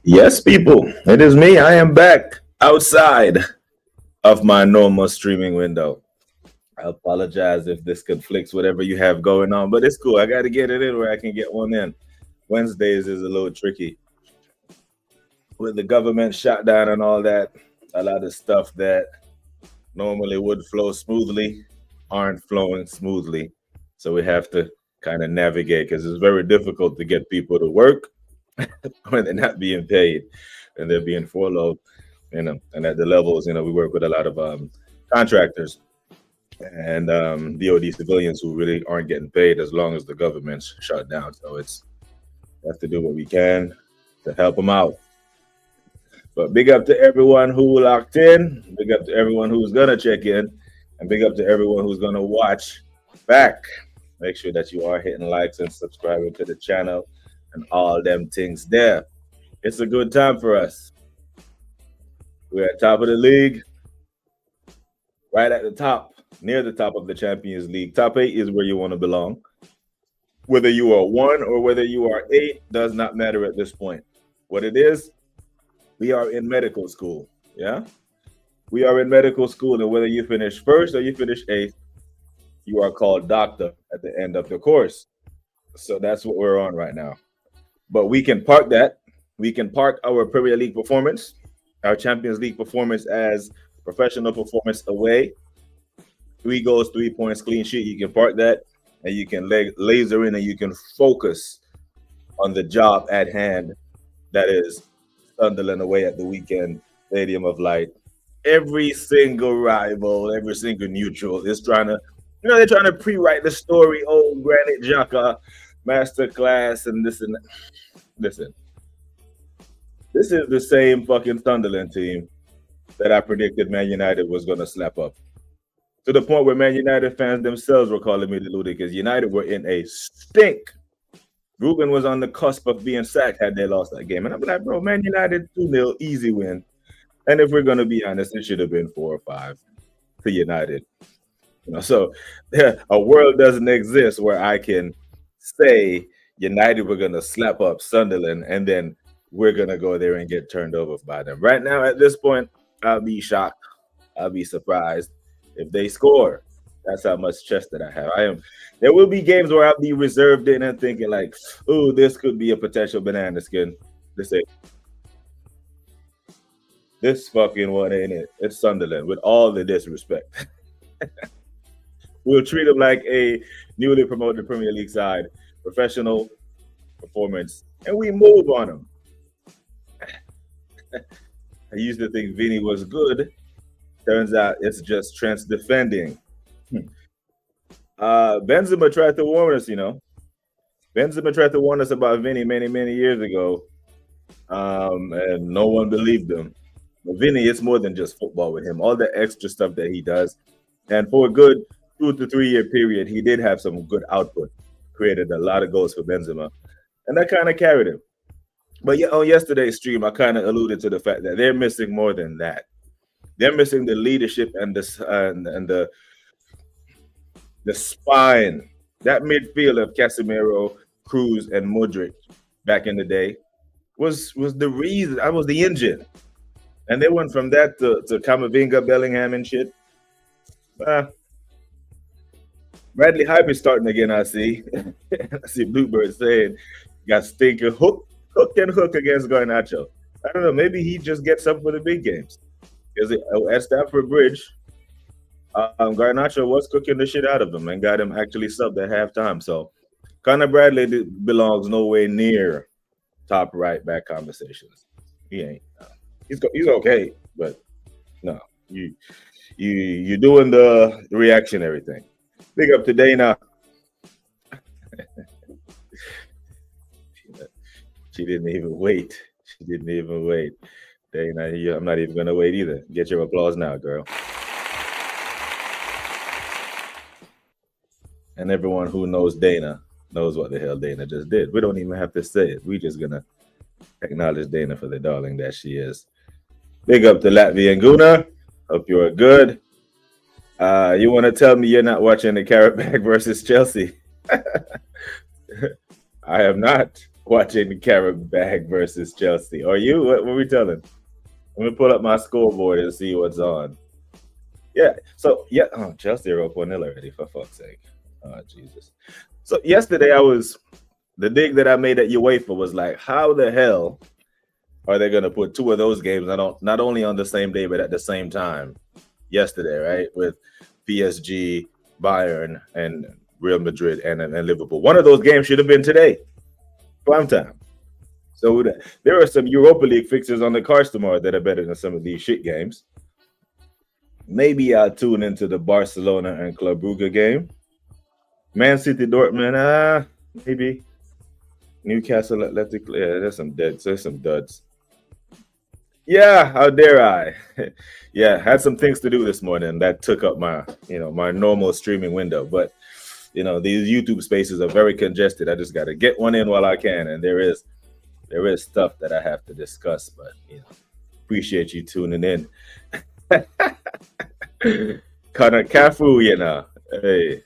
Yes, people, it is me. I am back outside of my normal streaming window. I apologize if this conflicts whatever you have going on, but it's cool. I got to get it in where I can get one in. Wednesdays is a little tricky with the government shutdown and all that. A lot of stuff that normally would flow smoothly aren't flowing smoothly. So we have to kind of navigate because it's very difficult to get people to work when they're not being paid and they're being furloughed, and at the levels, we work with a lot of contractors and DoD civilians who really aren't getting paid as long as the government's shut down. So we have to do what we can to help them out. But big up to everyone who locked in, big up to everyone who's gonna check in, and big up to everyone who's gonna watch back. Make sure that you are hitting likes and subscribing to the channel and all them things there. It's a good time for us. We're at top of the league, right at the top, near the top of the Champions League. Top 8 is where you want to belong. Whether you are 1 or whether you are 8 does not matter at this point. What it is, we are in medical school, yeah? We are in medical school, and whether you finish first or you finish 8th, you are called doctor at the end of the course. So that's what we're on right now. But we can park that. We can park our Premier League performance, our Champions League performance as professional performance away. 3 goals, 3 points, clean sheet. You can park that, and you can laser in, and you can focus on the job at hand. That is Sunderland away at the weekend, Stadium of Light. Every single rival, every single neutral is trying to, they're trying to pre-write the story. Oh, Granit Xhaka, masterclass, and this and that. Listen, this is the same fucking Sunderland team that I predicted Man United was going to slap up. To the point where Man United fans themselves were calling me deluded because United were in a stink. Ruben was on the cusp of being sacked had they lost that game. And I'm like, bro, Man United 2-0, easy win. And if we're going to be honest, it should have been 4 or 5 to United. So a world doesn't exist where I can say United were going to slap up Sunderland and then we're going to go there and get turned over by them. Right now, at this point, I'll be shocked. I'll be surprised if they score. That's how much chest that I have. There will be games where I'll be reserved in and thinking like, oh, this could be a potential banana skin. This fucking one ain't it. It's Sunderland with all the disrespect. We'll treat them like a newly promoted Premier League side, professional performance, and we move on them. I used to think Vinny was good. Turns out it's just Trent's defending. Benzema tried to warn us, Benzema tried to warn us about Vinny many, many years ago, and no one believed him. But Vinny, it's more than just football with him. All the extra stuff that he does. And for a good 2 to 3 year period, he did have some good output. Created a lot of goals for Benzema. And that kind of carried him. But yeah, on yesterday's stream, I kind of alluded to the fact that they're missing more than that. They're missing the leadership and the spine. That midfield of Casemiro, Cruz, and Modric back in the day was the reason. I was the engine. And they went from that to Camavinga, Bellingham, and shit. Bradley Hype is starting again, I see. I see Bluebird saying, got stinker hook against Garnacho. I don't know, maybe he just gets up for the big games. Because at Stamford Bridge, Garnacho was cooking the shit out of him and got him actually subbed at halftime. So Conor Bradley belongs nowhere near top right back conversations. He ain't. He's okay, but no, you doing the reactionary thing. Big up to Dana. She didn't even wait. Dana, I'm not even gonna wait either. Get your applause now, girl. And everyone who knows Dana knows what the hell Dana just did. We don't even have to say it. We're just gonna acknowledge Dana for the darling that she is. Big up to Latvian Guna. Hope you're good. You want to tell me you're not watching the Carrot Bag versus Chelsea? I have not. watching the Karabag versus Chelsea. Are you? What were we telling? Let me pull up my scoreboard and see what's on. Yeah. So yeah, Chelsea are up 1-0 already. For fuck's sake. Oh Jesus. So yesterday the dig that I made at UEFA was like, how the hell are they going to put two of those games not only on the same day but at the same time? Yesterday, right, with PSG, Bayern, and Real Madrid and Liverpool. One of those games should have been today, prime time. So there are some Europa League fixtures on the cards tomorrow that are better than some of these shit games. Maybe I'll tune into the Barcelona and Club Brugge game. Man City, Dortmund, maybe. Newcastle, Athletic, yeah, there's some duds. Yeah, how dare I? Yeah, had some things to do this morning that took up my normal streaming window. But these YouTube spaces are very congested. I just got to get one in while I can, and there is stuff that I have to discuss. But appreciate you tuning in. Connor Cafu, hey,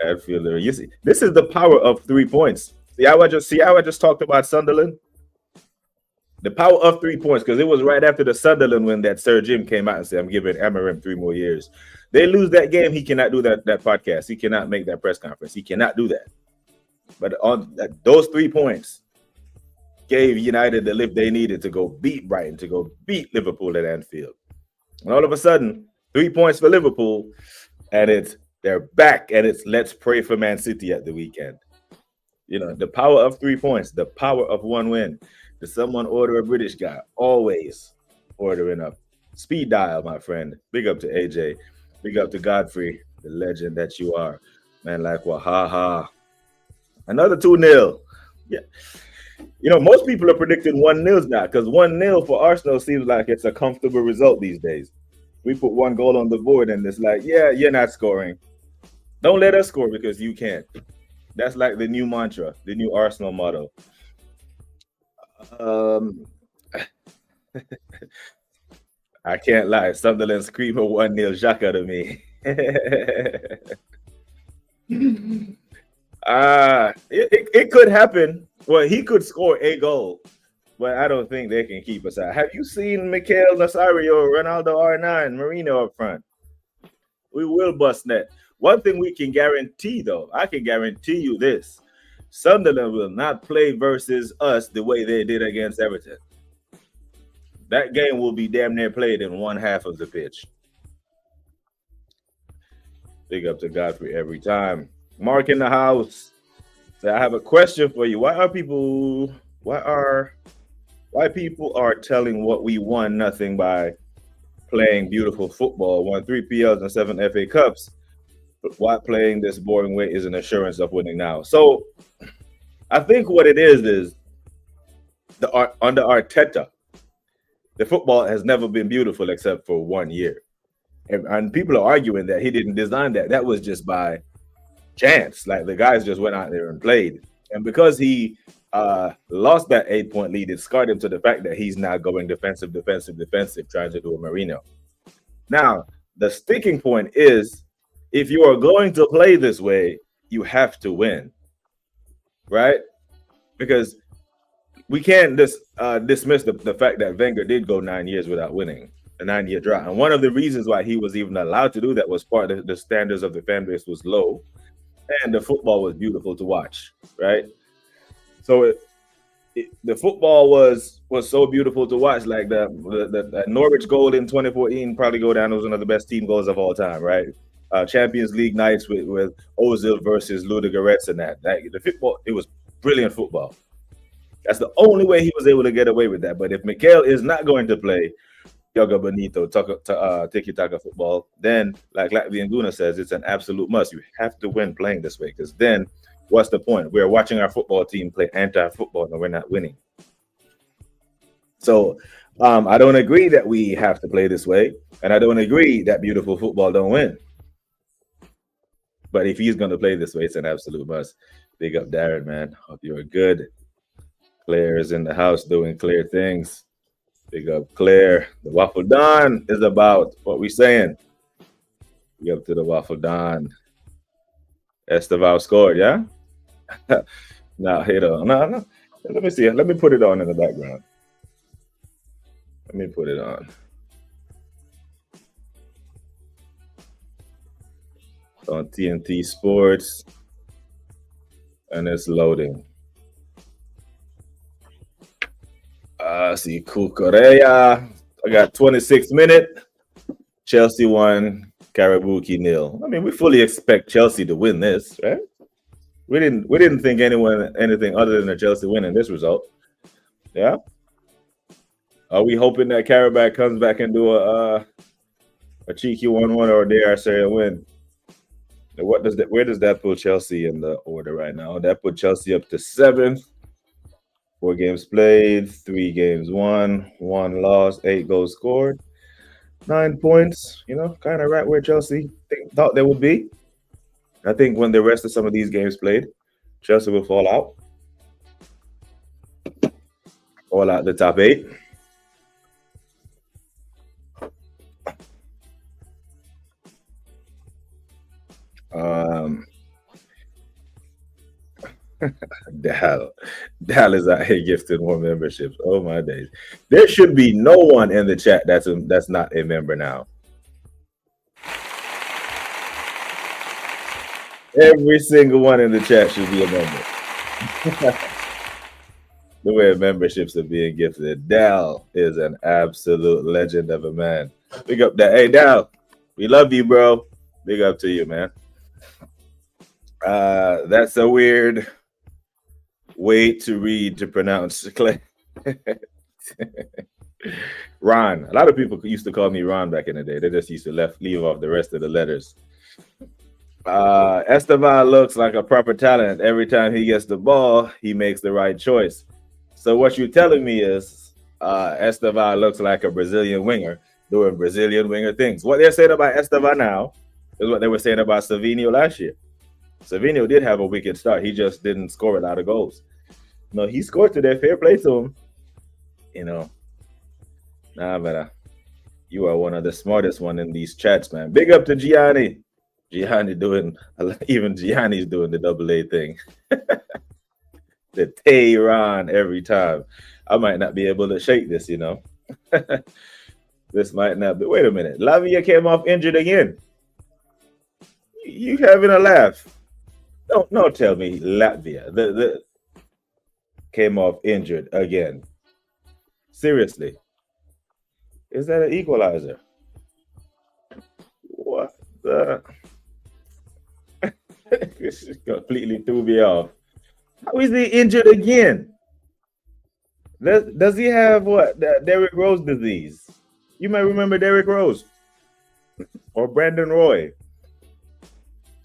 Adfielder. You see, this is the power of 3 points. See how I just talked about Sunderland. The power of 3 points, because it was right after the Sunderland win that Sir Jim came out and said, I'm giving Amarim 3 more years. They lose that game, he cannot do that podcast. He cannot make that press conference. He cannot do that. But on those 3 points gave United the lift they needed to go beat Brighton, to go beat Liverpool at Anfield. And all of a sudden, 3 points for Liverpool, and they're back, and it's let's pray for Man City at the weekend. The power of 3 points, the power of one win. Did someone order a British guy? Always ordering up. Speed dial, my friend. Big up to AJ. Big up to Godfrey, the legend that you are. Man, like Wahaha. Another 2-0. Yeah. Most people are predicting 1-0 now, because 1-0 for Arsenal seems like it's a comfortable result these days. We put one goal on the board and it's like, yeah, you're not scoring. Don't let us score because you can't. That's like the new mantra, the new Arsenal motto. I can't lie. Sunderland screaming 1-0 Xhaka to me. It could happen. Well, he could score a goal, but I don't think they can keep us out. Have you seen Mikel Nazario, Ronaldo R9, Marino up front? We will bust net. One thing we can guarantee, though, I can guarantee you this. Sunderland will not play versus us the way they did against Everton. That game will be damn near played in one half of the pitch. Big up to Godfrey every time. Mark in the house. So I have a question for you. Why people are telling what we won nothing by playing beautiful football, won 3 PLs and 7 FA Cups, but why playing this boring way is an assurance of winning now? So I think what it is under Arteta, the football has never been beautiful except for 1 year. And people are arguing that he didn't design that. That was just by chance. Like the guys just went out there and played. And because he lost that 8-point lead, it scarred him to the fact that he's now going defensive, trying to do a Mourinho. Now, the sticking point is, if you are going to play this way, you have to win, right? Because we can't dismiss the fact that Wenger did go 9 years without winning, a 9-year drought. And one of the reasons why he was even allowed to do that was part of the standards of the fan base was low, and the football was beautiful to watch, right? So the football was so beautiful to watch. Like the Norwich goal in 2014 probably go down as one of the best team goals of all time, right? Champions League nights with Ozil versus Ludogorets and that. Like the football, it was brilliant football. That's the only way he was able to get away with that. But if Mikel is not going to play Yoga Bonito, tiki-taka football, then like Latvian Guna says, it's an absolute must. You have to win playing this way, because then what's the point? We're watching our football team play anti-football and we're not winning. So I don't agree that we have to play this way, and I don't agree that beautiful football don't win. But if he's going to play this way, it's an absolute must. Big up Darren, man. Hope you're good. Claire is in the house doing clear things. Big up Claire. The Waffle Don is about what we saying. Big up to the Waffle Don. Esteval scored, yeah? No, hit on. No, no. Let me see. Let me put it on in the background. Let me put it on TNT Sports, and it's loading. See, Cucurella. I got 26 minute. Chelsea won. Karabuki nil. I mean, we fully expect Chelsea to win this, right? We didn't think anything other than a Chelsea winning this result. Yeah. Are we hoping that Karabakh comes back and do a cheeky 1-1 or dare I say a win? What does that? Where does that put Chelsea in the order right now? That put Chelsea up to 7th. 4 games played, 3 games won, 1 loss, 8 goals scored, 9 points. Kind of right where Chelsea thought they would be. I think when the rest of some of these games played, Chelsea will fall out the top 8. Dal is out here gifting more memberships. Oh my days! There should be no one in the chat that's not a member now. Every single one in the chat should be a member. The way memberships are being gifted. Dal is an absolute legend of a man. Big up that. Hey Dal, we love you, bro. Big up to you, man. That's a weird way to pronounce Clay. Ron. A lot of people used to call me Ron back in the day. They just used to leave off the rest of the letters. Esteban looks like a proper talent. Every time he gets the ball, he makes the right choice. So what you're telling me is Esteban looks like a Brazilian winger doing Brazilian winger things. What they're saying about Esteban now is what they were saying about Savinho last year. Savinho did have a wicked start. He just didn't score a lot of goals. No, he scored today. Fair play to him. But you are one of the smartest one in these chats, man. Big up to Gianni. Even Gianni's doing the double A thing. The Tehran every time. I might not be able to shake this, This might not be. Wait a minute. Slavia came off injured again. You having a laugh? Don't tell me Latvia the came off injured again. Seriously. Is that an equalizer? What the? This completely threw me off. How is he injured again? Does he have what? Derrick Rose disease? You might remember Derrick Rose or Brandon Roy.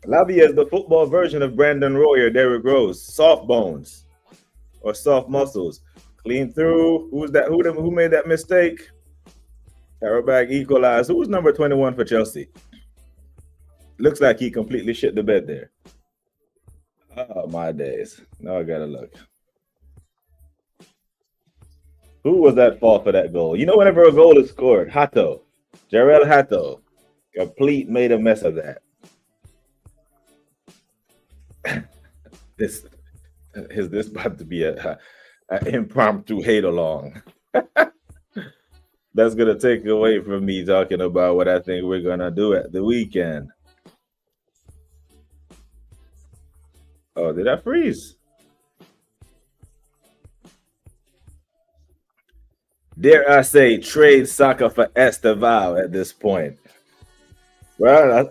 Lavia is the football version of Brandon Roy or Derrick Rose. Soft bones or soft muscles. Clean through. Who's that? Who made that mistake? Karabakh equalized. Who was number 21 for Chelsea? Looks like he completely shit the bed there. Oh, my days. Now I gotta look. Who was that fault for that goal? Whenever a goal is scored, Jarrell Hato, made a mess of that. Is this about to be an impromptu hate along? That's gonna take away from me talking about what I think we're gonna do at the weekend. Oh, did I freeze? Dare I say trade Saka for Esteval at this point? Well,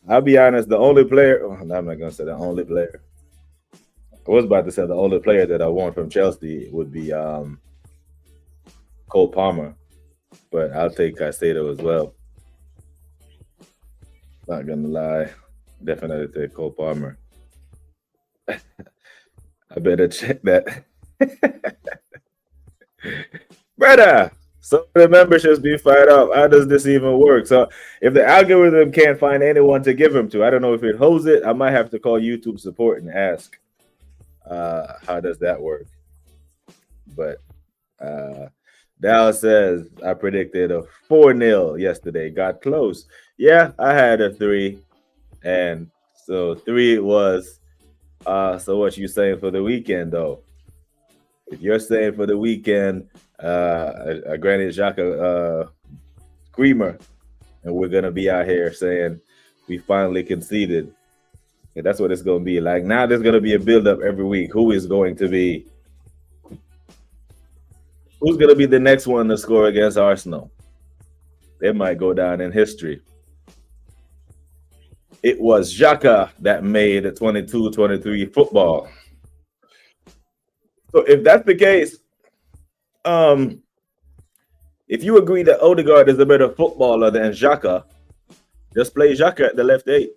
I'll be honest. The only player. Oh, I'm not gonna say the only player. I was about to say the only player that I want from Chelsea would be Cole Palmer, but I'll take Caicedo as well. Not gonna lie, definitely take Cole Palmer. I better check that. Brother, some of the memberships be fired up. How does this even work? So if the algorithm can't find anyone to give them to, I don't know if it holds it. I might have to call YouTube support and ask how does that work. But Dallas says I predicted a 4-0 yesterday. Got close. Yeah, I had a 3. And so 3 was So what you saying for the weekend though? If you're saying for the weekend, a Granny Xhaka screamer, and we're gonna be out here saying we finally conceded. Yeah, that's what it's gonna be. Like now, there's gonna be a build up every week. Who's gonna be the next one to score against Arsenal? They might go down in history. It was Xhaka that made the 22-23 football. So if that's the case, if you agree that Odegaard is a better footballer than Xhaka, just play Xhaka at the left 8.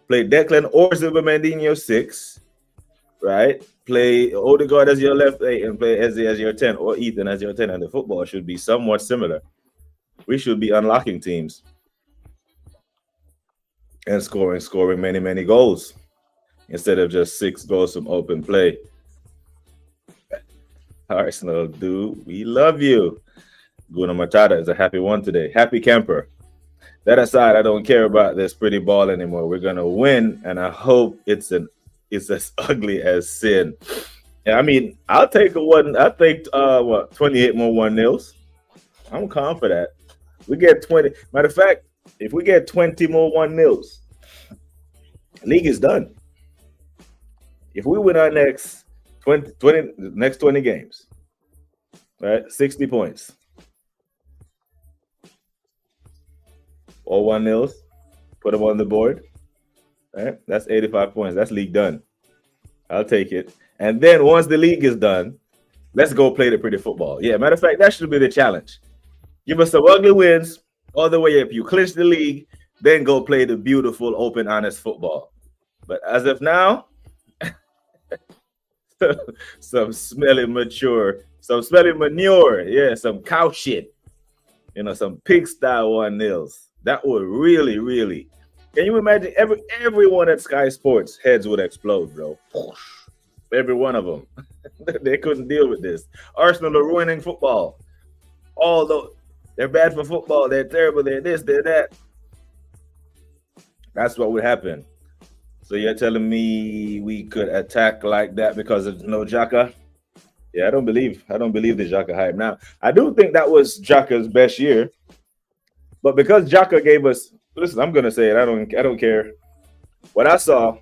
Play Declan or Zubimendi in your 6, right? Play Odegaard as your left 8 and play Eze as your 10 or Ethan as your 10, and the football should be somewhat similar. We should be unlocking teams and scoring many, many goals instead of just 6 goals from open play. Arsenal, dude, we love you. Guna Machada is a happy one today. Happy camper. That aside, I don't care about this pretty ball anymore. We're gonna win, and I hope it's as ugly as sin. And I mean, I'll take 28 more 1-0s. I'm calm for that. We get 20. Matter of fact, if we get 20 more 1-0s, league is done. If we win our next 20 games, right? 60 points. All 1-0s, put them on the board. Right? That's 85 points. That's league done. I'll take it. And then once the league is done, let's go play the pretty football. Yeah, matter of fact, that should be the challenge. Give us some ugly wins all the way up. You clinch the league, then go play the beautiful, open, honest football. But as of now, some smelly manure, yeah, some cow shit, some pig-style 1-0s. That would really, really. Can you imagine everyone at Sky Sports heads would explode, bro? Every one of them. They couldn't deal with this. Arsenal are ruining football. Although they're bad for football, they're terrible, they're this, they're that. That's what would happen. So you're telling me we could attack like that because of no Xhaka? Yeah, I don't believe the Xhaka hype. Now, I do think that was Xhaka's best year. But because Xhaka gave us, listen, I'm gonna say it. I don't care. What I saw,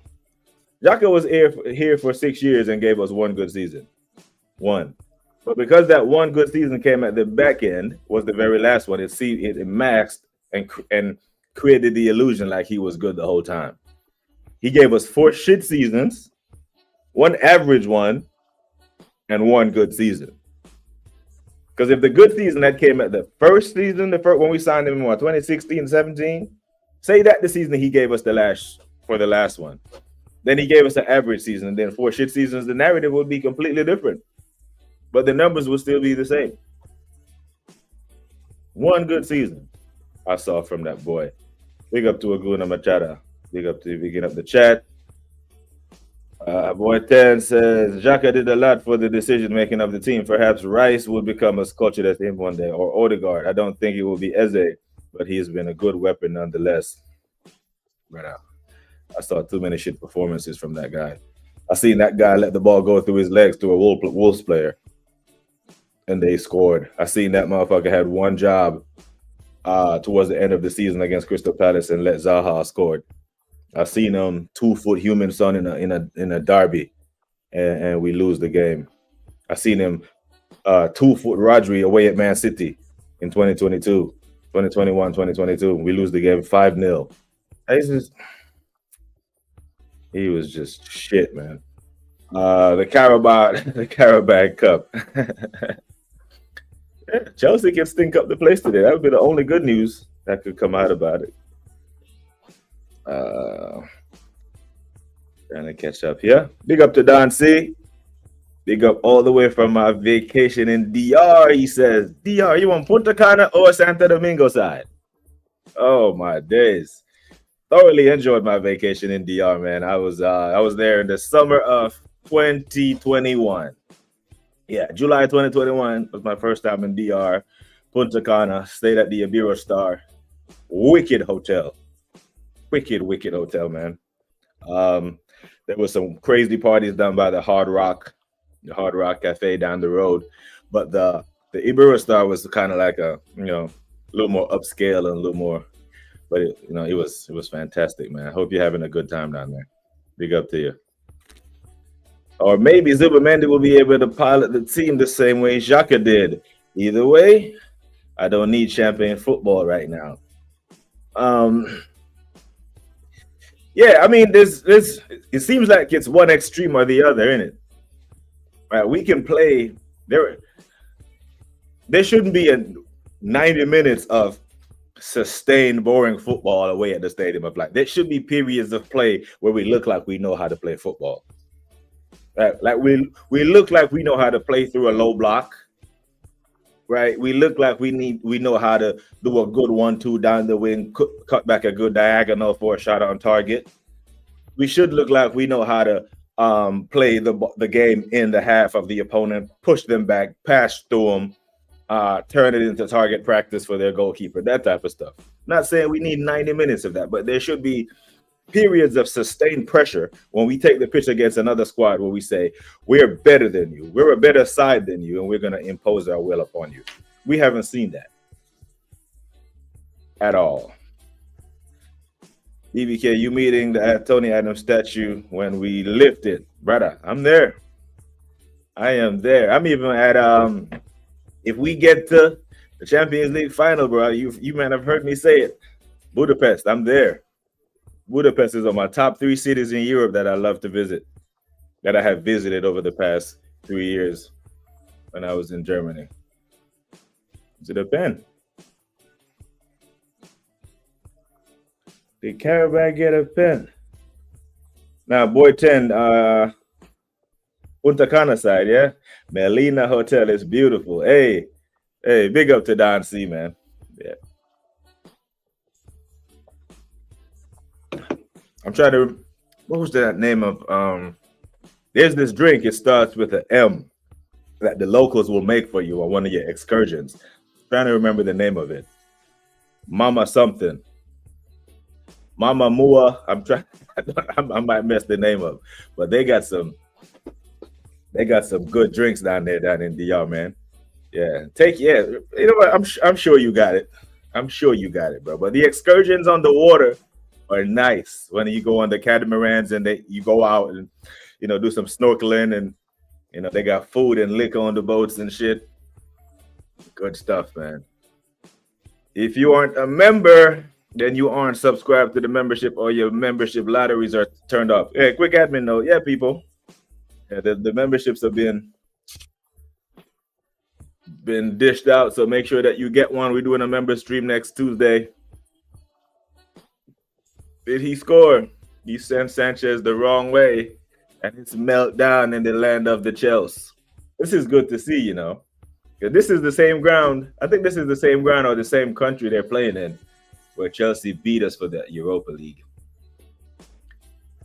Xhaka was here for 6 years and gave us one good season. One. But because that one good season came at the back end, was the very last one, it masked and created the illusion like he was good the whole time. He gave us 4 shit seasons, 1 average one, and 1 good season. Because if the good season that came at the first season, when we signed him in 2016-17, say that the season he gave us the last one. Then he gave us an average season, and then 4 shit seasons, the narrative would be completely different. But the numbers would still be the same. 1 good season I saw from that boy. Big up to Aguna Machada. Big up to picking up the chat. Boy 10 says, Xhaka did a lot for the decision-making of the team. Perhaps Rice would become as cultured as him one day, or Odegaard. I don't think it will be Eze, but he's been a good weapon nonetheless. But I saw too many shit performances from that guy. I seen that guy let the ball go through his legs to a Wolves player, and they scored. I seen that motherfucker had one job towards the end of the season against Crystal Palace and let Zaha scored. I seen him 2-foot human son in a derby, and we lose the game. I seen him 2-foot Rodri away at Man City in 2021, 2022. We lose the game 5-0. He was just shit, man. The Carabao Cup. Chelsea can stink up the place today. That would be the only good news that could come out about it. Trying to catch up here. Big up to Don C. Big up all the way from my vacation in DR. He says, DR, you on Punta Cana or Santo Domingo side? Oh my days. Thoroughly enjoyed my vacation in DR, man. I was there in the summer of 2021. Yeah, July 2021 was my first time in DR. Punta Cana. Stayed at the Ibero Star. Wicked hotel. Wicked hotel, man. There was some crazy parties done by the Hard Rock Cafe down the road. But the Ibero Star was kind of like a little more upscale and a little more. But it was fantastic, man. I hope you're having a good time down there. Big up to you. Or maybe Zubamendi will be able to pilot the team the same way Xhaka did. Either way, I don't need champagne football right now. Um, yeah, I mean, this it seems like it's one extreme or the other, isn't it? Right, we can play there. There shouldn't be a 90 minutes of sustained boring football away at the Stadium of Light. There should be periods of play where we look like we know how to play football. Right? Like we look like we know how to play through a low block. Right? We look like we know how to do a good 1-2 down the wing, cut back a good diagonal for a shot on target. We should look like we know how to play the game in the half of the opponent, push them back, pass through them, turn it into target practice for their goalkeeper, that type of stuff. Not saying we need 90 minutes of that, but there should be periods of sustained pressure when we take the pitch against another squad where we say, we're better than you, we're a better side than you, and we're going to impose our will upon you. We haven't seen that at all. EBK, you meeting the Tony Adams statue when we lift it. Brother, I'm there. I am there. I'm even at if we get to the Champions League final, bro, you might have heard me say it. Budapest, I'm there. Budapest is on my top 3 cities in Europe that I love to visit, that I have visited over the past 3 years when I was in Germany. Is it a pen? Did Carabao get a pen? Now, boy 10, Punta Cana side, yeah? Melina Hotel is beautiful. Hey, big up to Don C, man. Yeah. I'm trying to, what was that name of, there's this drink, it starts with an M that the locals will make for you on one of your excursions. I'm trying to remember the name of it. Mama something. Mama Mua. I'm trying, I might mess the name up, but they got some good drinks down in DR, man. Yeah. You know what? I'm sure you got it. I'm sure you got it, bro. But the excursions on the water are nice when you go on the catamarans and you go out and do some snorkeling, and they got food and liquor on the boats and shit. Good stuff, man. If you aren't a member, then you aren't subscribed to the membership, or your membership lotteries are turned off. Hey, quick admin note. Yeah, people. Yeah, the memberships have been dished out, so make sure that you get one. We're doing a member stream next Tuesday. Did he score? He sent Sanchez the wrong way, and it's meltdown in the land of the Chelsea. This is good to see, This is the same ground. I think this is the same ground or the same country they're playing in, where Chelsea beat us for the Europa League.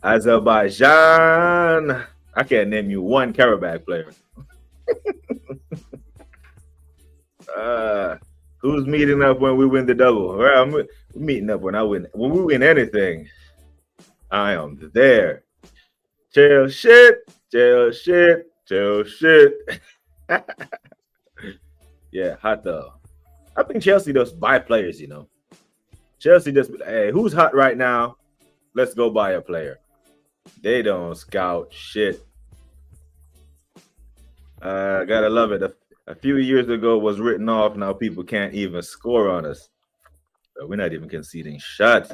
Azerbaijan. I can't name you one Carabao player. Who's meeting up when we win the double? Well, we're meeting up when I win. When we win anything, I am there. Chill shit. Yeah, hot though. I think Chelsea does buy players, Chelsea just, hey, who's hot right now? Let's go buy a player. They don't scout shit. Gotta love it. A few years ago was written off. Now people can't even score on us. But we're not even conceding shots,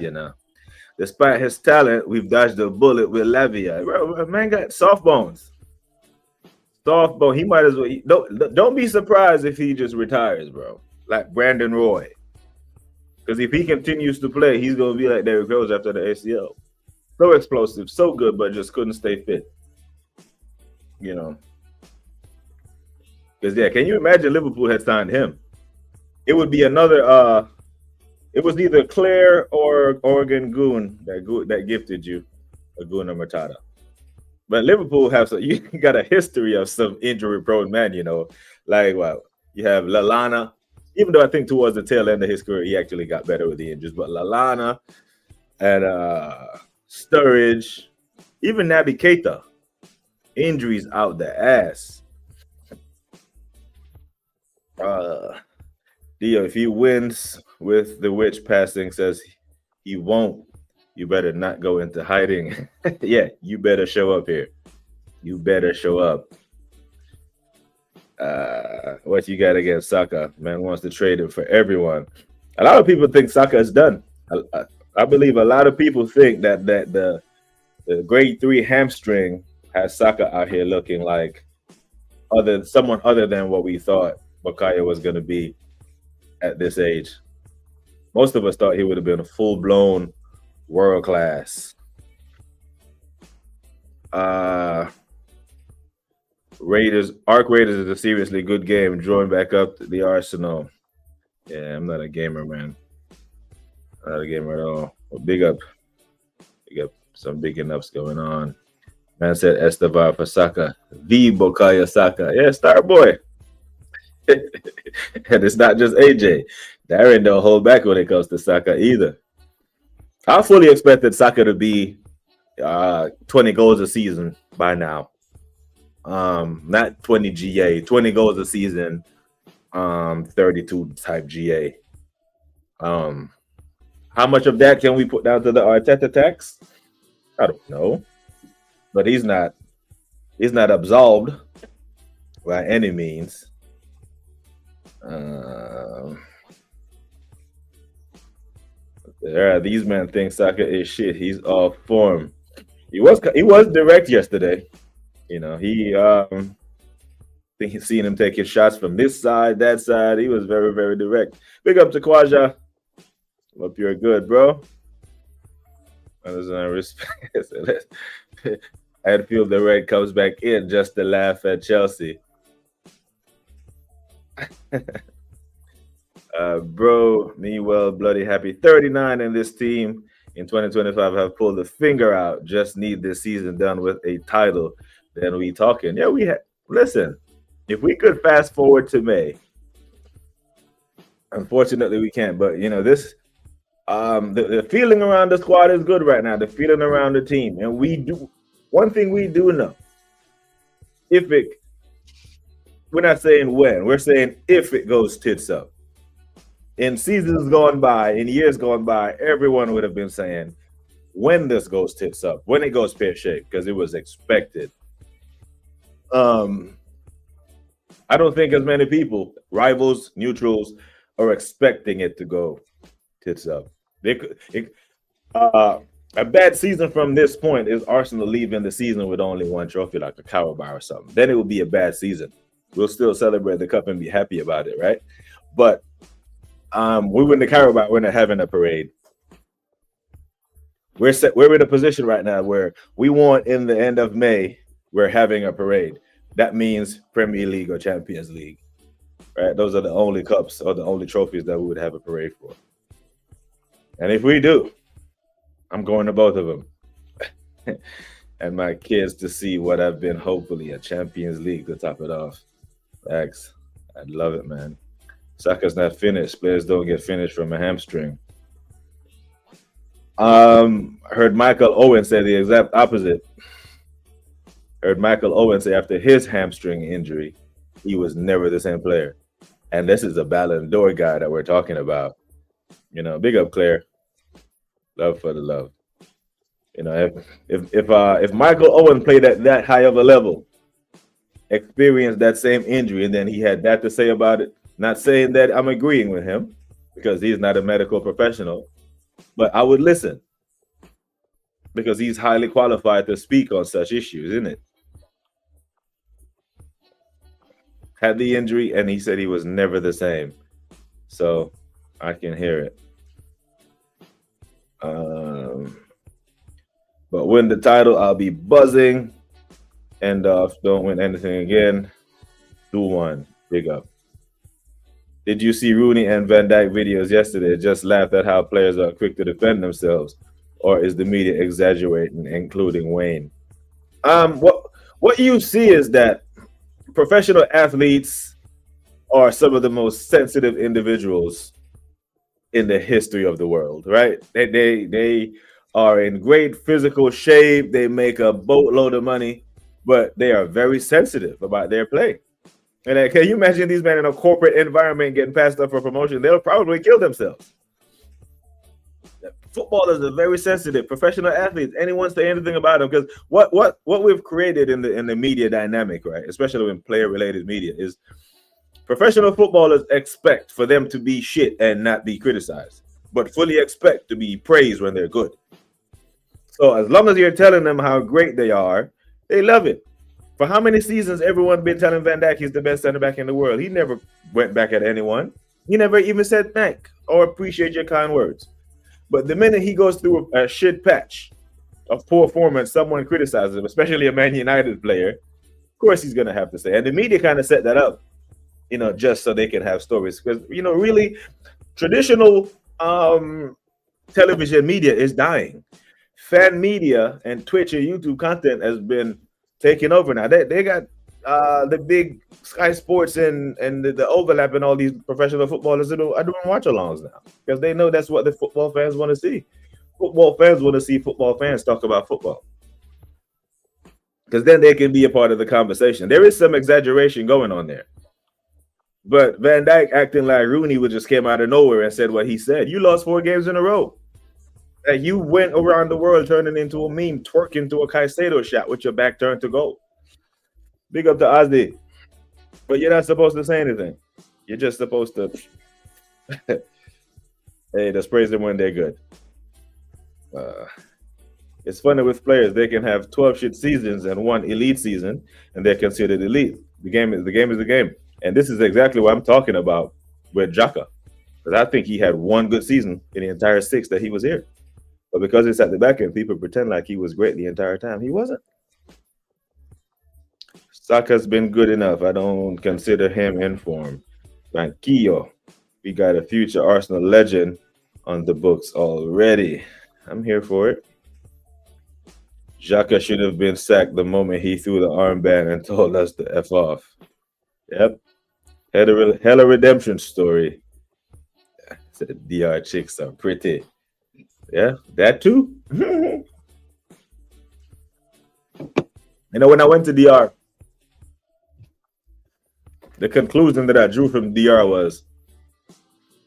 Despite his talent, we've dodged a bullet with Slavia. Man got soft bones. Soft bone. He might as well. Don't be surprised if he just retires, bro. Like Brandon Roy. Because if he continues to play, he's going to be like Derrick Rose after the ACL. So explosive, so good, but just couldn't stay fit. Because, yeah, can you imagine Liverpool had signed him? It would be another, it was either Claire or Oregon Goon that gifted you a Guna Matata. But Liverpool you got a history of some injury-prone man, Like, well, you have Lallana. Even though I think towards the tail end of his career, he actually got better with the injuries. But Lallana and Sturridge, Even Naby Keita, injuries out the ass. Dio, if he wins with the witch passing says he won't, you better not go into hiding. Yeah, you better show up here. You better show up. What you got against Saka? Man wants to trade him for everyone. A lot of people think Saka is done. I believe a lot of people think that the grade 3 hamstring has Saka out here looking like someone other than what we thought Bukayo was going to be at this age. Most of us thought he would have been a full-blown world class. Raiders is a seriously good game. Drawing back up the Arsenal. Yeah, I'm not a gamer, man. Not a gamer at all. Well, big up. We got some big enoughs going on. Man said Estevar for Saka. The Bukayo Saka. Yeah, star boy. And it's not just AJ. Darren don't hold back when it comes to Saka either. I fully expected Saka to be 20 goals a season by now. Not 20 GA, 20 goals a season, 32 type GA. How much of that can we put down to the Arteta tax? I don't know. But he's not absolved by any means. These men think Saka is shit. He's off form. He was direct yesterday. You know, I think he's seen him taking shots from this side, that side. He was very, very direct. Big up to Kwaja. Hope you're good, bro. Respect. Anfield the Red comes back in just to laugh at Chelsea. Bro, meanwhile, bloody happy 39 in this team in 2025 have pulled the finger out. Just need this season done with a title. Then we talking. Yeah, we had. Listen, if we could fast forward to May, unfortunately we can't. But you know this, the feeling around the squad is good right now. The feeling around the team, and we do one thing we do know. We're not saying when. We're saying if it goes tits up. In seasons gone by, in years gone by, everyone would have been saying when this goes tits up, when it goes pear-shaped, because it was expected. I don't think as many people, rivals, neutrals, are expecting it to go tits up. A bad season from this point is Arsenal leaving the season with only one trophy, like a Carabao or something. Then it will be a bad season. We'll still celebrate the cup and be happy about it, right? But we win the Carabao, we're not having a parade. We're in a position right now where we want in the end of May, we're having a parade. That means Premier League or Champions League, right? Those are the only cups or the only trophies that we would have a parade for. And if we do, I'm going to both of them. And my kids to see what I've been, hopefully, a Champions League to top it off. Thanks. I'd love it, man. Saka's not finished. Players don't get finished from a hamstring. Heard Michael Owen say the exact opposite. Heard Michael Owen say after his hamstring injury, he was never the same player. And this is a Ballon d'Or guy that we're talking about. You know, big up Claire. Love for the love. You know, if Michael Owen played at that high of a level, experienced that same injury, and then he had that to say about it, not saying that I'm agreeing with him because he's not a medical professional, but I would listen because he's highly qualified to speak on such issues, isn't it? Had the injury, and he said he was never the same. So I can hear it. But win the title, I'll be buzzing. End off, don't win anything again. Do one. Big up. Did you see Rooney and Van Dijk videos yesterday? Just laughed at how players are quick to defend themselves. Or is the media exaggerating, including Wayne? What you see is that professional athletes are some of the most sensitive individuals in the history of the world, right? They are in great physical shape. They make a boatload of money, but they are very sensitive about their play. And can you imagine these men in a corporate environment getting passed up for promotion? They'll probably kill themselves. Footballers are very sensitive. Professional athletes, anyone say anything about them, because what we've created in the media dynamic, right, especially in player related media, is professional footballers expect for them to be shit and not be criticized, but fully expect to be praised when they're good. So as long as you're telling them how great they are, they love it. For how many seasons everyone been telling Van Dijk he's the best center back in the world? He never went back at anyone. He never even said thank or appreciate your kind words. But the minute he goes through a shit patch of poor form and someone criticizes him, especially a Man United player, of course he's going to have to say. And the media kind of set that up, just so they can have stories. Because, really, traditional television media is dying. Fan media and Twitch and YouTube content has been taken over now. They got the big Sky Sports and the overlap and all these professional footballers are doing watch-alongs now, because they know that's what the football fans want to see. Football fans want to see football fans talk about football, because then they can be a part of the conversation. There is some exaggeration going on there. But Van Dijk acting like Rooney just came out of nowhere and said what he said. You lost 4 games in a row. And you went around the world turning into a meme, twerking to a Caicedo shot with your back turned to goal. Big up to Ozzy. But you're not supposed to say anything. You're just supposed to hey, just praise them when they're good. It's funny with players. They can have 12 shit seasons and 1 elite season, and they're considered elite. The game is the game. And this is exactly what I'm talking about with Xhaka. Because I think he had 1 good season in the entire 6 that he was here. But because it's at the back end, people pretend like he was great the entire time. He wasn't. Saka's been good enough. I don't consider him in form. Banquillo. We got a future Arsenal legend on the books already. I'm here for it. Xhaka should have been sacked the moment he threw the armband and told us to F off. Yep. Hella redemption story. Said DR chicks are pretty. Yeah, that too. When I went to DR, the conclusion that I drew from DR was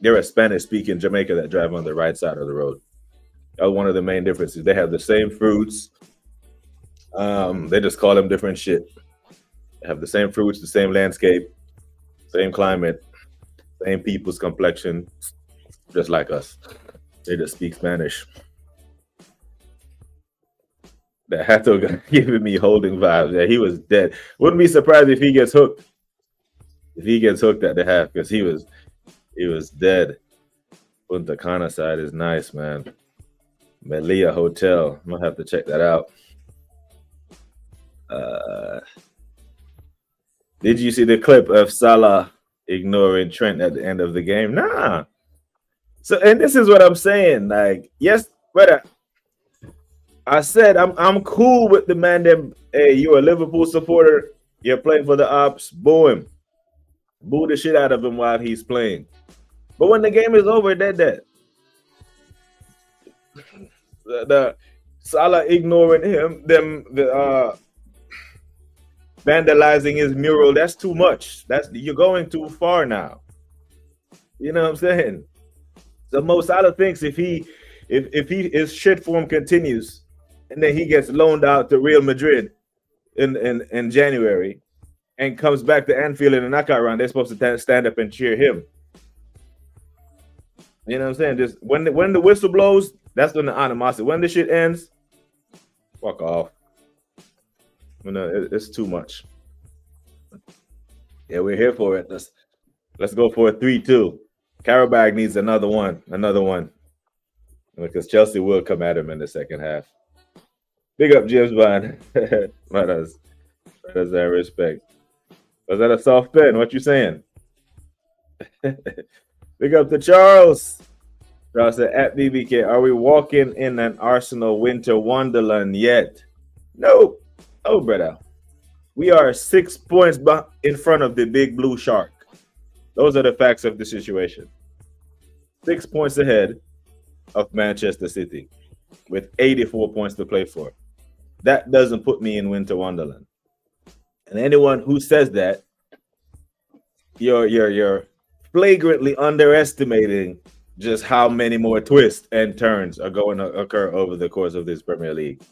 they're a Spanish-speaking Jamaica that drive on the right side of the road. That was one of the main differences. They have the same fruits. They just call them different shit. They have the same fruits, the same landscape, same climate, same people's complexion, just like us. They just speak Spanish. That Hato guy giving me holding vibes. Yeah, he was dead. Wouldn't be surprised if he gets hooked. If he gets hooked at the half, because he was dead. Punta Cana side is nice, man. Melia Hotel. I'm gonna have to check that out. Did you see the clip of Salah ignoring Trent at the end of the game? Nah. So, and this is what I'm saying. Like, yes, brother. I said I'm cool with the man. Them, hey, you're a Liverpool supporter. You're playing for the Ops. Boo him. Boo the shit out of him while he's playing. But when the game is over, that the Salah ignoring him, vandalizing his mural. That's too much. You're going too far now. You know what I'm saying? So Mo Salah thinks if his shit form continues, and then he gets loaned out to Real Madrid in January, and comes back to Anfield in a knockout round, they're supposed to stand up and cheer him. You know what I'm saying? Just when the whistle blows, that's when the animosity. When the shit ends, fuck off. It's too much. Yeah, we're here for it. Let's go for a 3-2. Karabag needs another one. Because Chelsea will come at him in the second half. Big up James Bond. What does that respect? Was that a soft pen? What you saying? Big up to Charles. Charles said, at BBK, are we walking in an Arsenal winter wonderland yet? No. Oh, brother. We are 6 points in front of the big blue shark. Those are the facts of the situation. 6 points ahead of Manchester City. with 84 points to play for. That doesn't put me in winter wonderland. And anyone who says that, you're flagrantly underestimating just how many more twists and turns are going to occur over the course of this Premier League.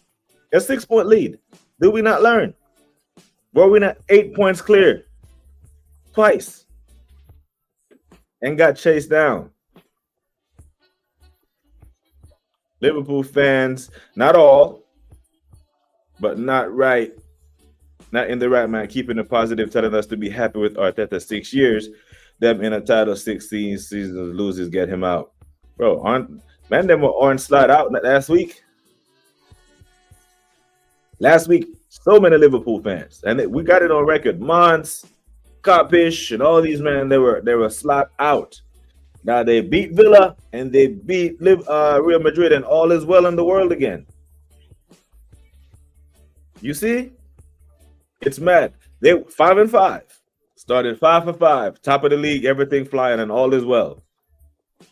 A 6-point lead. Did we not learn? Were we not 8 points clear twice and got chased down? Liverpool fans, not all, but not in the right mind, keeping it positive, telling us to be happy with Arteta 6 years. Them in a title 16 seasons loses get him out. Bro, them were on slide out last week. Last week, so many Liverpool fans, and we got it on record. Mons, Kopish, and all these men, they were slot out. Now they beat Villa and they beat Real Madrid, and all is well in the world again. You see, it's mad. They 5-5, started 5 for 5, top of the league, everything flying, and all is well.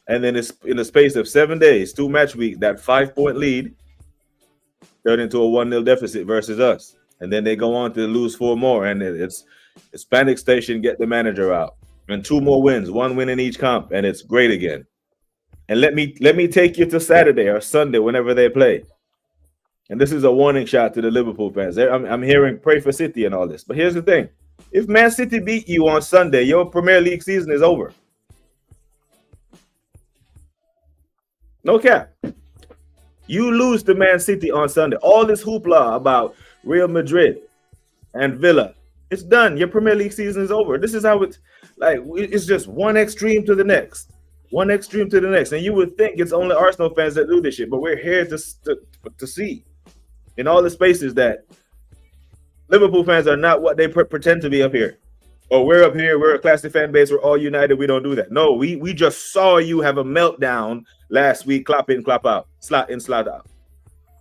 And then it's in the space of 7 days, 2 match weeks, that 5-point lead turned into a 1-0 deficit versus us. And then they go on to lose 4 more, and it's Hispanic Station get the manager out. And 2 more wins, 1 win in each comp, and it's great again. And let me take you to Saturday or Sunday, whenever they play. And this is a warning shot to the Liverpool fans. I'm hearing pray for City and all this. But here's the thing. If Man City beat you on Sunday, your Premier League season is over. No cap. You lose to Man City on Sunday. All this hoopla about Real Madrid and Villa, it's done. Your Premier League season is over. This is how it's just one extreme to the next. One extreme to the next. And you would think it's only Arsenal fans that do this shit, but we're here to see in all the spaces that Liverpool fans are not what they pretend to be up here. Oh, we're up here. We're a classy fan base. We're all united. We don't do that. No, we just saw you have a meltdown last week. Clap in, clap out. Slot in, slot out.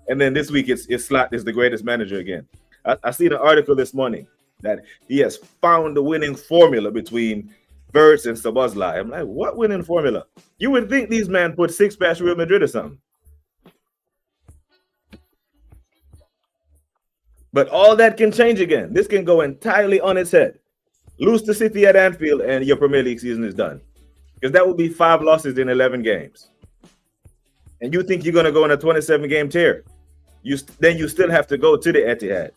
And then this week, it's Slot is the greatest manager again. I seen an article this morning that he has found the winning formula between Verts and Szoboszlai. I'm like, what winning formula? You would think these men put 6 past Real Madrid or something. But all that can change again. This can go entirely on its head. Lose to City at Anfield and your Premier League season is done. Because that would be 5 losses in 11 games. And you think you're going to go on a 27-game tear. Then you still have to go to the Etihad.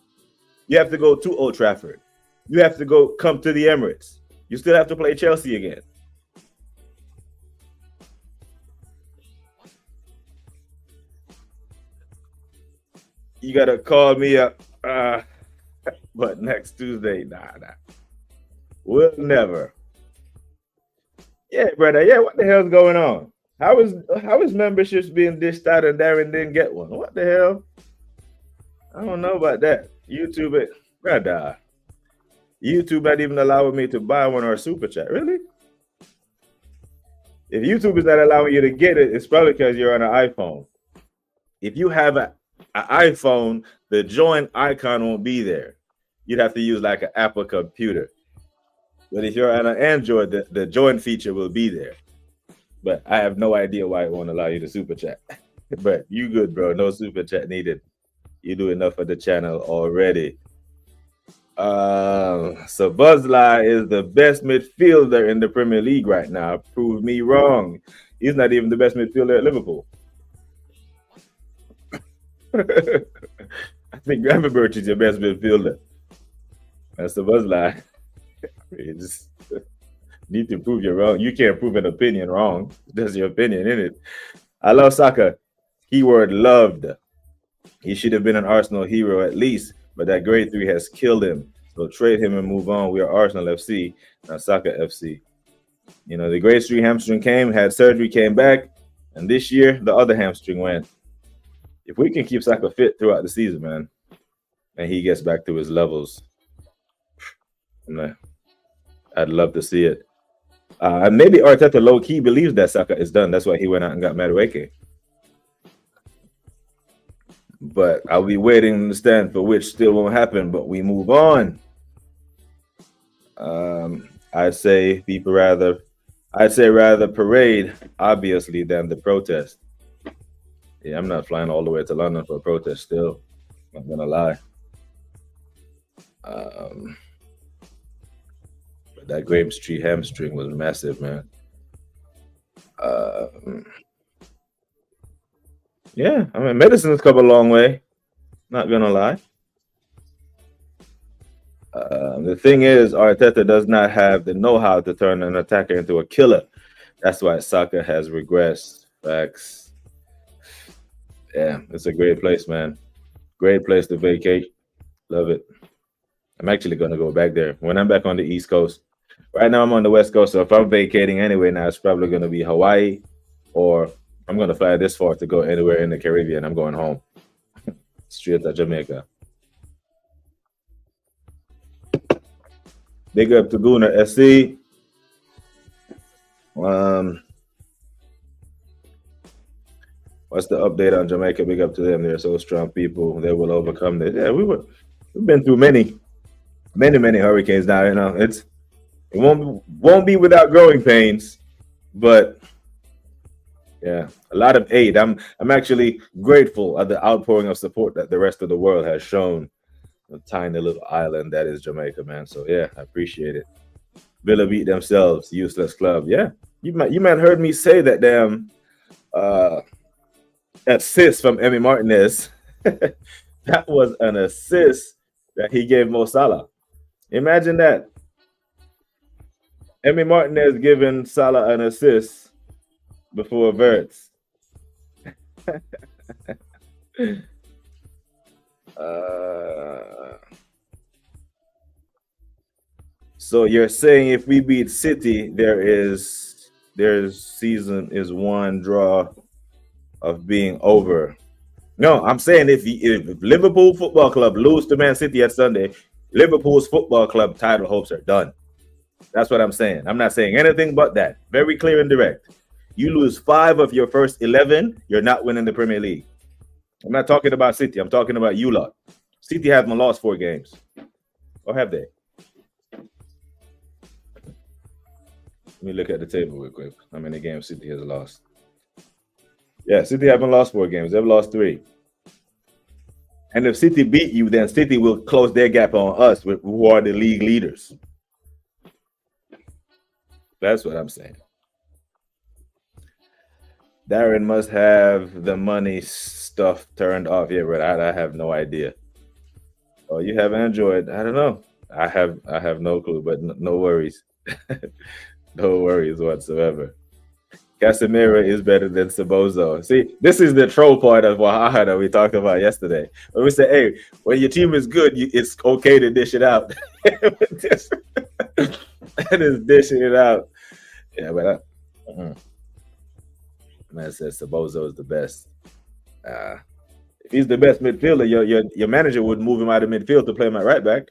You have to go to Old Trafford. You have to come to the Emirates. You still have to play Chelsea again. You got to call me up. But next Tuesday, nah. We'll never. Yeah, brother. Yeah, what the hell's going on? How is memberships being dished out and Darren didn't get one? What the hell? I don't know about that. YouTube brother. YouTube not even allowing me to buy one or a super chat. Really? If YouTube is not allowing you to get it, it's probably because you're on an iPhone. If you have an iPhone, the join icon won't be there. You'd have to use like an Apple computer. But if you're on an Android, the join feature will be there. But I have no idea why it won't allow you to super chat. But you good, bro. No super chat needed. You do enough for the channel already. Szoboszlai is the best midfielder in the Premier League right now. Prove me wrong. He's not even the best midfielder at Liverpool. I think Gravenberch is your best midfielder. That's Szoboszlai. You just need to prove you're wrong. You can't prove an opinion wrong. That's your opinion, isn't it? I love Saka. Keyword loved. He should have been an Arsenal hero at least, but that grade 3 has killed him. So trade him and move on. We are Arsenal FC, not Saka FC. You know, the grade 3 hamstring came, had surgery, came back, and this year the other hamstring went. If we can keep Saka fit throughout the season, man, and he gets back to his levels, I'd love to see it. And maybe Arteta low-key believes that Saka is done. That's why he went out and got Madueke. But I'll be waiting in the stand for which still won't happen, but we move on. I'd say rather parade, obviously, than the protest. Yeah, I'm not flying all the way to London for a protest still. Not gonna lie. Um, but that Grape Street hamstring was massive, man. Um, yeah, I mean, medicine's come a long way. Not gonna lie. The thing is, Arteta does not have the know-how to turn an attacker into a killer. That's why Saka has regressed. Facts. Yeah, it's a great place, man. Great place to vacate. Love it. I'm actually gonna go back there when I'm back on the East Coast. Right now, I'm on the West Coast, so if I'm vacating anyway, now it's probably gonna be Hawaii, or I'm gonna fly this far to go anywhere in the Caribbean. I'm going home, straight to Jamaica. Big up to Guna SC. Um, what's the update on Jamaica? Big up to them. They're so strong people. They will overcome this. Yeah, we've been through many hurricanes now. You know, it won't be without growing pains, but yeah, a lot of aid. I'm actually grateful at the outpouring of support that the rest of the world has shown a tiny little island that is Jamaica, man. So yeah, I appreciate it. Villa beat themselves, useless club. Yeah, you might heard me say that damn uh, assist from Emmy Martinez. That was an assist that he gave Mo Salah. Imagine that. Emmy Martinez giving Salah an assist before Verts. uh, so you're saying if we beat City, there's season is one draw of being over. No, I'm saying if Liverpool Football Club lose to Man City at Sunday, Liverpool's football club title hopes are done. That's what I'm saying. I'm not saying anything but that. Very clear and direct. You lose 5 of your first 11, you're not winning the Premier League. I'm not talking about City. I'm talking about you lot. City haven't lost 4 games. Or have they? Let me look at the table real quick. How many games City has lost? Yeah, City haven't lost 4 games. They've lost 3. And if City beat you, then City will close their gap on us, who are the league leaders. That's what I'm saying. Darren must have the money stuff turned off. Yeah, but I have no idea. Oh, you have Android? I don't know. I have no clue, but no worries. No worries whatsoever. Casemiro is better than Sabozo. See, this is the troll part of Wahaha that we talked about yesterday. When we say, hey, when your team is good, it's okay to dish it out. That is dishing it out. Yeah, but man says Sabozo is the best. If he's the best midfielder, your manager would move him out of midfield to play him at right back.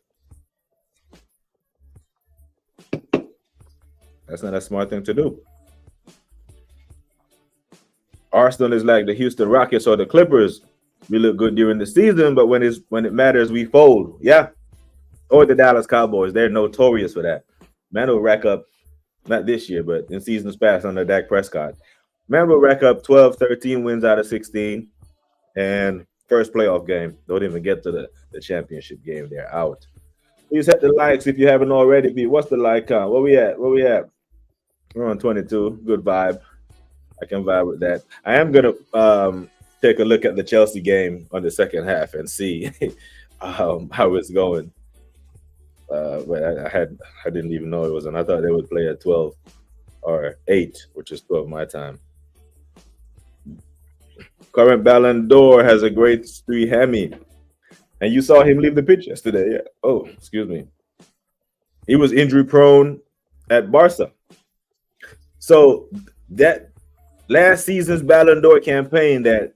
That's not a smart thing to do. Arsenal is like the Houston Rockets or the Clippers. We look good during the season, but when it matters, we fold. Yeah. Or the Dallas Cowboys. They're notorious for that. Man will rack up, not this year, but in seasons past under Dak Prescott. Man will rack up 12, 13 wins out of 16. And first playoff game. Don't even get to the championship game. They're out. Please hit the likes if you haven't already. What's the like count? Where we at? We're on 22. Good vibe. I can vibe with that. I am gonna take a look at the Chelsea game on the second half and see how it's going. But I didn't even know it was, and I thought they would play at 12 or 8, which is 12 my time. Current Ballon d'Or has a grade 3 hammy, and you saw him leave the pitch yesterday. Yeah. Oh, excuse me. He was injury prone at Barca. So that last season's Ballon d'Or campaign that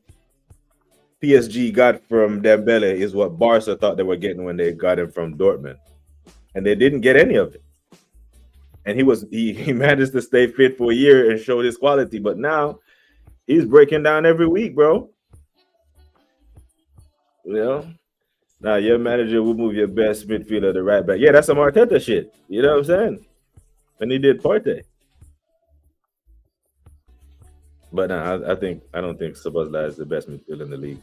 PSG got from Dembele is what Barca thought they were getting when they got him from Dortmund, and they didn't get any of it. And he managed to stay fit for a year and showed his quality, but now he's breaking down every week, bro. You know, now your manager will move your best midfielder to right back. Yeah, that's some Arteta shit. You know what I'm saying? When he did Partey. But nah, I don't think Sabazla is the best midfielder in the league.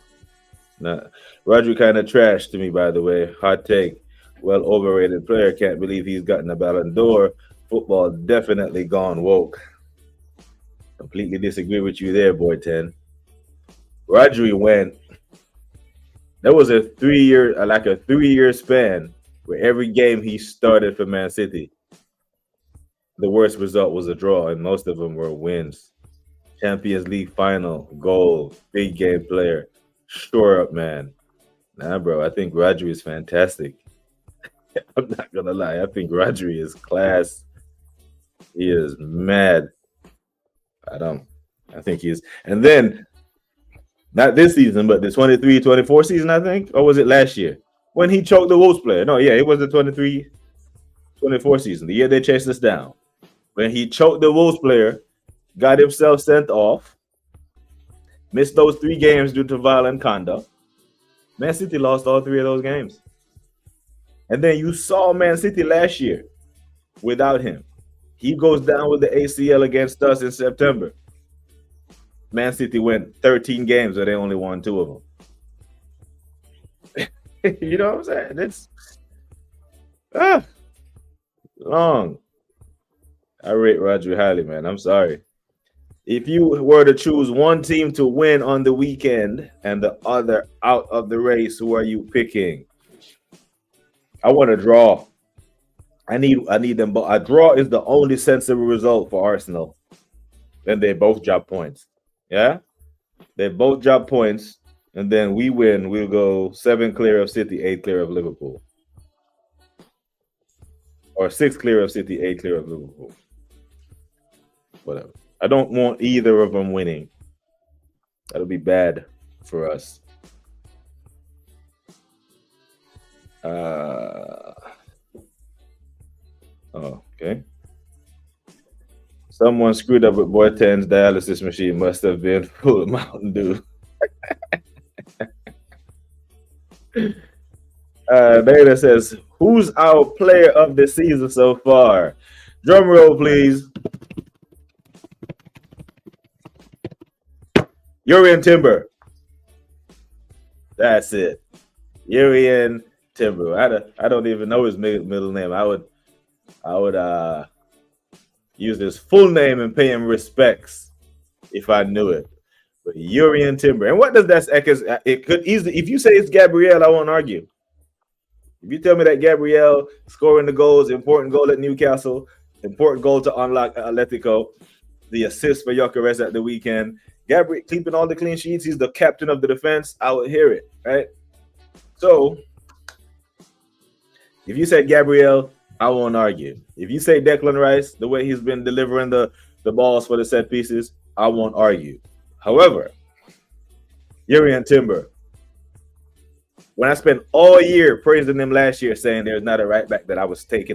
Nah, Rodri kind of trash to me, by the way. Hot take. Well, overrated player. Can't believe he's gotten a Ballon d'Or. Football definitely gone woke. Completely disagree with you there, boy. 10. Rodri went. That was a 3 year, like a 3 year span where every game he started for Man City, the worst result was a draw, and most of them were wins. Champions League final, goal, big game player, shore up man. Nah, bro, I think Rodri is fantastic. I'm not gonna lie, I think Rodri is class. He is mad. I don't. I think he is. And then not this season, but the 23-24 season, I think, or was it last year when he choked the Wolves player? No, yeah, it was the 23-24 season, the year they chased us down. When he choked the Wolves player, got himself sent off, missed those 3 games due to violent conduct. Man City lost all 3 of those games. And then you saw Man City last year without him. He goes down with the ACL against us in September. Man City went 13 games, but they only won 2 of them. You know what I'm saying? It's long. I rate Rodri highly, man. I'm sorry. If you were to choose one team to win on the weekend and the other out of the race, who are you picking? I want to draw. I need them both. A draw is the only sensible result for Arsenal. Then they both drop points. Yeah? They both drop points, and then we win. We'll go 7 clear of City, 8 clear of Liverpool. Or 6 clear of City, 8 clear of Liverpool. Whatever. I don't want either of them winning. That'll be bad for us. Okay. Someone screwed up with Boy 10's dialysis machine. Must have been full of Mountain Dew. Data says, who's our player of the season so far? Drum roll, please. Urian Timber. That's it. Urian Timber. I don't even know his middle name. I would use his full name and pay him respects if I knew it. But Urian Timber. And what does that echo? It could easily, if you say it's Gabriel, I won't argue. If you tell me that Gabriel scoring the goals, important goal at Newcastle, important goal to unlock Atletico, the assist for Gyökeres at the weekend, Gabriel keeping all the clean sheets, he's the captain of the defense, I would hear it, right? So, if you said Gabriel, I won't argue. If you say Declan Rice, the way he's been delivering the balls for the set pieces, I won't argue. However, Urian Timber, when I spent all year praising him last year, saying there's not a right back that I would take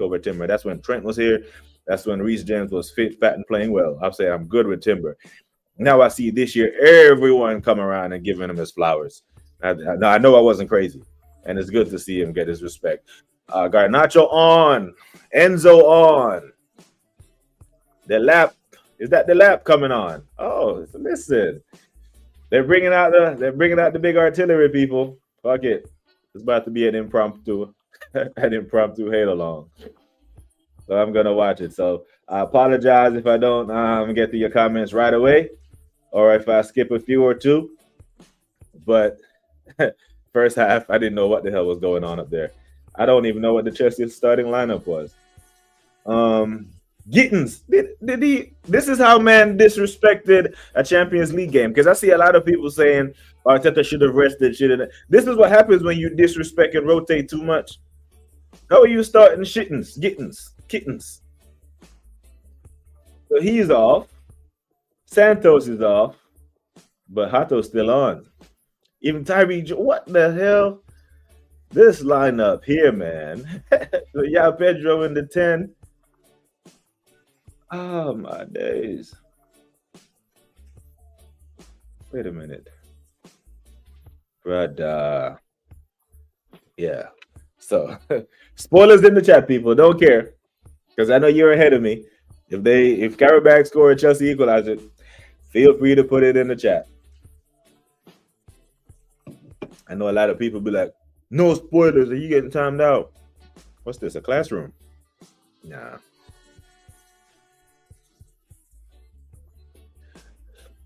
over Timber. That's when Trent was here. That's when Reece James was fit, fat, and playing well. I'll say I'm good with Timber. Now I see this year everyone come around and giving him his flowers. I know I wasn't crazy, and it's good to see him get his respect. Garnacho on, Enzo on. The lap, is that the lap coming on? Oh, listen, they're bringing out the big artillery, people. Fuck it, it's about to be an impromptu Halo long. So I'm gonna watch it. So I apologize if I don't get to your comments right away, or if I skip a few or two. But first half, I didn't know what the hell was going on up there. I don't even know what the Chelsea starting lineup was. Gittins, did he? This is how man disrespected a Champions League game, because I see a lot of people saying Arteta should have rested. This is what happens when you disrespect and rotate too much. How are you starting kittens? So he's off. Santos is off, but Hato's still on. Even Tyree, what the hell? This lineup here, man. So yeah, Pedro in the 10. Oh my days. Wait a minute. But yeah. So spoilers in the chat, people. Don't care. Because I know you're ahead of me. If Karabakh score a Chelsea equalizer, Feel free to put it in the chat. I know a lot of people be like, no spoilers, are you getting timed out? What's this, a classroom? Nah.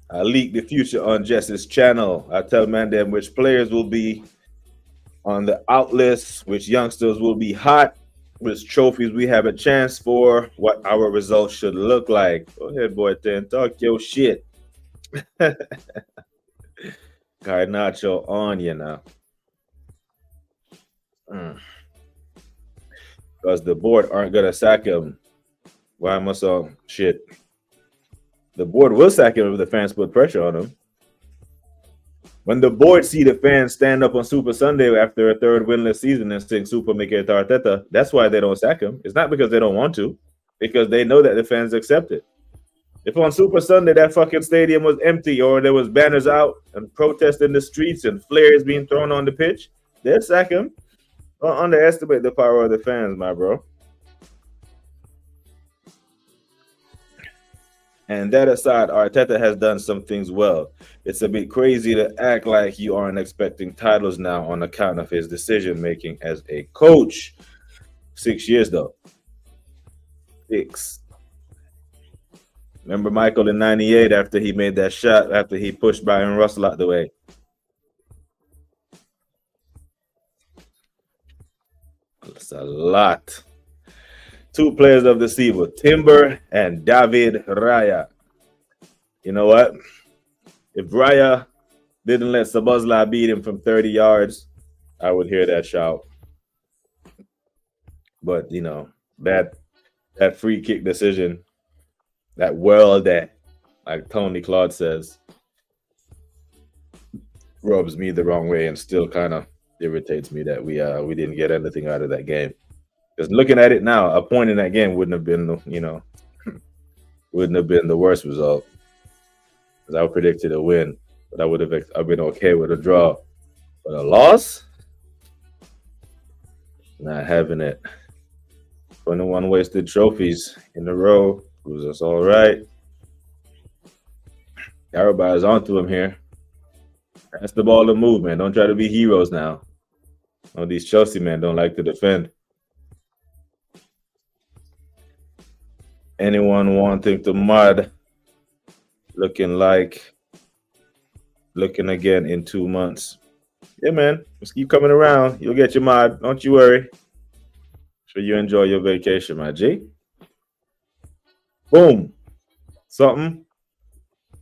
I leak the future on Jess's channel. I tell man them which players will be on the out list, which youngsters will be hot, which trophies we have a chance for, what our results should look like. Go ahead, boy, then talk your shit. Garnacho on you now. Because the board aren't gonna sack him. Why must shit? The board will sack him if the fans put pressure on him. When the board see the fans stand up on Super Sunday after a third winless season and sing Super Mikel Arteta, that's why they don't sack him. It's not because they don't want to, because they know that the fans accept it. If on Super Sunday that fucking stadium was empty or there was banners out and protests in the streets and flares being thrown on the pitch, they'll sack him. Don't underestimate the power of the fans, my bro. And that aside, Arteta has done some things well. It's a bit crazy to act like you aren't expecting titles now on account of his decision making as a coach. 6 years though. 6. Remember Michael in '98 after he made that shot, after he pushed Brian Russell out the way. That's a lot. 2 players of the season, Timber and David Raya. You know what? If Raya didn't let Sabozla beat him from 30 yards, I would hear that shout. But, you know, that free kick decision, that world that, like Tony Claude says, rubs me the wrong way and still kind of irritates me that we didn't get anything out of that game. Because looking at it now, a point in that game wouldn't have been, wouldn't have been the worst result. Because I predicted a win, but I've been okay with a draw. But a loss, not having it. 21 wasted trophies in a row was just all right. Everybody's onto him here. That's the ball to move, man. Don't try to be heroes now. Oh, these Chelsea men don't like to defend. Anyone wanting to mud, looking again in 2 months. Yeah, man. Just keep coming around. You'll get your mod. Don't you worry. Sure you enjoy your vacation, my G. Boom. Something.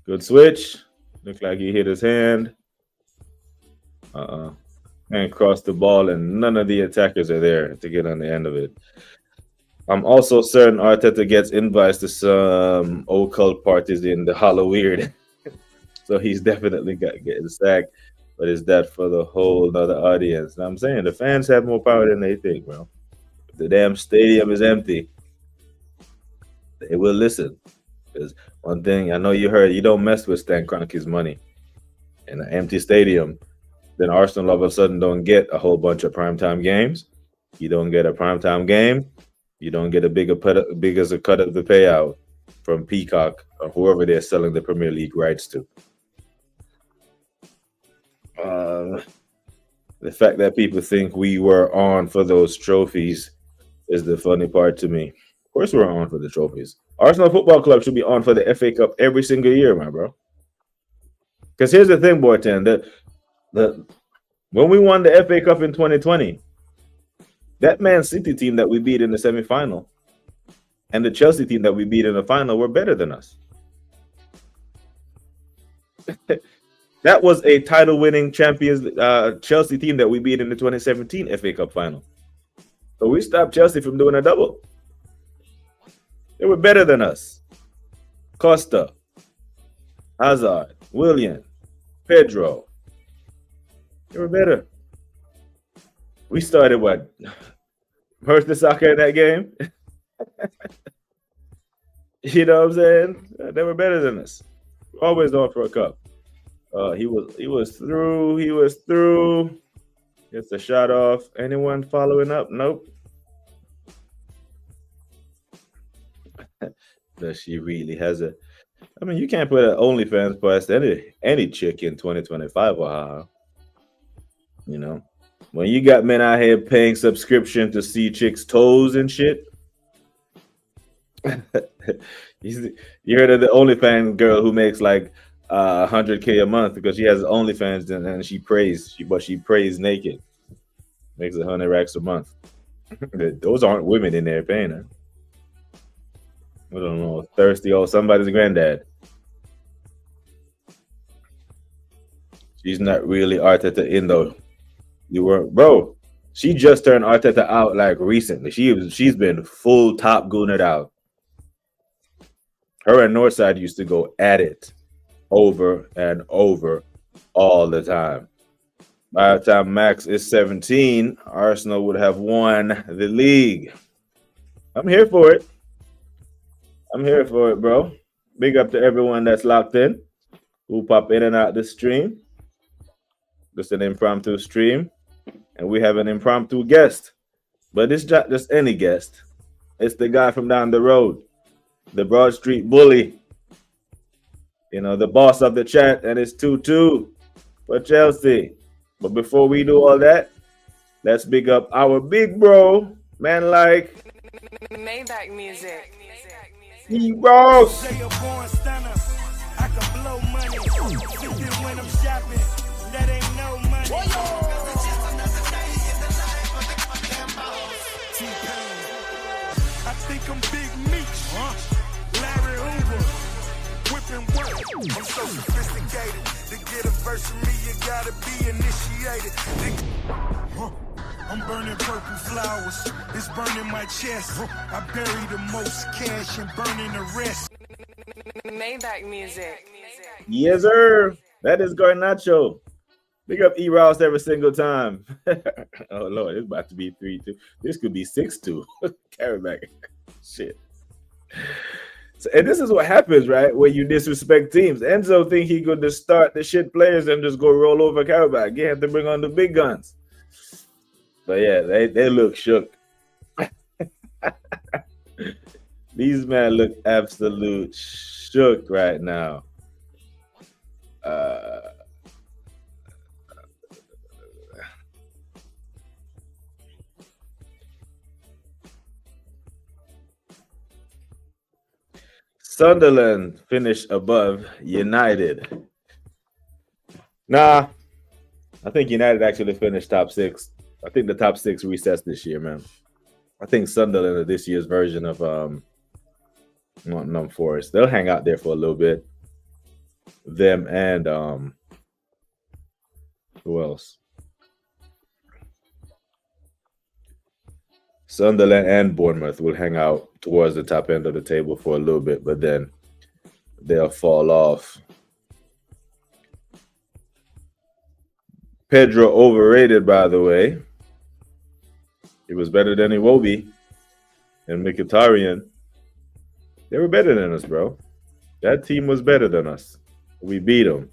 Good switch. Looked like he hit his hand. And crossed the ball, and none of the attackers are there to get on the end of it. I'm also certain Arteta gets invites to some occult parties in the Halloween. So he's definitely getting sacked. But is that for the whole other audience? And I'm saying the fans have more power than they think, bro. If the damn stadium is empty, they will listen. Because one thing I know you heard, you don't mess with Stan Kroenke's money. In an empty stadium, then Arsenal all of a sudden don't get a whole bunch of primetime games. You don't get a primetime game. You don't get a big as a cut of the payout from Peacock or whoever they're selling the Premier League rights to. The fact that people think we were on for those trophies is the funny part to me. Of course we're on for the trophies. Arsenal Football Club should be on for the FA Cup every single year, my bro. Because here's the thing, Boyton, when we won the FA Cup in 2020, that Man City team that we beat in the semifinal and the Chelsea team that we beat in the final were better than us. That was a title-winning champions Chelsea team that we beat in the 2017 FA Cup final. So we stopped Chelsea from doing a double. They were better than us. Costa, Hazard, Willian, Pedro. They were better. We started what? Mertesacker in that game? You know what I'm saying? They were better than us. Always on for a cup. He was through. Gets a shot off. Anyone following up? Nope. Does she really has a I mean, you can't put an OnlyFans past any chick in 2025 or how, you know. When you got men out here paying subscription to see chicks' toes and shit, you heard of the OnlyFans girl who makes like 100K a month because she has OnlyFans and she prays, but she prays naked, makes 100 racks a month. Those aren't women in there paying her. I don't know, thirsty old somebody's granddad. She's not really Arteta in though. You weren't, bro. She just turned Arteta out like recently. She's been full top goonered out. Her and Northside used to go at it over and over all the time. By the time Max is 17, Arsenal would have won the league. I'm here for it. I'm here for it, bro. Big up to everyone that's locked in, who pop in and out the stream. Just an impromptu stream. And we have an impromptu guest. But it's not just any guest. It's the guy from down the road, the Broad Street bully. You know, the boss of the chat, and it's 2-2 for Chelsea. But before we do all that, let's big up our big bro, man like Maybach music. E-Ross. I can blow money. When I'm shopping, that ain't no money. I think I'm Big Meech, Larry Hoover, whipping work. I'm so sophisticated. To get a verse from me, you gotta be initiated. I'm burning purple flowers. It's burning my chest. I bury the most cash and burning the rest. Maybach music. Yes, sir. That is Garnacho. Big up E-Ross every single time. Oh, Lord, it's about to be 3-2. This could be 6-2. Carry back. Shit. So, and this is what happens, right? When you disrespect teams. Enzo think he could just start the shit players and just go roll over Carabao. You have to bring on the big guns. But yeah, they look shook. These men look absolute shook right now. Sunderland finished above United. Nah, I think United actually finished top 6. I think the top 6 resets this year, man. I think Sunderland is this year's version of Nottingham Forest. They'll hang out there for a little bit. Them and who else? Sunderland and Bournemouth will hang out towards the top end of the table for a little bit, but then they'll fall off. Pedro overrated, by the way. He was better than Iwobi and Mkhitaryan. They were better than us, bro. That team was better than us. We beat them.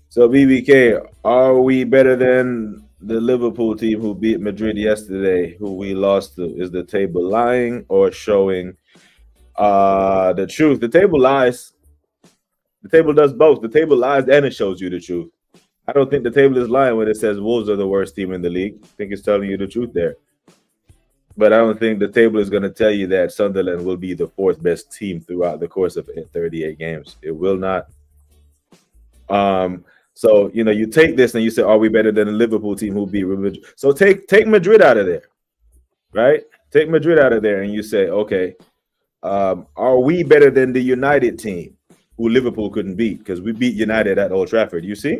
So, BBK, are we better than the Liverpool team who beat Madrid yesterday, who we lost to? Is the table lying or showing the truth? The table lies. The table does both. The table lies and it shows you the truth. I don't think the table is lying when it says Wolves are the worst team in the league. I think it's telling you the truth there. But I don't think the table is going to tell you that Sunderland will be the 4th best team throughout the course of 38 games. It will not. So, you know, you take this and you say, are we better than the Liverpool team who beat Madrid? So take Madrid out of there, right? Take Madrid out of there and you say, okay, are we better than the United team who Liverpool couldn't beat? Because we beat United at Old Trafford. You see?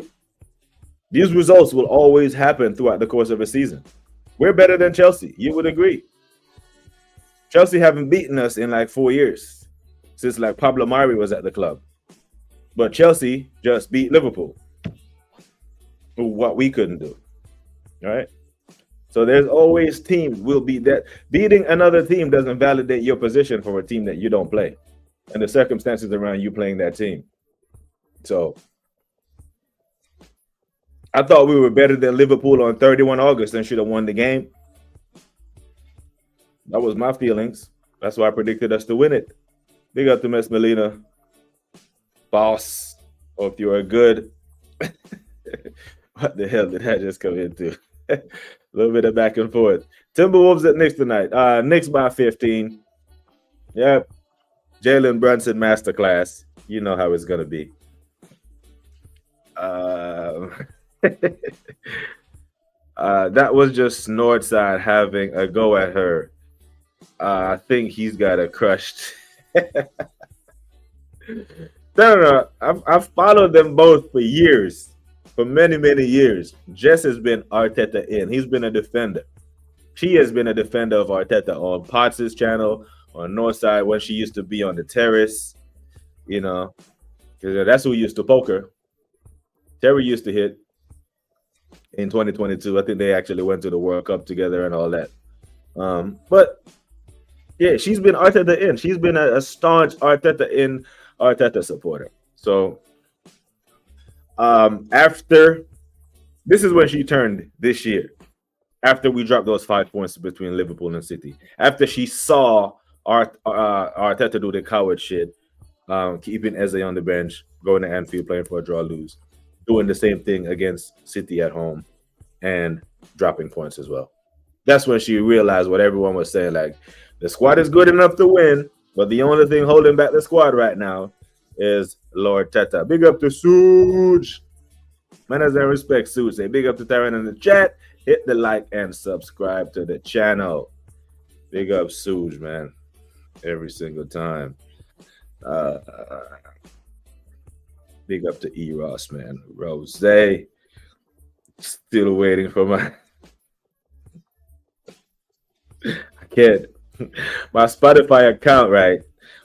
These results will always happen throughout the course of a season. We're better than Chelsea. You would agree. Chelsea haven't beaten us in like 4 years since like Pablo Mari was at the club. But Chelsea just beat Liverpool. What we couldn't do. All right? So there's always teams will be that. Beating another team doesn't validate your position for a team that you don't play and the circumstances around you playing that team. So I thought we were better than Liverpool on 31 August and should have won the game. That was my feelings. That's why I predicted us to win it. Big up to Miss Melina, boss. Hope you are good. What the hell did I just come into? A little bit of back and forth. Timberwolves at Knicks tonight. Knicks by 15. Yep. Jalen Brunson masterclass. You know how it's gonna be. That was just Northside having a go at her. I think he's got a crushed. No. I've followed them both for years, for many, many years. Jess has been Arteta in. He's been a defender. She has been a defender of Arteta on Potts' channel, on Northside when she used to be on the terrace. You know, because that's who used to poke her. Terry used to hit in 2022. I think they actually went to the World Cup together and all that. But yeah, she's been Arteta in. She's been a staunch Arteta in, Arteta supporter. So after this is when she turned this year. After we dropped those 5 points between Liverpool and City, after she saw Arteta do the coward shit, keeping Eze on the bench, going to Anfield, playing for a draw, lose, doing the same thing against City at home, and dropping points as well. That's when she realized what everyone was saying, like, the squad is good enough to win, but the only thing holding back the squad right now is Lord Teta. Big up to Suge. Manners and respect, Suge. Say big up to Tyron in the chat. Hit the like and subscribe to the channel. Big up Suge, man. Every single time. Big up to E. Ross, man. Rose. Still waiting for my... I can't. My Spotify account, right?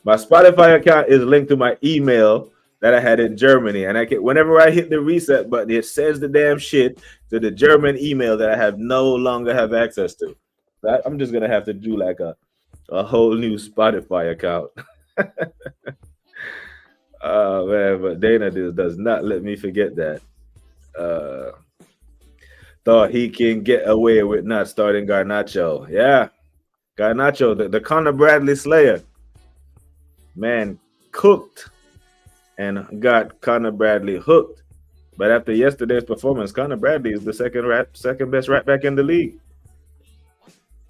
My Spotify account is linked to my email that I had in Germany. And whenever I hit the reset button, it sends the damn shit to the German email that I have no longer have access to. I'm just going to have to do like a whole new Spotify account. Oh, man, but Dana does not let me forget that. Thought he can get away with not starting Garnacho. Yeah, Garnacho, the Conor Bradley slayer. Man, cooked and got Conor Bradley hooked. But after yesterday's performance, Conor Bradley is the second best right back in the league.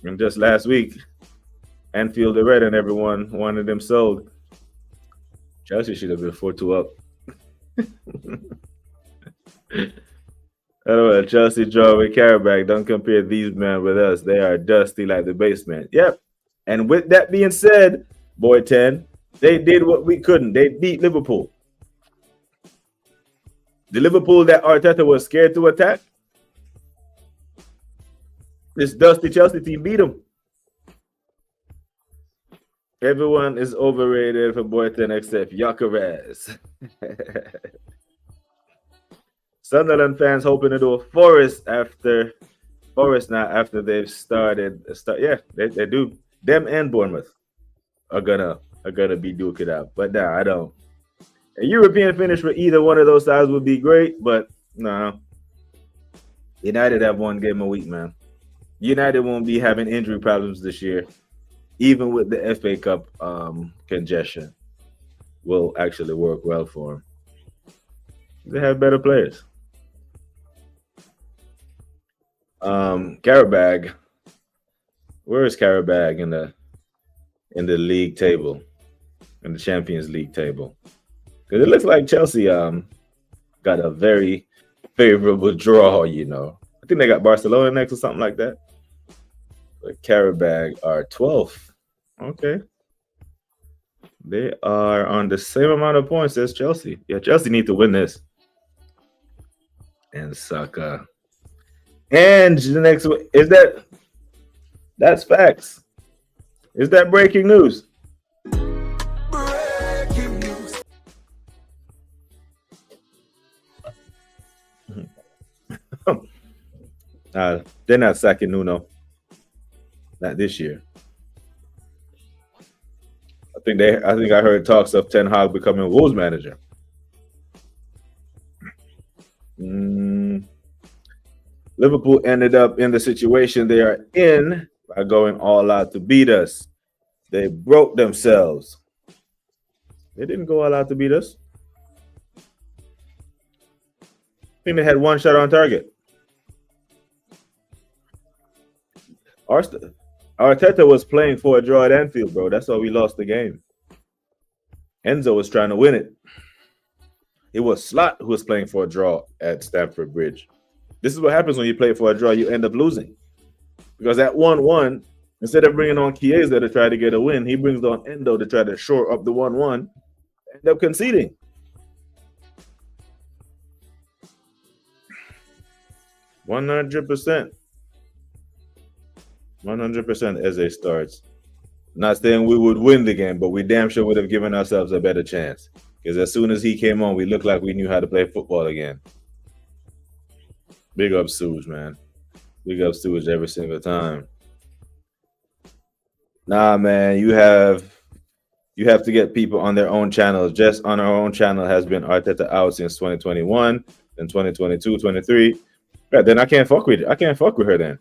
And just last week, Anfield the Red and everyone wanted him sold. Chelsea should have been 4-2 up. Anyway, Chelsea draw with Carabag. Don't compare these men with us. They are dusty like the basement. Yep. And with that being said, Boy 10, they did what we couldn't. They beat Liverpool. The Liverpool that Arteta was scared to attack, this dusty Chelsea team beat them. Everyone is overrated for Boy 10 except Gyökeres. Sunderland fans hoping to do a Forest now after they've started. Yeah, they do. Them and Bournemouth are gonna be duking it out. But nah, I don't. A European finish for either one of those sides would be great, but no. United have one game a week, man. United won't be having injury problems this year, even with the FA Cup congestion. Will actually work well for them. They have better players. Carabag. Where is Carabag in the league table, in the Champions League table? Because it looks like Chelsea got a very favorable draw, you know. I think they got Barcelona next or something like that. But Carabag are 12th. Okay. They are on the same amount of points as Chelsea. Yeah, Chelsea need to win this. And Saka. And the next one, that's facts. Is that breaking news? Breaking news. They're not sacking Nuno. Not this year. I think I heard talks of Ten Hag becoming Wolves manager. Liverpool ended up in the situation they are in by going all out to beat us. They broke themselves. They didn't go all out to beat us. I think they had one shot on target. Arteta was playing for a draw at Anfield, bro. That's why we lost the game. Enzo was trying to win it. It was Slot who was playing for a draw at Stamford Bridge. This is what happens when you play for a draw. You end up losing. Because at 1-1, instead of bringing on Chiesa to try to get a win, he brings on Endo to try to shore up the 1-1. End up conceding. %100%. 100% Eze starts. Not saying we would win the game, but we damn sure would have given ourselves a better chance. Because as soon as he came on, we looked like we knew how to play football again. Big up Suge, man. Big up Suge every single time. Nah, man, you have to get people on their own channels. Jess on our own channel has been Arteta out since 2021, then 2022, 23. Yeah, then I can't fuck with her then.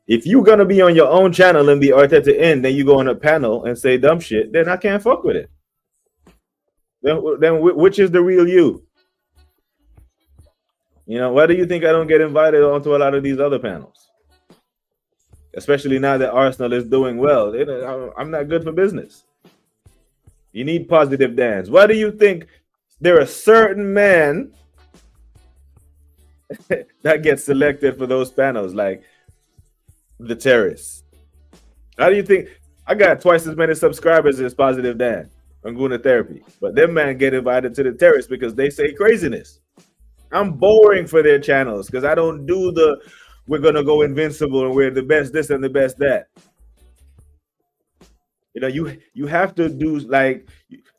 If you're gonna be on your own channel and be Arteta in, then you go on a panel and say dumb shit, then I can't fuck with it. Then which is the real you? You know, why do you think I don't get invited onto a lot of these other panels? Especially now that Arsenal is doing well. I'm not good for business. You need positive dance. Why do you think there are certain men that get selected for those panels, like the Terrace? How do you think I got twice as many subscribers as Positive Dan on Guna Therapy, but them man get invited to the Terrace because they say craziness? I'm boring for their channels because I don't do the we're gonna go invincible and we're the best this and the best that. You know, you have to do, like,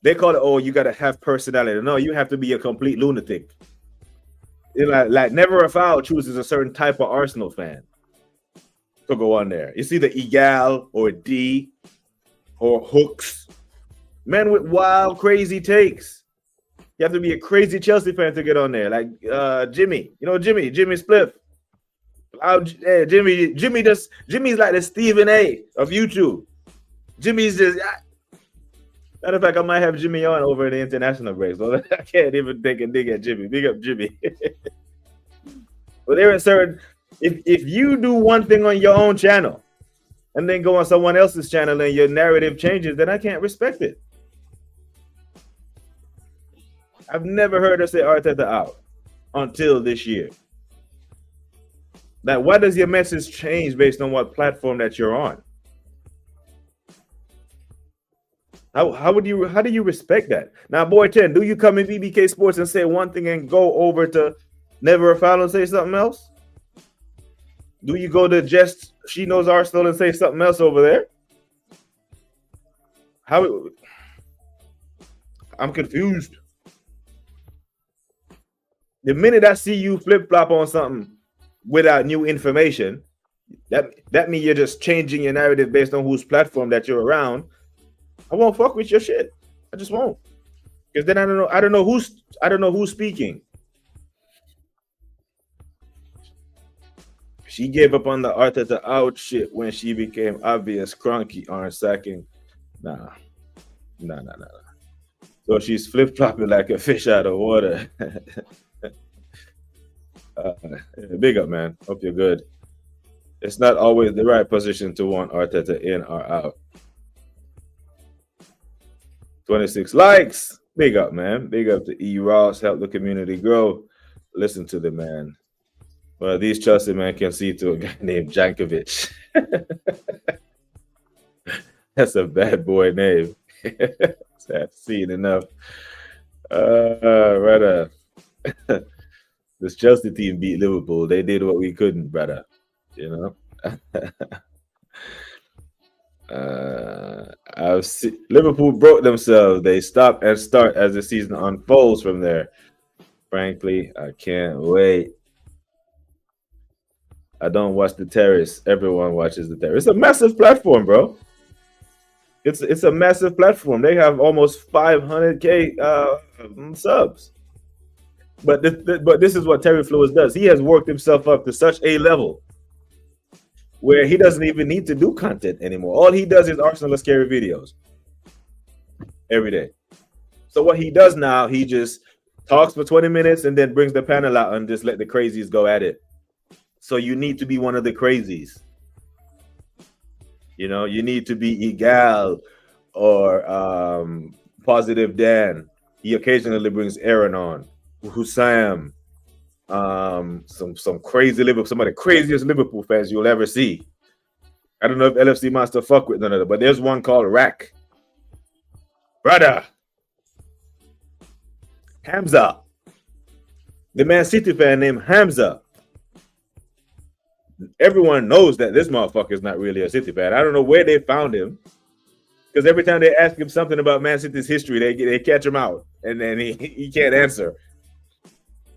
they call it, oh, you gotta have personality. No, you have to be a complete lunatic. You know, like Never a Foul chooses a certain type of Arsenal fan to go on there. It's either Egal or D or Hooks. Men with wild, crazy takes. You have to be a crazy Chelsea fan to get on there. Like Jimmy. You know Jimmy Spliff. Jimmy's like the Stephen A of YouTube. Jimmy's just matter of fact, I might have Jimmy on over in the international break. So I can't even take a dig at Jimmy. Big up Jimmy. But there are certain, if you do one thing on your own channel and then go on someone else's channel and your narrative changes, then I can't respect it. I've never heard her say Arteta out until this year. Now, why does your message change based on what platform that you're on? How do you respect that? Now, boy 10, do you come in BBK Sports and say one thing and go over to Never a Foul and say something else? Do you go to Just She Knows Arsenal and say something else over there? I'm confused. The minute I see you flip-flop on something without new information, that means you're just changing your narrative based on whose platform that you're around. I won't fuck with your shit. I just won't. Because then I don't know who's speaking. She gave up on the Arteta out shit when she became obvious Cronky aren't sacking. Nah. So she's flip-flopping like a fish out of water. Big up, man. Hope you're good. It's not always the right position to want Arteta in or out. 26 likes. Big up, man. Big up to E. Ross. Help the community grow. Listen to the man. Well, these Chelsea men can see to a guy named Jankovic. That's a bad boy name. I've seen enough. Brother. This Chelsea team beat Liverpool. They did what we couldn't, brother. You know? I've seen Liverpool broke themselves. They stop and start as the season unfolds from there. Frankly, I can't wait. I don't watch the Terrace. Everyone watches the Terrace. It's a massive platform, bro. It's a massive platform. They have almost 500K subs. But this is what Terry Flores does. He has worked himself up to such a level where he doesn't even need to do content anymore. All he does is Arsenal Scary videos every day. So what he does now, he just talks for 20 minutes and then brings the panel out and just let the crazies go at it. So you need to be one of the crazies. You know, you need to be Igal or Positive Dan. He occasionally brings Aaron on, Hussam, some crazy Liverpool, some of the craziest Liverpool fans you'll ever see. I don't know if LFC Master fuck with none of them, but there's one called Rack. Brother. Hamza. The Man City fan named Hamza. Everyone knows that this motherfucker is not really a City fan. I don't know where they found him. Because every time they ask him something about Man City's history, they catch him out. And then he can't answer.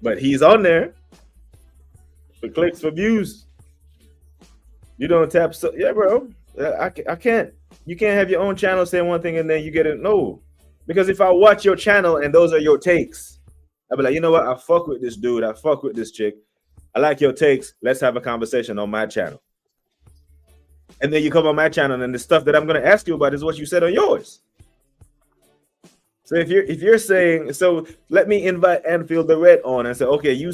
But he's on there. For clicks, for views. You don't tap. So, yeah, bro. I can't. You can't have your own channel saying one thing and then you get it. No. Because if I watch your channel and those are your takes, I'll be like, you know what? I fuck with this dude. I fuck with this chick. I like your takes. Let's have a conversation on my channel. And then you come on my channel and the stuff that I'm going to ask you about is what you said on yours. So if you're saying, so let me invite Anfield the Red on and say, okay, you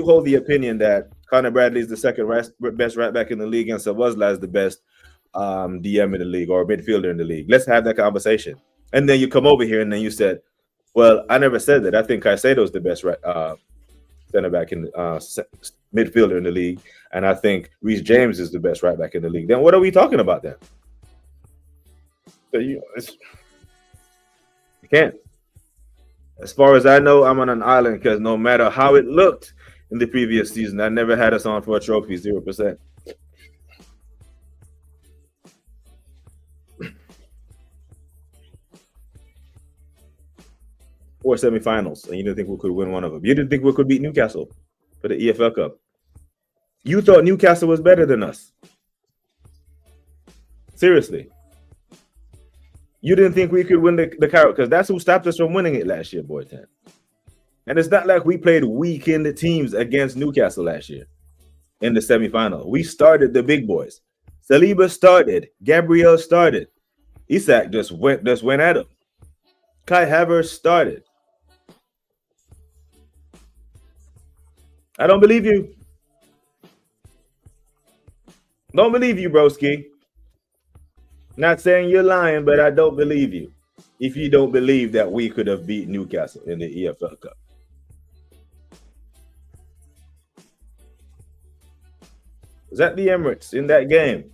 hold the opinion that Conor Bradley is the second best right back in the league and Szoboszlai is the best DM in the league or midfielder in the league. Let's have that conversation. And then you come over here and then you said, well, I never said that. I think Caicedo's the best center back in midfielder in the league, and I think Reece James is the best right back in the league. Then what are we talking about then? So you can't. As far as I know, I'm on an island because no matter how it looked in the previous season, I never had us on for a trophy, 0%. Four semifinals, and you didn't think we could win one of them. You didn't think we could beat Newcastle for the EFL Cup. You thought Newcastle was better than us. Seriously. You didn't think we could win the Carrot because that's who stopped us from winning it last year, Boy 10. And it's not like we played weekend teams against Newcastle last year in the semifinal. We started the big boys. Saliba started. Gabriel started. Isak just went at him. Kai Havertz started. I don't believe you. Don't believe you, broski. Not saying you're lying, but I don't believe you. If you don't believe that we could have beat Newcastle in the EFL Cup. Was at the Emirates in that game.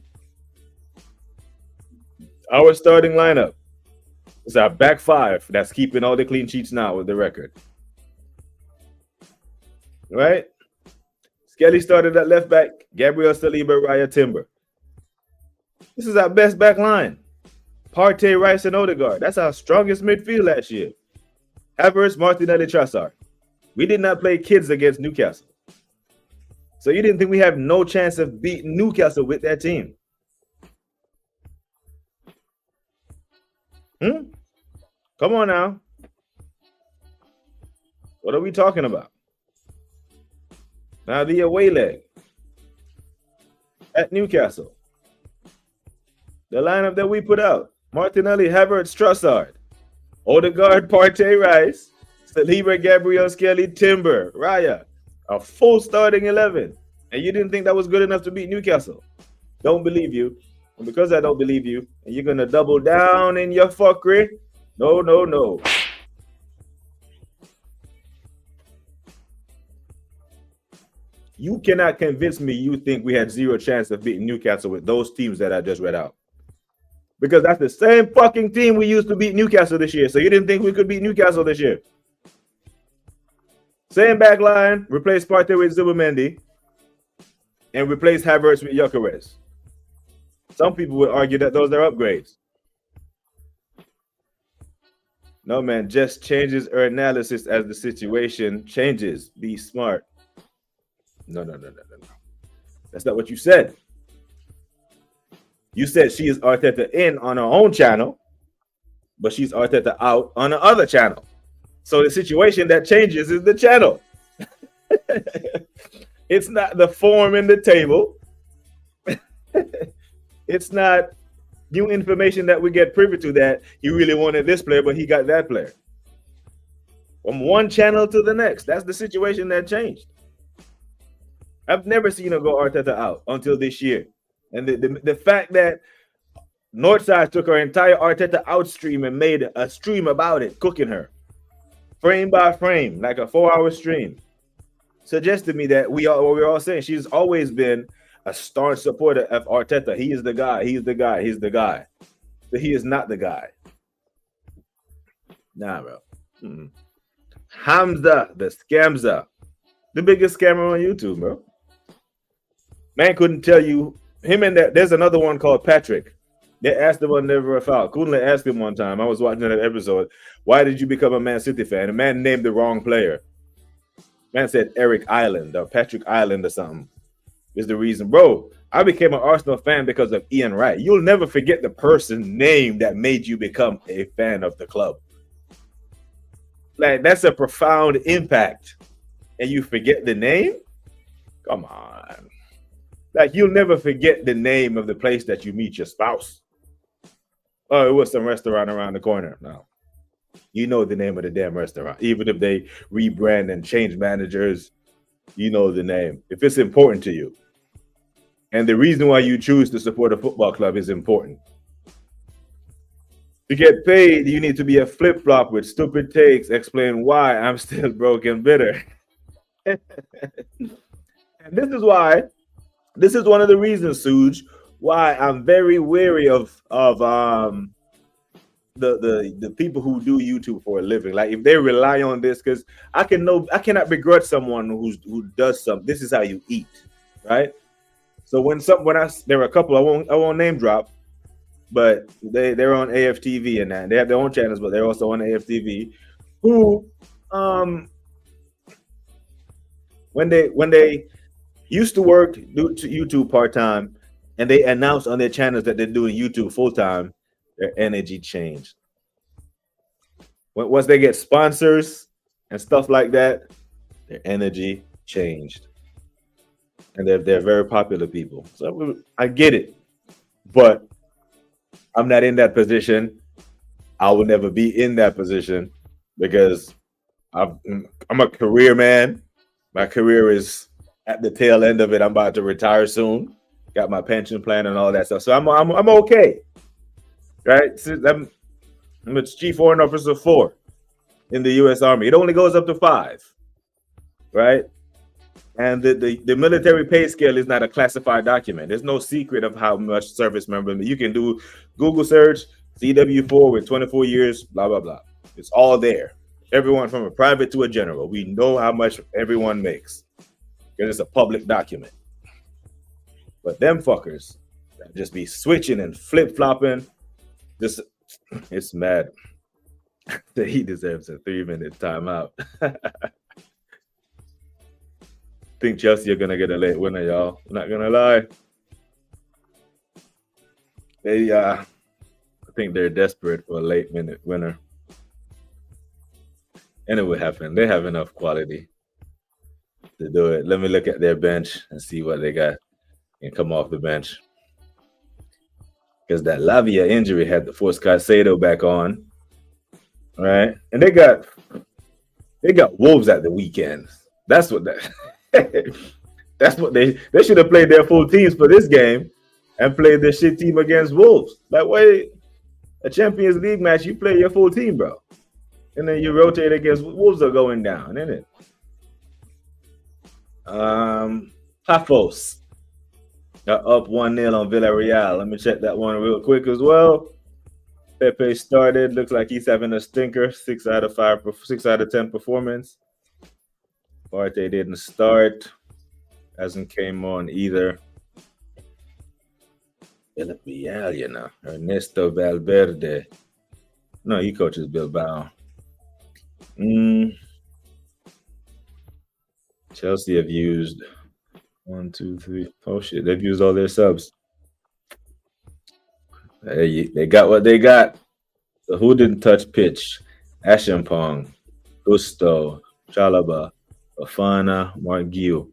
Our starting lineup is our back five that's keeping all the clean sheets now with the record. Right? Skelly started at left back. Gabriel Saliba, Raya Timber. This is our best back line. Partey, Rice, and Odegaard. That's our strongest midfield last year. Havertz, Martinelli, Trossard. We did not play kids against Newcastle. So you didn't think we have no chance of beating Newcastle with that team? Come on now. What are we talking about? Now the away leg at Newcastle. The lineup that we put out. Martinelli, Havertz, Trossard. Odegaard, Partey, Rice. Saliba, Gabriel, Skelly, Timber, Raya. A full starting 11. And you didn't think that was good enough to beat Newcastle. Don't believe you. And because I don't believe you, and you're going to double down in your fuckery, no. You cannot convince me you think we had zero chance of beating Newcastle with those teams that I just read out. Because that's the same fucking team we used to beat Newcastle this year. So you didn't think we could beat Newcastle this year. Same back line, replace Partey with Zubimendi, and replace Havertz with Gyökeres. Some people would argue that those are upgrades. No, man, just changes our analysis as the situation changes. Be smart. No. That's not what you said. You said she is Arteta in on her own channel, but she's Arteta out on the other channel. So the situation that changes is the channel. It's not the form in the table. It's not new information that we get privy to that he really wanted this player, but he got that player. From one channel to the next. That's the situation that changed. I've never seen her go Arteta out until this year. And the fact that Northside took her entire Arteta out stream and made a stream about it, cooking her, frame by frame, like a 4-hour stream, suggests to me that we're all saying she's always been a staunch supporter of Arteta. He is the guy. He's the guy. He's the guy. But he is not the guy. Nah, bro. Mm-mm. Hamza, the scamza, the biggest scammer on YouTube, bro. Man couldn't tell you him and that. There's another one called Patrick. They asked him on Never a Foul. Kunle asked him one time. I was watching that episode. Why did you become a Man City fan? A man named the wrong player. Man said Eric Island or Patrick Island or something. Is the reason, bro. I became an Arsenal fan because of Ian Wright. You'll never forget the person name that made you become a fan of the club. Like, that's a profound impact. And you forget the name? Come on. Like, you'll never forget the name of the place that you meet your spouse. Oh, it was some restaurant around the corner. No. You know the name of the damn restaurant. Even if they rebrand and change managers, you know the name. If it's important to you. And the reason why you choose to support a football club is important. To get paid, you need to be a flip-flop with stupid takes, explain why I'm still broke and bitter. And this is one of the reasons, Suj, why I'm very wary of the people who do YouTube for a living. Like, if they rely on this, because I cannot begrudge someone who does something. This is how you eat, right? So there are a couple I won't name drop, but they're on AFTV and that they have their own channels, but they're also on AFTV. Who when they used to work YouTube part-time and they announced on their channels that they're doing YouTube full-time, their energy changed. Once they get sponsors and stuff like that, their energy changed. And they're very popular people. So I get it. But I'm not in that position. I will never be in that position because I'm a career man. My career is at the tail end of it. I'm about to retire soon. Got my pension plan and all that stuff. So I'm okay. Right? I'm a Chief Warrant Officer 4 in the U.S. Army. It only goes up to 5. Right? And the military pay scale is not a classified document. There's no secret of how much service member. You can do Google search, CW4 with 24 years, blah, blah, blah. It's all there. Everyone from a private to a general. We know how much everyone makes because it's a public document. But them fuckers that just be switching and flip-flopping, it's mad. He deserves a 3-minute timeout. Think Chelsea are gonna get a late winner, y'all. I'm not gonna lie. I think they're desperate for a late-minute winner. And it will happen. They have enough quality to do it. Let me look at their bench and see what they got and come off the bench. Because that Slavia injury had to force Caicedo back on. All right. And they got Wolves at the weekend. That's what they should have played their full teams for this game and played their shit team against Wolves. That way, a Champions League match, you play your full team, bro. And then you rotate against Wolves are going down, isn't it? Pafos are up 1-0 on Villarreal. Let me check that one real quick as well. Pepe started. Looks like he's having a stinker. 6 out of 10 performance. Partey didn't start. Hasn't came on either. Villarreal, you know. Ernesto Valverde. No, he coaches Bilbao. Chelsea have used 1, 2, 3. Oh shit, they've used all their subs. They got what they got. So who didn't touch pitch? Ashampong, Gusto, Chalaba, Bafana, Margiu.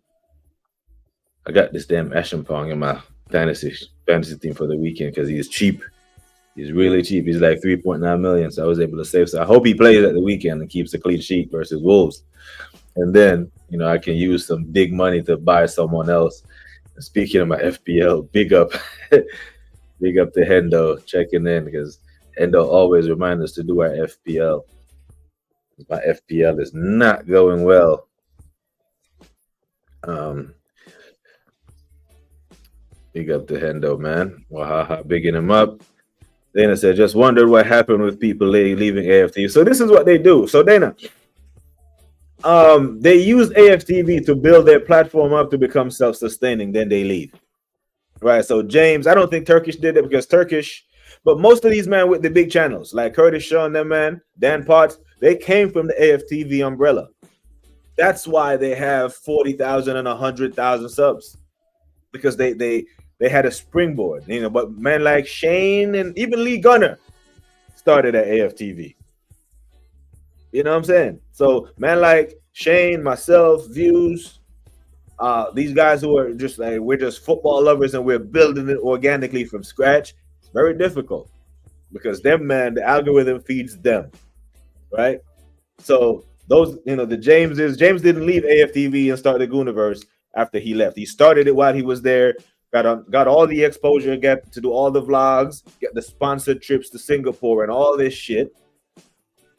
I got this damn Ashampong in my fantasy team for the weekend because he's cheap He's really cheap. He's like 3.9 million. So I was able to save. So I hope he plays at the weekend and keeps a clean sheet versus Wolves. And then, I can use some big money to buy someone else. And speaking of my FPL, big up big up to Hendo checking in, because Hendo always reminds us to do our FPL. My FPL is not going well. Big up to Hendo, man. Wahaha, bigging him up. Dana said, just wondered what happened with people leaving AFTV. So this is what they do. So Dana, they use AFTV to build their platform up to become self-sustaining. Then they leave. Right. So James, I don't think Turkish did it because Turkish, but most of these men with the big channels like Curtis Shaw and them, man, Dan Potts, they came from the AFTV umbrella. That's why they have 40,000 and 100,000 subs, because they had a springboard, but men like Shane and even Lee Gunner started at AFTV. You know what I'm saying? So men like Shane, myself, Views, these guys who are just like, we're just football lovers and we're building it organically from scratch. It's very difficult because them, man, the algorithm feeds them, right? So those, the James didn't leave AFTV and start the Gooniverse after he left. He started it while he was there, got all the exposure, get to do all the vlogs, get the sponsored trips to Singapore and all this shit.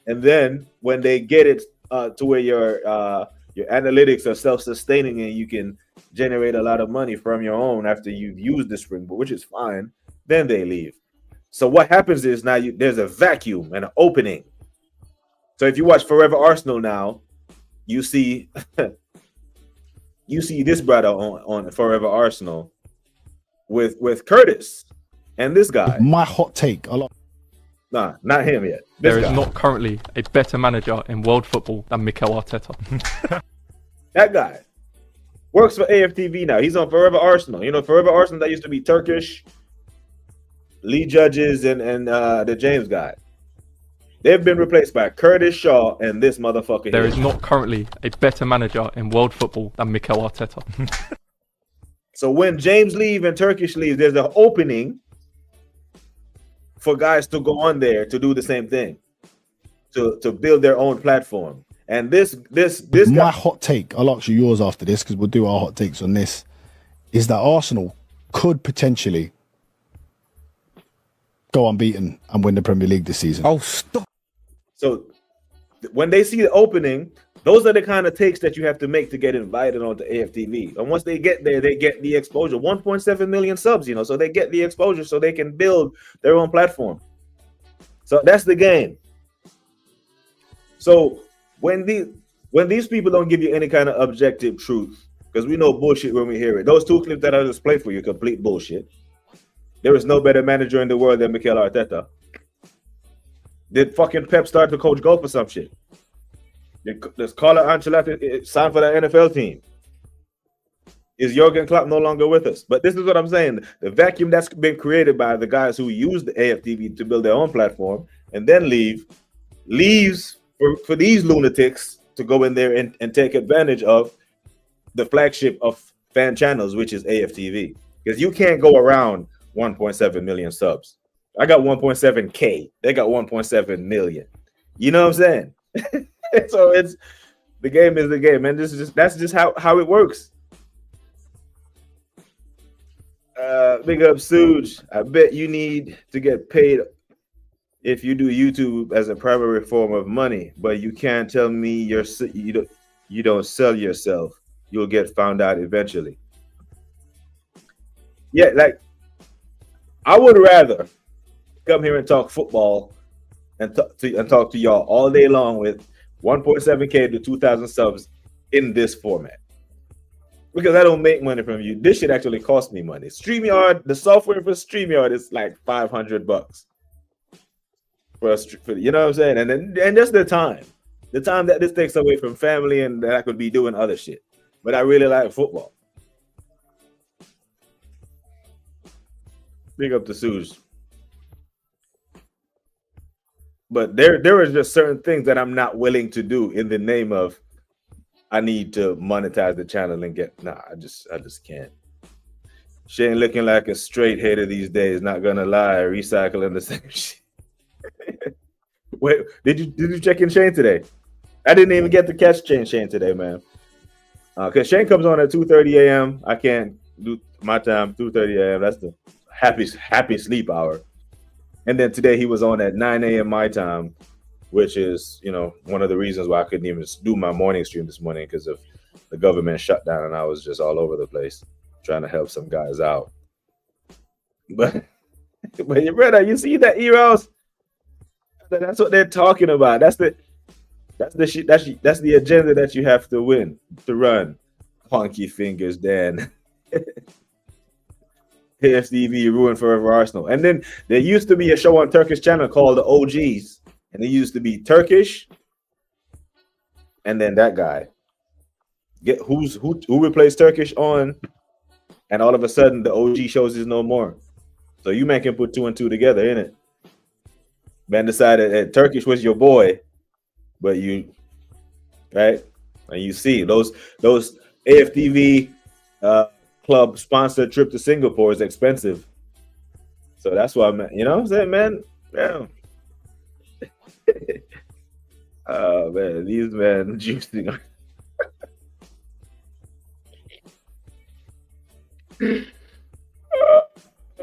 And then when they get it to where your analytics are self-sustaining and you can generate a lot of money from your own after you've used the springboard, which is fine, then they leave. So what happens is now there's a vacuum and an opening. So if you watch Forever Arsenal now, you see this brother on Forever Arsenal with Curtis and this guy. My hot take. Nah, not him yet. There is not currently a better manager in world football than Mikel Arteta. That guy works for AFTV now. He's on Forever Arsenal. Forever Arsenal, that used to be Turkish, Lee Judges, and the James guy. They've been replaced by Curtis Shaw and this motherfucker. There is not currently a better manager in world football than Mikel Arteta. So when James leaves and Turkish leaves, there's an opening for guys to go on there to do the same thing, to build their own platform. And this my hot take, I'll ask you yours after this because we'll do our hot takes on this, is that Arsenal could potentially go unbeaten and win the Premier League this season. Oh, stop. So when they see the opening, those are the kind of takes that you have to make to get invited onto AFTV. And once they get there, they get the exposure. 1.7 million subs, so they get the exposure so they can build their own platform. So that's the game. So when these people don't give you any kind of objective truth, because we know bullshit when we hear it. Those two clips that I just played for you, complete bullshit. There is no better manager in the world than Mikel Arteta. Did fucking Pep start to coach golf or some shit? Does Carlo Ancelotti sign for the NFL team? Is Jurgen Klopp no longer with us? But this is what I'm saying. The vacuum that's been created by the guys who use the AFTV to build their own platform and then leaves for these lunatics to go in there and take advantage of the flagship of fan channels, which is AFTV. Because you can't go around 1.7 million subs. I got 1.7K. They got 1.7 million. You know what I'm saying? So the game is the game, man. That's just how it works. Big up Suge. I bet you need to get paid if you do YouTube as a primary form of money, but you can't tell me you don't sell yourself. You'll get found out eventually. Yeah, like I would rather come here and talk football and talk to y'all all day long with 1.7K to 2,000 subs in this format, because I don't make money from you. This shit actually cost me money. StreamYard, the software for StreamYard is like $500 for you know what I'm saying, and just the time that this takes away from family and that I could be doing other shit. But I really like football. Big up to Suze. But there are just certain things that I'm not willing to do in the name of I need to monetize the channel and get I just can't. Shane looking like a straight hater these days. Not gonna lie, recycling the same shit. Wait, did you check in Shane today? I didn't even get to catch Shane today, man. Because Shane comes on at 2:30 a.m. I can't do my time 2:30 a.m. That's the happy sleep hour. And then today he was on at 9 a.m. my time, which is, you know, one of the reasons why I couldn't even do my morning stream this morning because of the government shutdown, and I was just all over the place trying to help some guys out. But your brother, you see that Eros? That's what they're talking about. That's the agenda that you have to run. Honky fingers, Dan. AFTV ruined forever Arsenal. And then there used to be a show on Turkish channel called the OGs, and it used to be Turkish, and then that guy. Who replaced Turkish on, and all of a sudden the OG shows is no more. So you man can put two and two together, innit? Man decided that Turkish was your boy, but you, right? And you see those AFTV club sponsored trip to Singapore is expensive. So that's why, man, you know what I'm saying, man? Yeah. Oh man, these men juicing.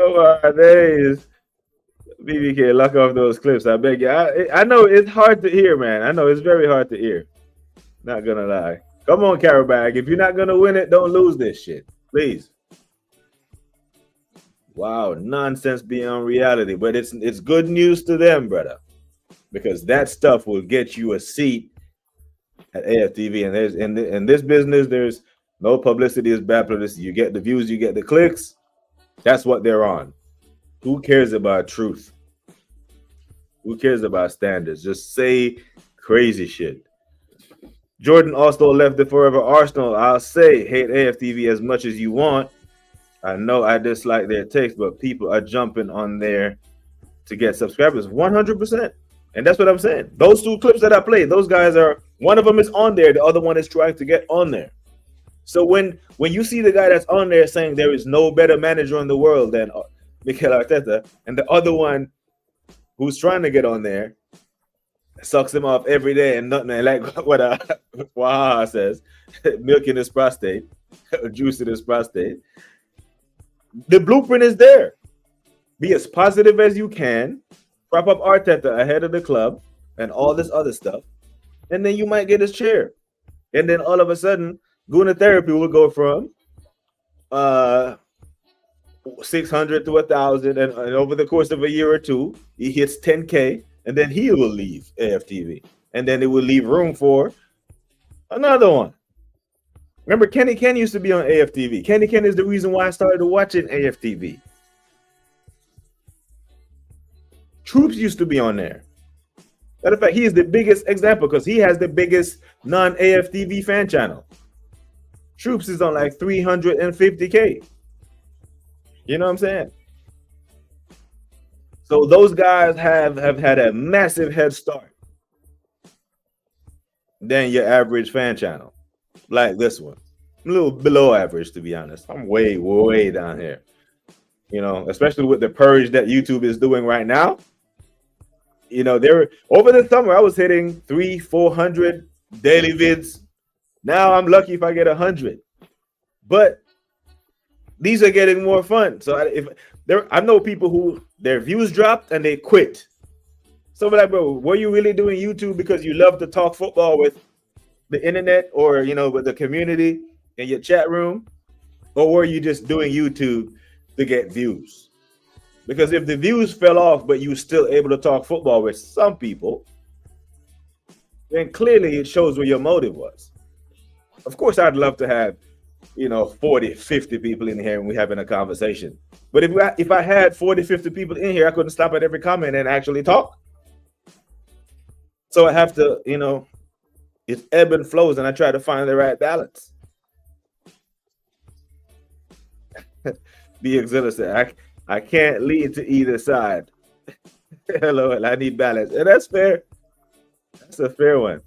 Oh my days. BBK, lock off those clips. I beg you. I know it's hard to hear, man. I know it's very hard to hear. Not gonna lie. Come on, Carabag. If you're not gonna win it, don't lose this shit. Please. Wow, nonsense beyond reality. But it's good news to them, brother. Because that stuff will get you a seat at AFTV. And there's in this business, there's no publicity is bad publicity. You get the views, you get the clicks. That's what they're on. Who cares about truth? Who cares about standards? Just say crazy shit. Jordan also left the forever Arsenal. I'll say hate AFTV as much as you want. I know I dislike their takes, but people are jumping on there to get subscribers 100%. And that's what I'm saying. Those two clips that I played, those guys are, one of them is on there. The other one is trying to get on there. So when you see the guy that's on there saying there is no better manager in the world than Mikel Arteta, and the other one who's trying to get on there sucks him off every day and nothing, like what Waha says, milk in his prostate, juice in his prostate. The blueprint is there. Be as positive as you can, prop up Arteta ahead of the club and all this other stuff, and then you might get his chair. And then all of a sudden, Guna therapy will go from 600 to 1,000, and over the course of a year or two, he hits 10K, and then he will leave AFTV, and then it will leave room for another one. Remember, Kenny Ken used to be on AFTV. Kenny Ken is the reason why I started watching AFTV. Troops used to be on there. Matter of fact, he is the biggest example because he has the biggest non-AFTV fan channel. Troops is on like 350K. You know what I'm saying? So those guys have had a massive head start than your average fan channel, like this one. I'm a little below average, to be honest. I'm way down here. You know, especially with the purge that YouTube is doing right now. You know, over the summer I was hitting 300-400 daily vids. Now I'm lucky if I get 100. But these are getting more fun. So I know people who their views dropped and they quit. So like, bro, were you really doing YouTube because you love to talk football with the internet, or you know, with the community in your chat room, or were you just doing YouTube to get views? Because if the views fell off, but you were still able to talk football with some people, then clearly it shows where your motive was. Of course, I'd love to have, you know, 40, 50 people in here and we're having a conversation. But if I had 40, 50 people in here, I couldn't stop at every comment and actually talk. So I have to, you know, it's ebb and flows, and I try to find the right balance. Be exhilarated. I can't lean to either side. Hello, I need balance. And that's fair. That's a fair one.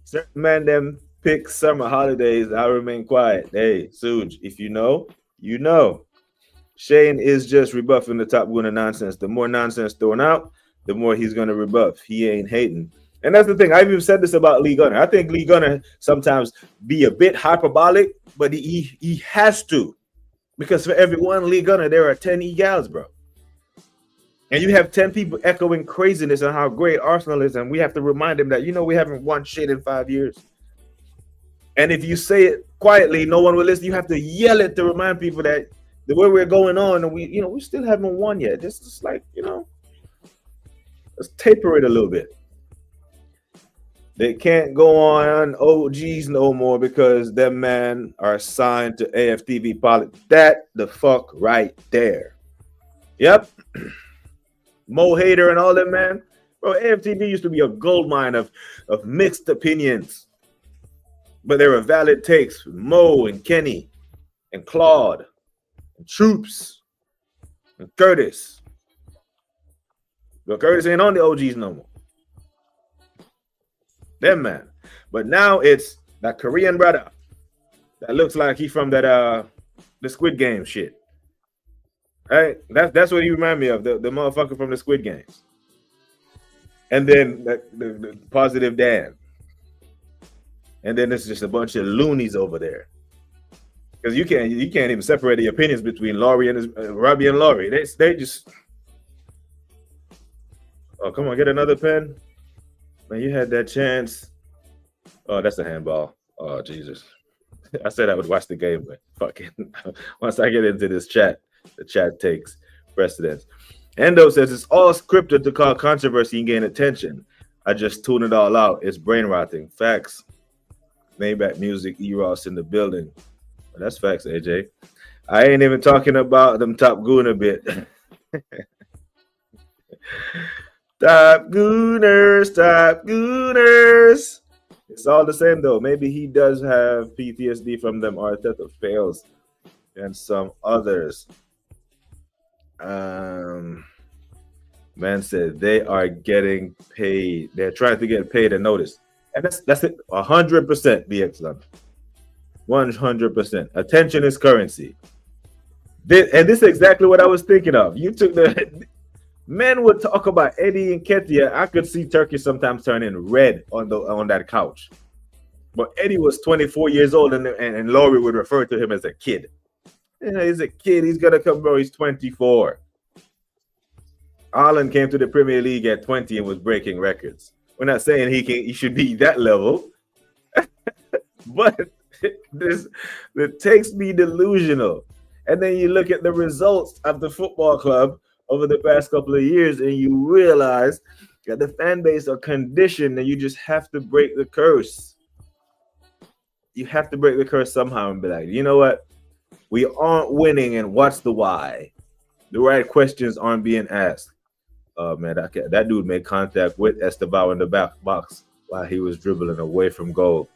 Certain man them pick summer holidays. I'll remain quiet. Hey, Suj, if you know, you know. Shane is just rebuffing the Top Gunner nonsense. The more nonsense thrown out, the more he's going to rebuff. He ain't hating. And that's the thing. I've even said this about Lee Gunner. I think Lee Gunner sometimes be a bit hyperbolic, but he has to. Because for every one Lee Gunner, there are 10 E-Gals, bro. And you have 10 people echoing craziness on how great Arsenal is, and we have to remind them that, we haven't won shit in 5 years. And if you say it quietly, no one will listen. You have to yell it to remind people that the way we're going on, and we still haven't won yet. This is like, let's taper it a little bit. They can't go on OGs no more because them man are signed to AFTV pilot. That the fuck right there. Yep. Mo Hader and all them, man. Bro, AFTV used to be a gold mine of mixed opinions. But there were valid takes. Mo and Kenny and Claude and Troops and Curtis. But Curtis ain't on the OGs no more. Them, man. But now it's that Korean brother that looks like he from that the Squid Game shit. Right? That's what he remind me of, the motherfucker from the Squid Games. And then the positive Dan. And then it's just a bunch of loonies over there. Because you can't even separate the opinions between Laurie and Robbie and Laurie. They just. Oh, come on, get another pen. Man, you had that chance. Oh, that's a handball. Oh, Jesus. I said I would watch the game, but fucking once I get into this chat, the chat takes precedence. Endo says it's all scripted to cause controversy and gain attention. I just tune it all out. It's brain rotting. Facts. Maybach Music, E-Ross in the building. Well, that's facts, AJ. I ain't even talking about them Top Gooner bit. Top Gooners, Top Gooners. It's all the same, though. Maybe he does have PTSD from them Arteta fails and some others. Man said they are getting paid. They're trying to get paid and notice. And that's it. 100% BX London. 100%. Attention is currency. This is exactly what I was thinking of. You took the men would talk about Eddie and Ketia. I could see Turkey sometimes turning red on that couch. But Eddie was 24 years old, and Laurie would refer to him as a kid. Yeah, he's a kid. He's gonna come, bro. He's 24. Haaland came to the Premier League at 20 and was breaking records. We're not saying he should be that level, but it takes me delusional. And then you look at the results of the football club over the past couple of years, and you realize that the fan base are conditioned, and you just have to break the curse. You have to break the curse somehow and be like, you know what? We aren't winning, and what's the why? The right questions aren't being asked. Oh, man, that dude made contact with Esteval in the back box while he was dribbling away from goal.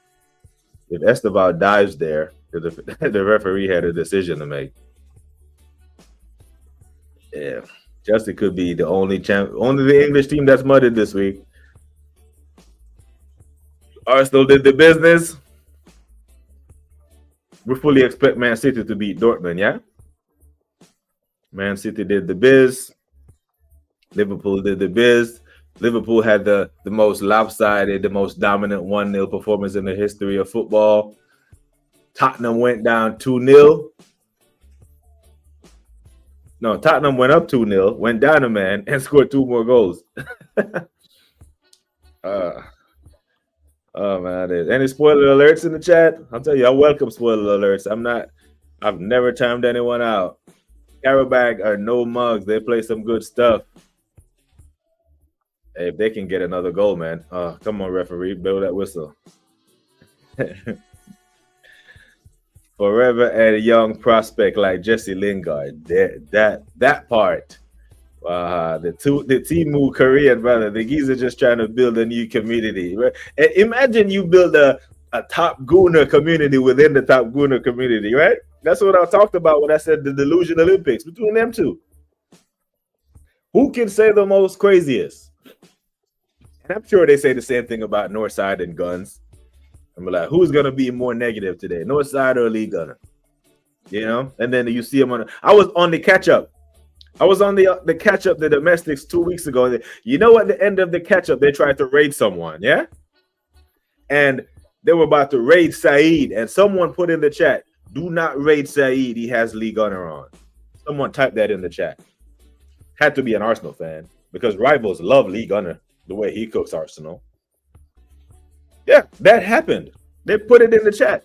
If Esteval dives there, the referee had a decision to make. Yeah, Chelsea could be the only the English team that's mudded this week. Arsenal did the business. We fully expect Man City to beat Dortmund, yeah? Man City did the biz. Liverpool did the biz. Liverpool had the most lopsided, the most dominant 1-0 performance in the history of football. Tottenham went down 2-0. No, Tottenham went up 2-0, went down a man, and scored 2 more goals. Oh, man. Any spoiler alerts in the chat? I'll tell you, I welcome spoiler alerts. I've never timed anyone out. Carabag are no mugs. They play some good stuff. Hey, if they can get another goal, man. Come on, referee. Blow that whistle. Forever a young prospect like Jesse Lingard. That part. The Timu Korean brother. The geezer just trying to build a new community. Right? And imagine you build a Top Gooner community within the Top Gooner community, right? That's what I talked about when I said the Delusion Olympics between them two. Who can say the most craziest? And I'm sure they say the same thing about Northside and Guns. I'm like, who's gonna be more negative today, Northside or Lee Gunner? you know. And then you see him on. I was on the catch up. I was on the catch up, the domestics 2 weeks ago. You know, at the end of the catch up, they tried to raid someone, yeah, and they were about to raid Saeed, and someone put in the chat, "Do not raid Saeed. He has Lee Gunner on." Someone typed that in the chat. Had to be an Arsenal fan because rivals love Lee Gunner the way he cooks Arsenal. Yeah, that happened. They put it in the chat.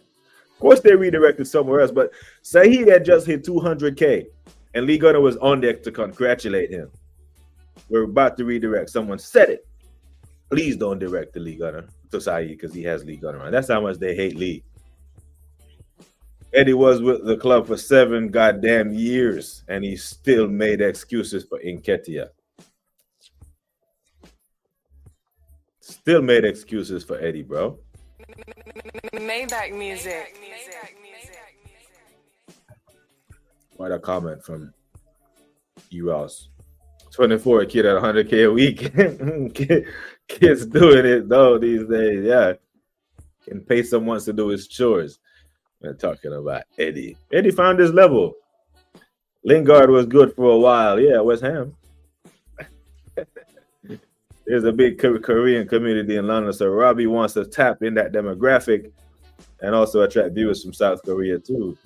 Of course, they redirected somewhere else, but Saeed had just hit 200K, and Lee Gunner was on deck to congratulate him. We're about to redirect. Someone said it. Please don't direct the Lee Gunner to Saeed because he has Lee Gunner on. That's how much they hate Lee. Eddie was with the club for 7 goddamn years, and he still made excuses for Nketiah. Still made excuses for Eddie, bro. Maybach music. Quite a comment from Ross. 24, a kid at 100K a week. Kids doing it though these days. Yeah, can pay someone to do his chores. We're talking about Eddie. Eddie found his level. Lingard was good for a while. Yeah, West Ham. There's a big Korean community in London, so Robbie wants to tap in that demographic and also attract viewers from South Korea too.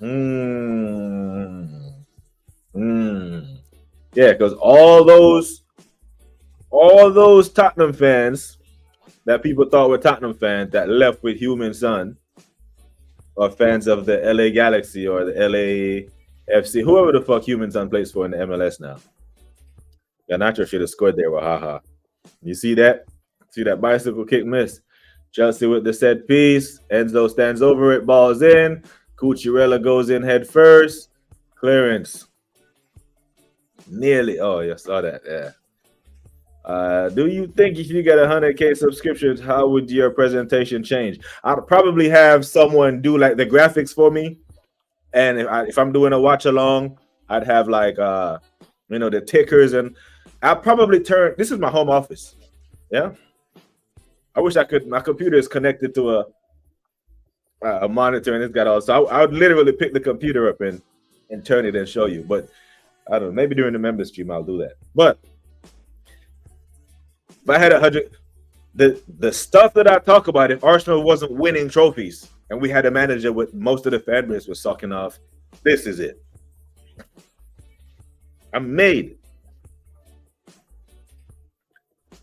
Yeah, because all those Tottenham fans that people thought were Tottenham fans that left with Human Son are fans of the LA Galaxy or the LAFC, whoever the fuck Human Son plays for in the MLS now. Garnacho should have scored there with haha. You see that? See that bicycle kick miss? Chelsea with the set piece. Enzo stands over it, balls in. Cucurella goes in head first. Clearance. Nearly. Oh, you saw that. Yeah. Do you think if you get 100K subscriptions, how would your presentation change? I'd probably have someone do like the graphics for me. And if I'm doing a watch along, I'd have like, the tickers, and I'll probably turn, this is my home office. Yeah. I wish I could, my computer is connected to a monitor and it's got all, so I would literally pick the computer up and turn it and show you. But I don't know, maybe during the member stream, I'll do that. But if I had 100, the stuff that I talk about, if Arsenal wasn't winning trophies and we had a manager with most of the fan base was sucking off, this is it. I'm made.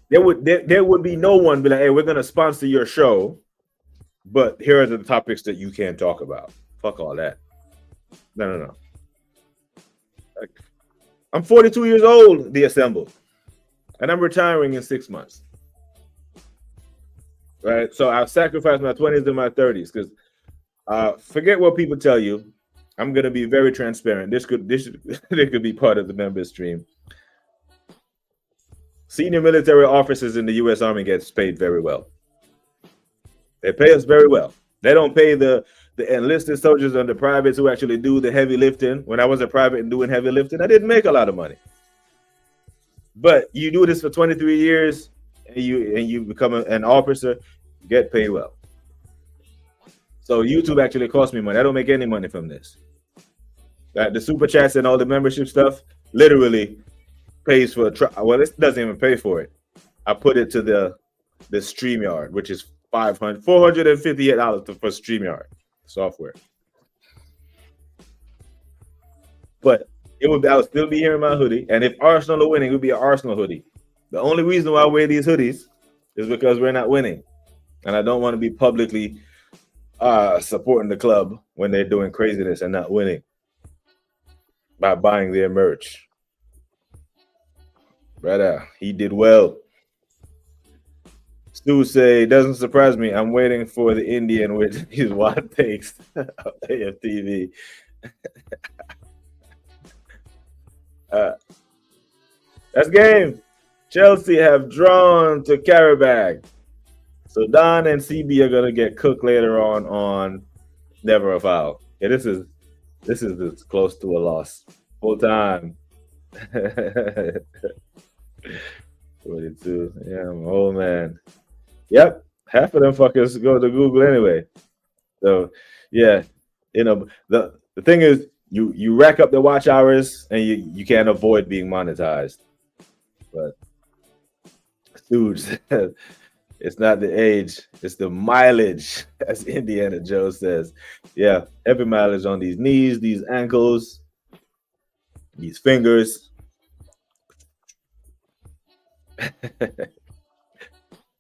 There would be no one be like, hey, we're gonna sponsor your show, but here are the topics that you can't talk about. Fuck all that. No. Like, I'm 42 years old, the Assembled, and I'm retiring in 6 months. Right? So I've sacrificed my 20s and my 30s because forget what people tell you. I'm gonna be very transparent. This could be part of the member stream. Senior military officers in the U.S. Army gets paid very well. They pay us very well. They don't pay the enlisted soldiers and the privates who actually do the heavy lifting. When I was a private and doing heavy lifting, I didn't make a lot of money. But you do this for 23 years and you become an officer, you get paid well. So YouTube actually cost me money. I don't make any money from this. The super chats and all the membership stuff literally pays for well, this doesn't even pay for it. I put it to the StreamYard, which is $458 for StreamYard software. But I would still be here in my hoodie, and if Arsenal are winning, it would be an Arsenal hoodie. The only reason why I wear these hoodies is because we're not winning, and I don't want to be publicly supporting the club when they're doing craziness and not winning by buying their merch. Brother, he did well. Stu say, doesn't surprise me. I'm waiting for the Indian with his wild takes of AFTV. That's game. Chelsea have drawn to Karabag. So Don and CB are gonna get cooked later on Never a Foul. Yeah, this is as close to a loss. Full time. 42. Yeah, I'm old man. Yep. Half of them fuckers go to Google anyway. So yeah, the thing is, You rack up the watch hours and you can't avoid being monetized. But dude, it's not the age, it's the mileage, as Indiana Jones says. Yeah, every mileage on these knees, these ankles, these fingers.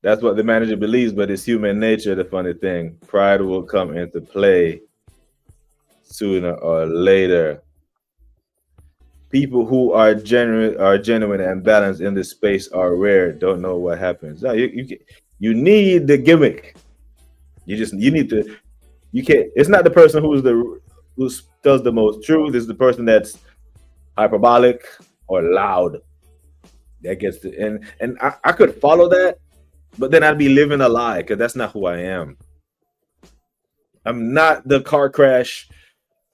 That's what the manager believes, but it's human nature. The funny thing, pride will come into play sooner or later. People who are genuine and balanced in this space are rare. Don't know what happens. No, you need the gimmick. You need to. You can't. It's not the person who does the most truth. It's the person that's hyperbolic or loud. That gets to and I could follow that. But then I'd be living a lie because that's not who I am. I'm not the car crash.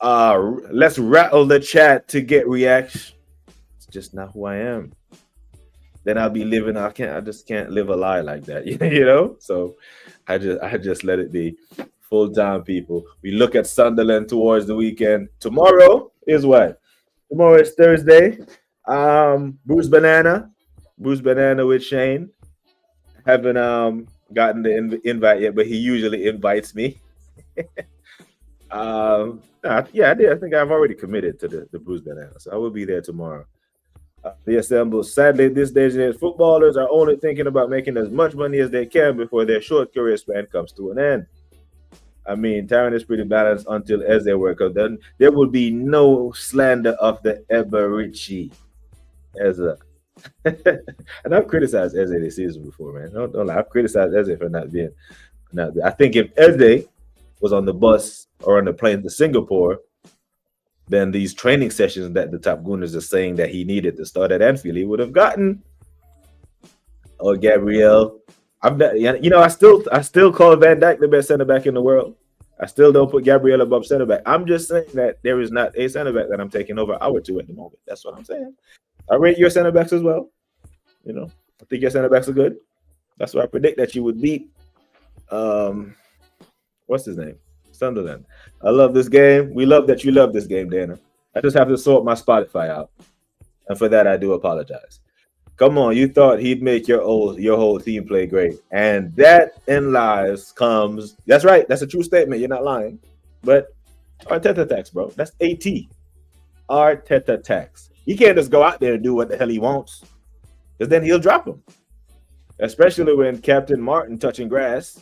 Let's rattle the chat to get reaction. It's just not who I am. Then I'll be living. I just can't live a lie like that. You know. So I just let it be. Full time people. We look at Sunderland towards the weekend. Tomorrow is what? Tomorrow is Thursday. Bruce Banana with Shane. Haven't gotten the invite yet, but he usually invites me. Yeah, I did. I think I've already committed to the Bruce Banana, so I will be there tomorrow. The assemble. Sadly, this days footballers are only thinking about making as much money as they can before their short career span comes to an end. I mean, Taron is pretty balanced until Eze work out. Then there will be no slander of the Eberici Eze. And I've criticized Eze this season before, man. Don't lie. I've criticized Eze for not being. I think if Eze was on the bus or on the plane to Singapore, then these training sessions that the Top Gooners are saying that he needed to start at Anfield, he would have gotten. Or Gabriel. I still call Van Dijk the best center back in the world. I still don't put Gabriel above center back. I'm just saying that there is not a center back that I'm taking over our two at the moment. That's what I'm saying. I rate your center backs as well. I think your center backs are good. That's why I predict that you would beat what's his name? Sunderland. I love this game. We love that you love this game, Dana. I just have to sort my Spotify out. And for that I do apologize. Come on, you thought he'd make your whole team play great. And that in lies comes. That's right. That's a true statement. You're not lying. But Arteta tax, bro. That's AT. Arteta tax. He can't just go out there and do what the hell he wants. Because then he'll drop him. Especially when Captain Martin touching grass.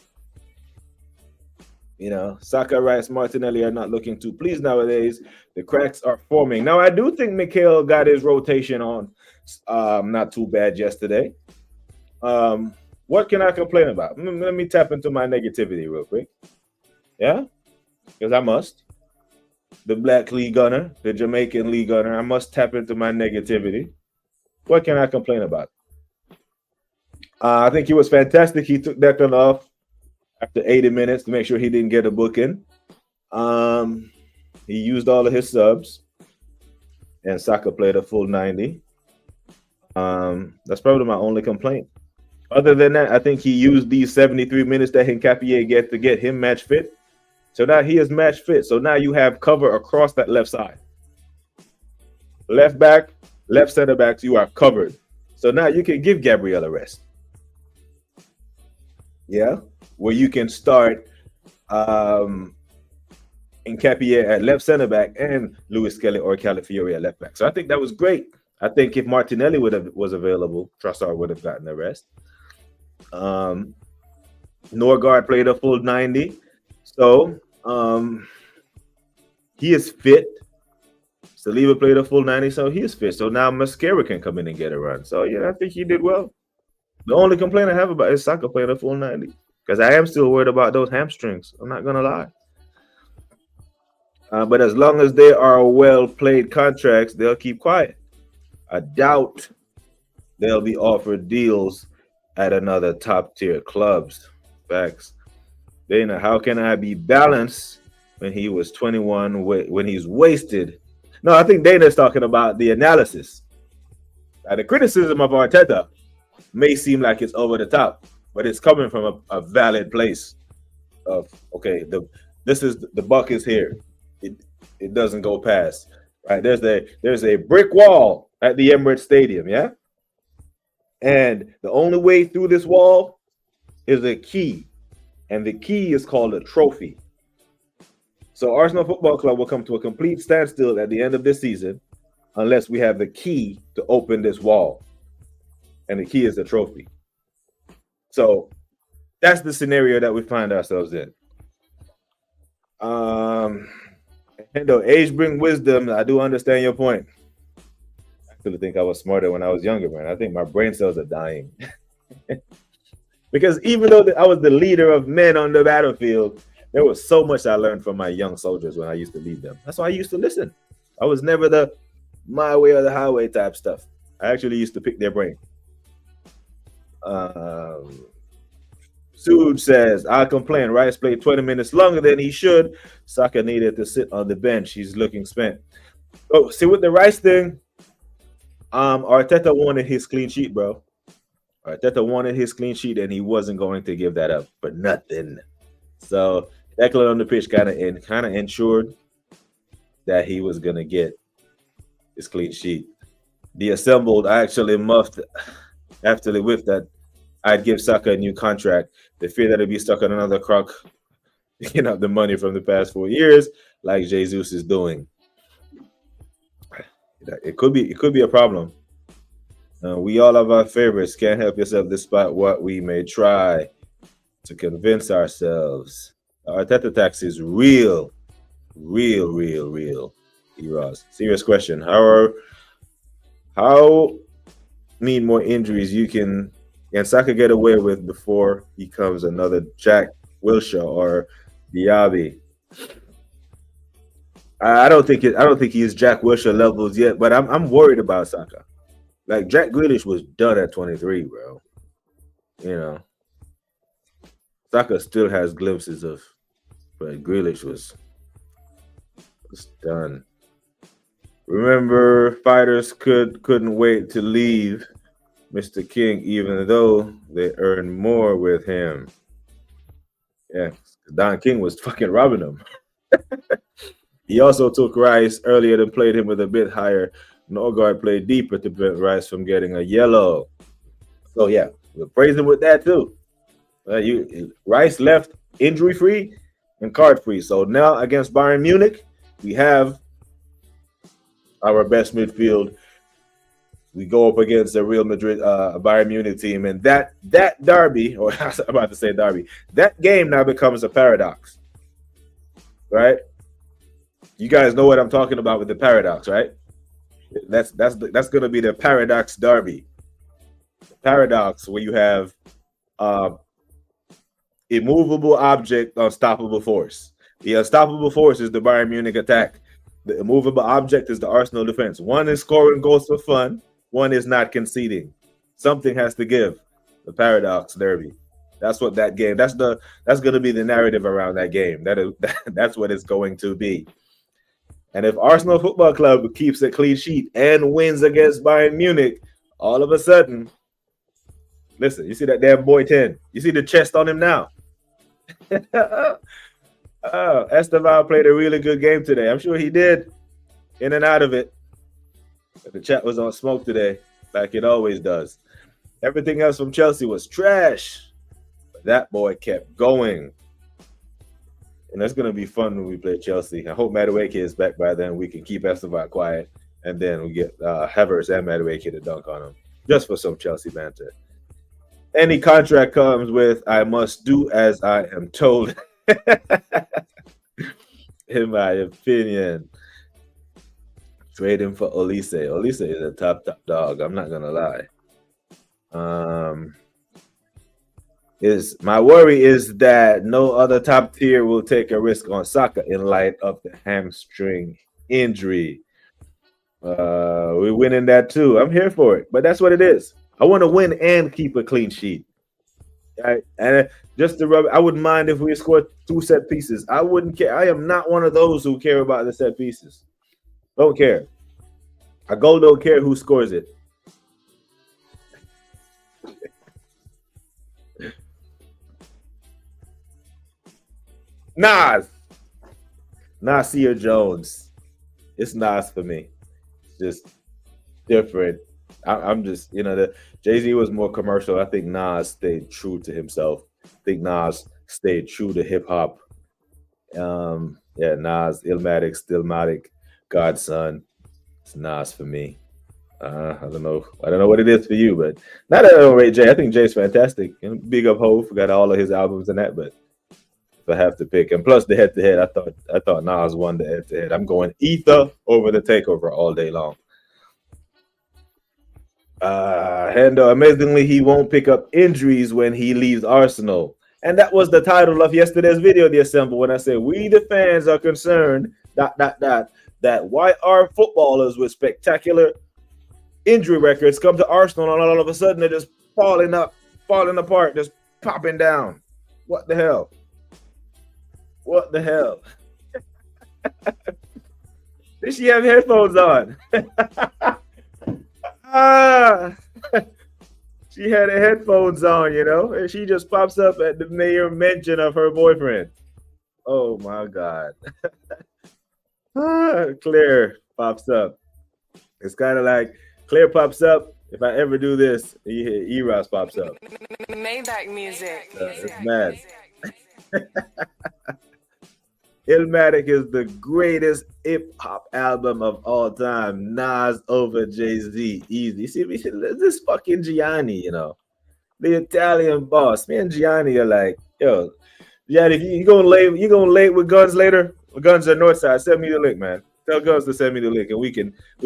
Saka, Rice, Martinelli are not looking too pleased nowadays. The cracks are forming. Now, I do think Mikhail got his rotation on not too bad yesterday. What can I complain about? Let me tap into my negativity real quick. Yeah? Because I must. The Black League Gunner, the Jamaican League Gunner, I must tap into my negativity. What can I complain about? I think he was fantastic. He took Declan off after 80 minutes to make sure he didn't get a booking. He used all of his subs. And Saka played a full 90. That's probably my only complaint. Other than that, I think he used these 73 minutes that Hincapié get to get him match fit. So now he is match fit. So now you have cover across that left side. Left back, left center backs, you are covered. So now you can give Gabriel a rest. Yeah, where you can start Hincapié at left center back and Lewis Kelly or Calafiori at left back. So I think that was great. I think if Martinelli was available, Trossard would have gotten the rest. Norgard played a full 90. So he is fit. Saliba played a full 90, so he is fit. So now Mascara can come in and get a run. So yeah, I think he did well. The only complaint I have about is Saka playing a full 90. Because I am still worried about those hamstrings. I'm not gonna lie. But as long as they are well-played contracts, they'll keep quiet. I doubt they'll be offered deals at another top-tier clubs. Facts. Dana, how can I be balanced when he was 21, when he's wasted? No, I think Dana's talking about the analysis. The criticism of Arteta may seem like it's over the top, but it's coming from a valid place of, okay, the buck is here. it doesn't go past. Right? There's a brick wall at the Emirates Stadium, yeah? And the only way through this wall is a key. And the key is called a trophy. So Arsenal Football Club will come to a complete standstill at the end of this season unless we have the key to open this wall. And the key is the trophy. So that's the scenario that we find ourselves in. Hendo, age bring wisdom. I do understand your point. I actually think I was smarter when I was younger, man. I think my brain cells are dying. Because even though I was the leader of men on the battlefield, there was so much I learned from my young soldiers when I used to lead them. That's why I used to listen. I was never the my way or the highway type stuff. I actually used to pick their brain. Sude says, I complain. Rice played 20 minutes longer than he should. Saka needed to sit on the bench. He's looking spent. Oh, see, with the Rice thing, Arteta wanted his clean sheet, bro. Arteta wanted his clean sheet, and he wasn't going to give that up for nothing. So Declan on the pitch kind of ensured that he was going to get his clean sheet. The assembled, I actually muffed after the whiff that I'd give Saka a new contract. The fear that he'd be stuck on another crock, the money from the past 4 years, like Jesus is doing. It could be a problem. We all have our favorites. Can't help yourself despite what we may try to convince ourselves. Arteta tax is real. Eros. Serious question. How many more injuries can Saka get away with before he becomes another Jack Wilshere or Diaby? I don't think he is Jack Wilshere levels yet, but I'm worried about Saka. Like Jack Grealish was done at 23, bro. Saka still has glimpses of, but Grealish was done. Remember, fighters couldn't wait to leave Mr. King, even though they earned more with him. Yeah, Don King was fucking robbing them. He also took Rice earlier and played him with a bit higher. Norgard played deeper to prevent Rice from getting a yellow. So yeah, we'll praise him with that too. Rice left injury-free and card-free. So now against Bayern Munich, we have our best midfield. We go up against a Real Madrid, Bayern Munich team, and that derby, or I was about to say derby, that game now becomes a paradox, right? You guys know what I'm talking about with the paradox, right? That's going to be the paradox derby. The paradox where you have immovable object, unstoppable force. The unstoppable force is the Bayern Munich attack. The immovable object is the Arsenal defense. One is scoring goals for fun. One is not conceding. Something has to give. The paradox derby. That's what that game. That's going to be the narrative around that game. That's what it's going to be. And if Arsenal Football Club keeps a clean sheet and wins against Bayern Munich, all of a sudden, listen, you see that damn boy 10. You see the chest on him now. Esteval played a really good game today. I'm sure he did. In and out of it. But the chat was on smoke today, like it always does. Everything else from Chelsea was trash. But that boy kept going. And that's going to be fun when we play Chelsea. I hope Madueke is back by then. We can keep Esteval quiet. And then we get Havertz and Madueke to dunk on him. Just for some Chelsea banter. Any contract comes with, I must do as I am told. In my opinion. Trade him for Olise. Olise is a top dog. I'm not going to lie. My worry is that no other top tier will take a risk on Saka in light of the hamstring injury. We're winning that too. I'm here for it, but that's what it is. I want to win and keep a clean sheet. Right? And just to rub, I wouldn't mind if we scored 2 set pieces. I wouldn't care. I am not one of those who care about the set pieces. Don't care. A goal don't care who scores it. Nas. Nasir Jones. It's Nas for me. It's just different. I'm just, the Jay-Z was more commercial. I think Nas stayed true to himself. I think Nas stayed true to hip hop. Yeah, Nas, Illmatic, Stillmatic, Godson. It's Nas for me. I don't know. I don't know what it is for you, but not that I don't rate Jay. I think Jay's fantastic. Big up Hove, got all of his albums and that. But if I have to pick, and plus the head to head, I thought Nas won the head to head. I'm going Ether over the Takeover all day long. Hendo, amazingly, he won't pick up injuries when he leaves Arsenal. And that was the title of yesterday's video, The Assemble, when I said, we the fans are concerned, that why are footballers with spectacular injury records come to Arsenal and all of a sudden they're just falling apart, just popping down. What the hell? What the hell? Did she have headphones on? She had her headphones on, and she just pops up at the mere mention of her boyfriend. Oh my God. Claire pops up. It's kind of like Claire pops up. If I ever do this, you hear Eros pops up. Maybach music. It's mad. Illmatic is the greatest hip hop album of all time. Nas over Jay-Z, easy. See, this fucking Gianni, the Italian boss. Me and Gianni are like, yo, Gianni, if you gonna lay with Guns later. Guns are Northside. Send me the link, man. Tell Guns to send me the link, and we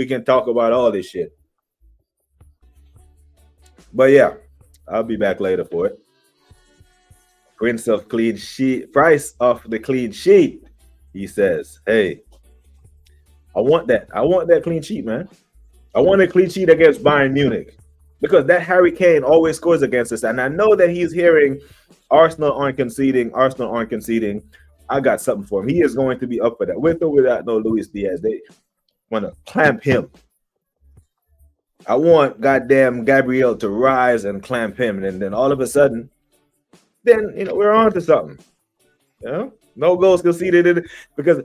can talk about all this shit. But yeah, I'll be back later for it. Price of the clean sheet. He says, hey, I want that. I want that clean sheet, man. I want a clean sheet against Bayern Munich because that Harry Kane always scores against us. And I know that he's hearing Arsenal aren't conceding. I got something for him. He is going to be up for that. With or without no Luis Diaz, they want to clamp him. I want goddamn Gabriel to rise and clamp him. And then all of a sudden, we're on to something. No goals conceded because,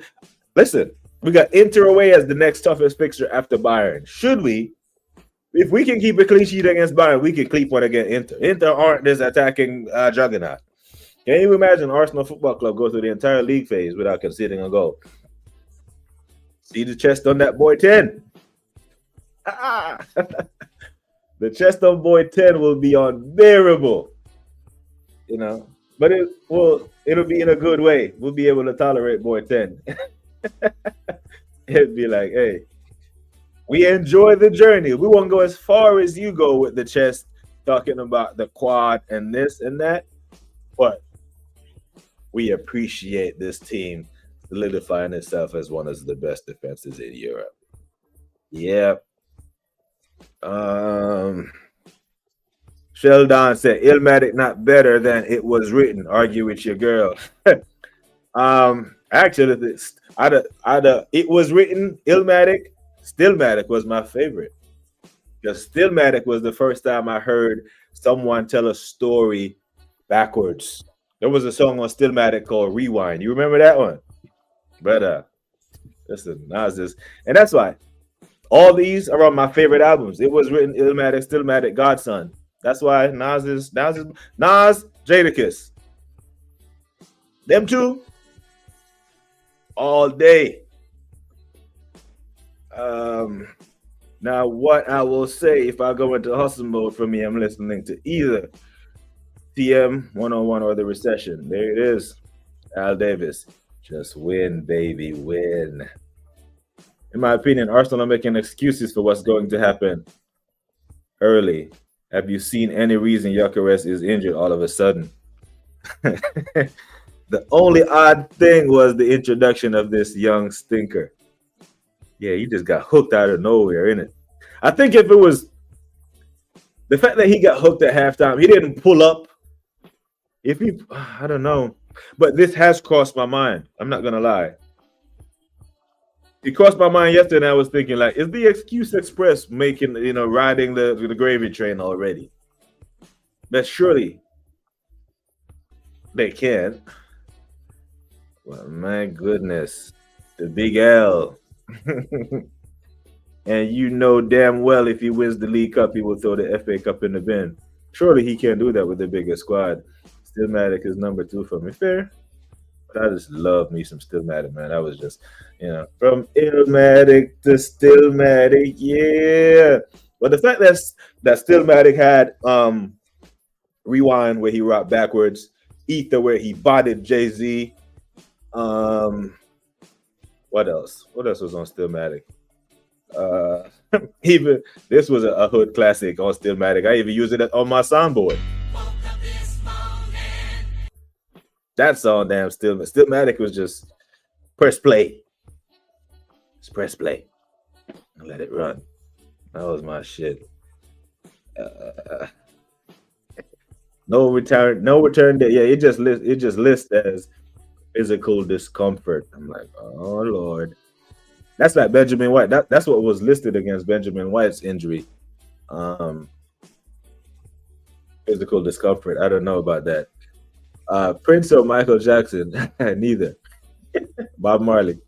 listen, we got Inter away as the next toughest fixture after Bayern. If we can keep a clean sheet against Bayern, we can keep one against Inter. Inter aren't this attacking juggernaut. Can you imagine Arsenal Football Club go through the entire league phase without conceding a goal? See the chest on that boy 10. The chest on boy 10 will be unbearable. But it'll be in a good way. We'll be able to tolerate boy 10. It'd be like, hey, we enjoy the journey. We won't go as far as you go with the chest, talking about the quad and this and that. But we appreciate this team solidifying itself as one of the best defenses in Europe. Yep. Sheldon said, Illmatic not better than it was written. Argue with your girl. Actually, it was written, Illmatic, Stillmatic was my favorite. Because Stillmatic was the first time I heard someone tell a story backwards. There was a song on Stillmatic called Rewind. You remember that one? But listen, Nas, and that's why all these are on my favorite albums. It was written, Illmatic, Stillmatic, Godson. That's why Nas, Jadakiss. Them two, all day. Now, what I will say, if I go into hustle mode for me, I'm listening to either TM 101 or The Recession. There it is. Al Davis. Just win, baby, win. In my opinion, Arsenal are making excuses for what's going to happen early. Have you seen any reason Gyökeres is injured all of a sudden? The only odd thing was the introduction of this young stinker. Yeah, he just got hooked out of nowhere, innit? I think if it was the fact that he got hooked at halftime, he didn't pull up. I don't know. But this has crossed my mind. I'm not going to lie. It crossed my mind yesterday, and I was thinking, like, is the Excuse Express riding the gravy train already? But surely they can. Well, my goodness. The big L. And you know damn well if he wins the League Cup, he will throw the FA Cup in the bin. Surely he can't do that with the biggest squad. Stillmatic is number 2 for me. Fair. But I just love me some Stillmatic, man. That was just, from Illmatic to Stillmatic, yeah. But the fact that Stillmatic had Rewind where he rocked backwards, Ether where he bodied Jay-Z. What else? What else was on Stillmatic? Even this was a hood classic on Stillmatic. I even used it on my soundboard. That song, damn, Stillmatic was just press play. Just press play and let it run. That was my shit. No return. Yeah, it just lists as physical discomfort. I'm like, oh Lord. That's like Benjamin White. That's what was listed against Benjamin White's injury. Physical discomfort. I don't know about that. Prince or Michael Jackson? Neither. Bob Marley.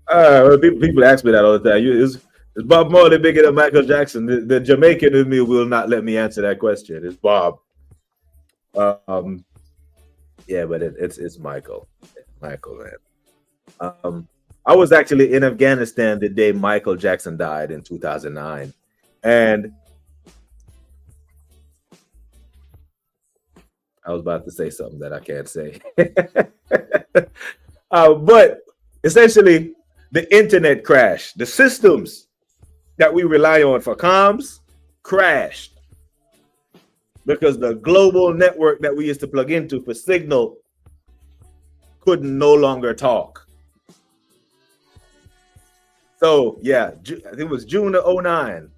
Well, people ask me that all the time. Is Bob Marley bigger than Michael Jackson? The Jamaican in me will not let me answer that question. It's Bob. Yeah, but it's Michael. Michael, man. I was actually in Afghanistan the day Michael Jackson died in 2009, and I was about to say something that I can't say. But essentially, the internet crashed. The systems that we rely on for comms crashed because the global network that we used to plug into for signal could no longer talk. So, yeah, I think it was June of 2009.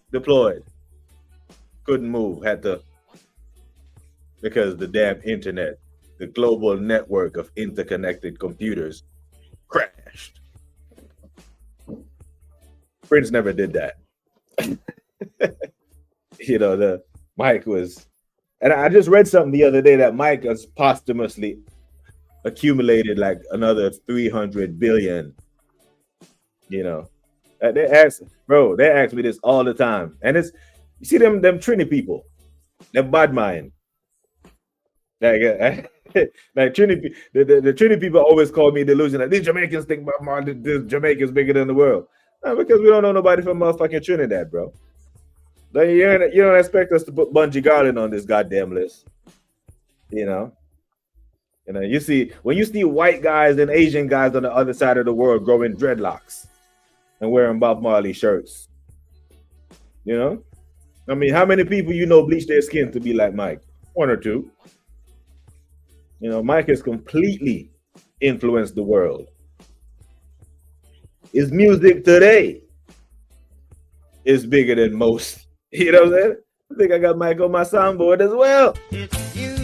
Deployed. Couldn't move. Had to, because the damn internet, the global network of interconnected computers crashed. Prince never did that. The Mike was, and I just read something the other day that Mike has posthumously accumulated like another 300 billion. They ask me this all the time, and it's, you see them Trini people, them bad mind. Like Trini, the Trini people always call me delusional. These Jamaicans think this Jamaica's bigger than the world. No, because we don't know nobody from motherfucking Trinidad, bro. Like, you don't expect us to put Bungie Garland on this goddamn list. You see, when you see white guys and Asian guys on the other side of the world growing dreadlocks and wearing Bob Marley shirts, I mean, how many people bleach their skin to be like Mike? One or two. Mike has completely influenced the world. His music today is bigger than most. You know what I'm saying? I think I got Mike on my soundboard as well. It's you.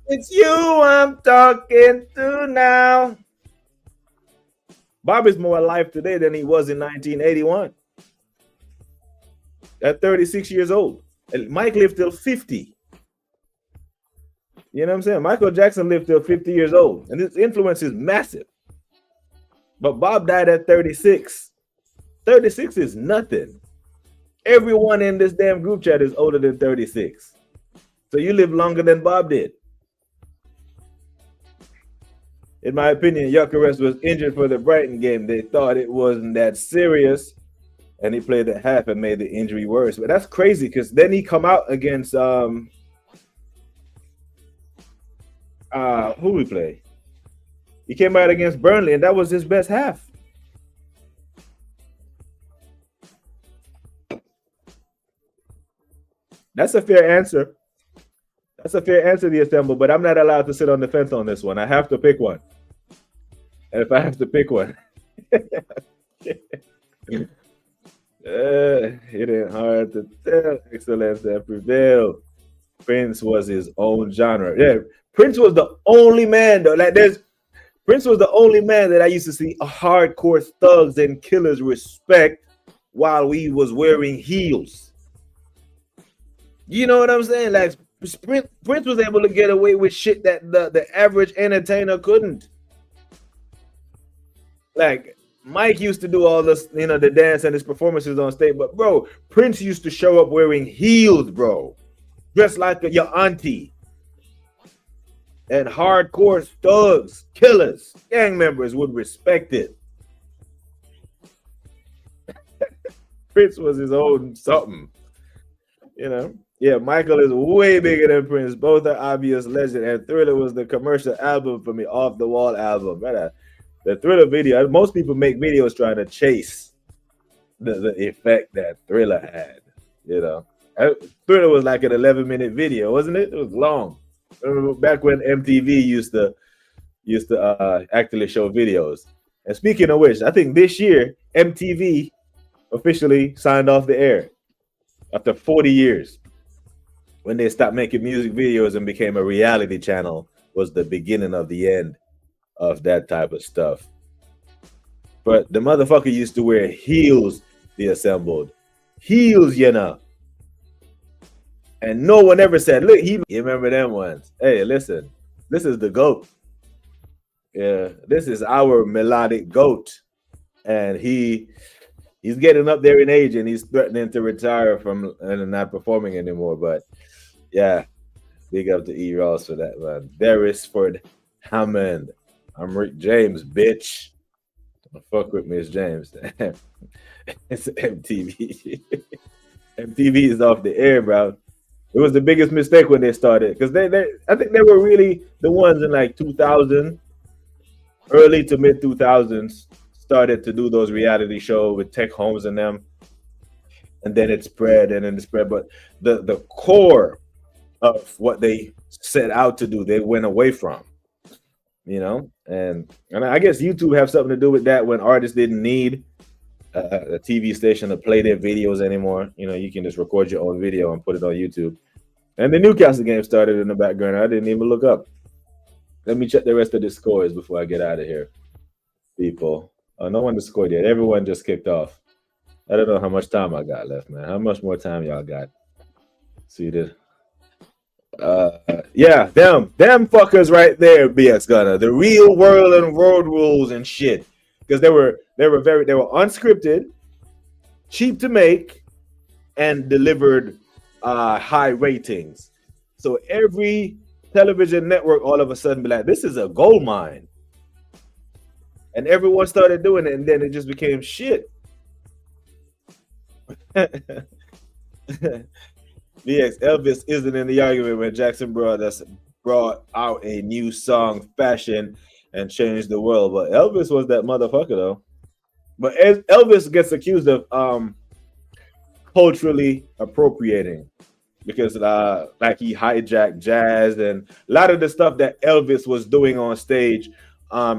It's you I'm talking to now. Bob is more alive today than he was in 1981. At 36 years old. And Mike lived till 50. You know what I'm saying? Michael Jackson lived till 50 years old. And his influence is massive. But Bob died at 36. 36 is nothing. Everyone in this damn group chat is older than 36. So you live longer than Bob did. In my opinion, Gyökeres was injured for the Brighton game. They thought it wasn't that serious. And he played at half and made the injury worse. But that's crazy because then he come out against who we play? He came out against Burnley, and that was his best half. That's a fair answer. That's a fair answer, the assemble, but I'm not allowed to sit on the fence on this one. I have to pick one. And if I have to pick one, it ain't hard to tell. Excellence that prevailed. Prince was his own genre. Yeah, Prince was the only man though. Prince was the only man that I used to see a hardcore thugs and killers respect while we was wearing heels. You know what I'm saying? Like Prince was able to get away with shit that the average entertainer couldn't. Like Mike used to do all this, the dance and his performances on stage, but bro, Prince used to show up wearing heels, bro, dressed like your auntie. And hardcore thugs, killers, gang members would respect it. Prince was his own something, Yeah, Michael is way bigger than Prince. Both are obvious legend. And Thriller was the commercial album for me, off the wall album. The Thriller video, most people make videos trying to chase the effect that Thriller had, Thriller was like an 11-minute video, wasn't it? It was long. Remember back when MTV used to actually show videos. And speaking of which, I think this year MTV officially signed off the air after 40 years. When they stopped making music videos and became a reality channel, was the beginning of the end of that type of stuff. But the motherfucker used to wear heels, the assembled heels, and no one ever said, look, you remember them ones. Hey, listen, this is the GOAT. Yeah, this is our melodic GOAT. And he's getting up there in age and he's threatening to retire from and not performing anymore. But yeah, big up to E. Ross for that, man. Beresford Hammond. I'm Rick James, bitch. Don't fuck with Miss James. It's MTV. MTV is off the air, bro. It was the biggest mistake when they started, because I think they were really the ones in like 2000, early to mid 2000s, started to do those reality shows with Tech Holmes and them, and then it spread. But the core of what they set out to do, they went away from, and I guess YouTube have something to do with that. When artists didn't need a TV station to play their videos anymore, you can just record your own video and put it on YouTube. And the Newcastle game started in the background. I didn't even look up. Let me check the rest of the scores before I get out of here, people. Oh, no one has scored yet. Everyone just kicked off. I don't know how much time I got left, man. How much more time y'all got? See this? Yeah, them fuckers right there, BX Gunner. The real world and road rules and shit. Because they were unscripted, cheap to make, and delivered high ratings. So every television network all of a sudden be like, this is a gold mine. And everyone started doing it, and then it just became shit. BX Elvis isn't in the argument when Jackson Brothers brought out a new song, Fashion, and changed the world. But Elvis was that motherfucker, though. But Elvis gets accused of culturally appropriating, because like he hijacked jazz and a lot of the stuff that Elvis was doing on stage,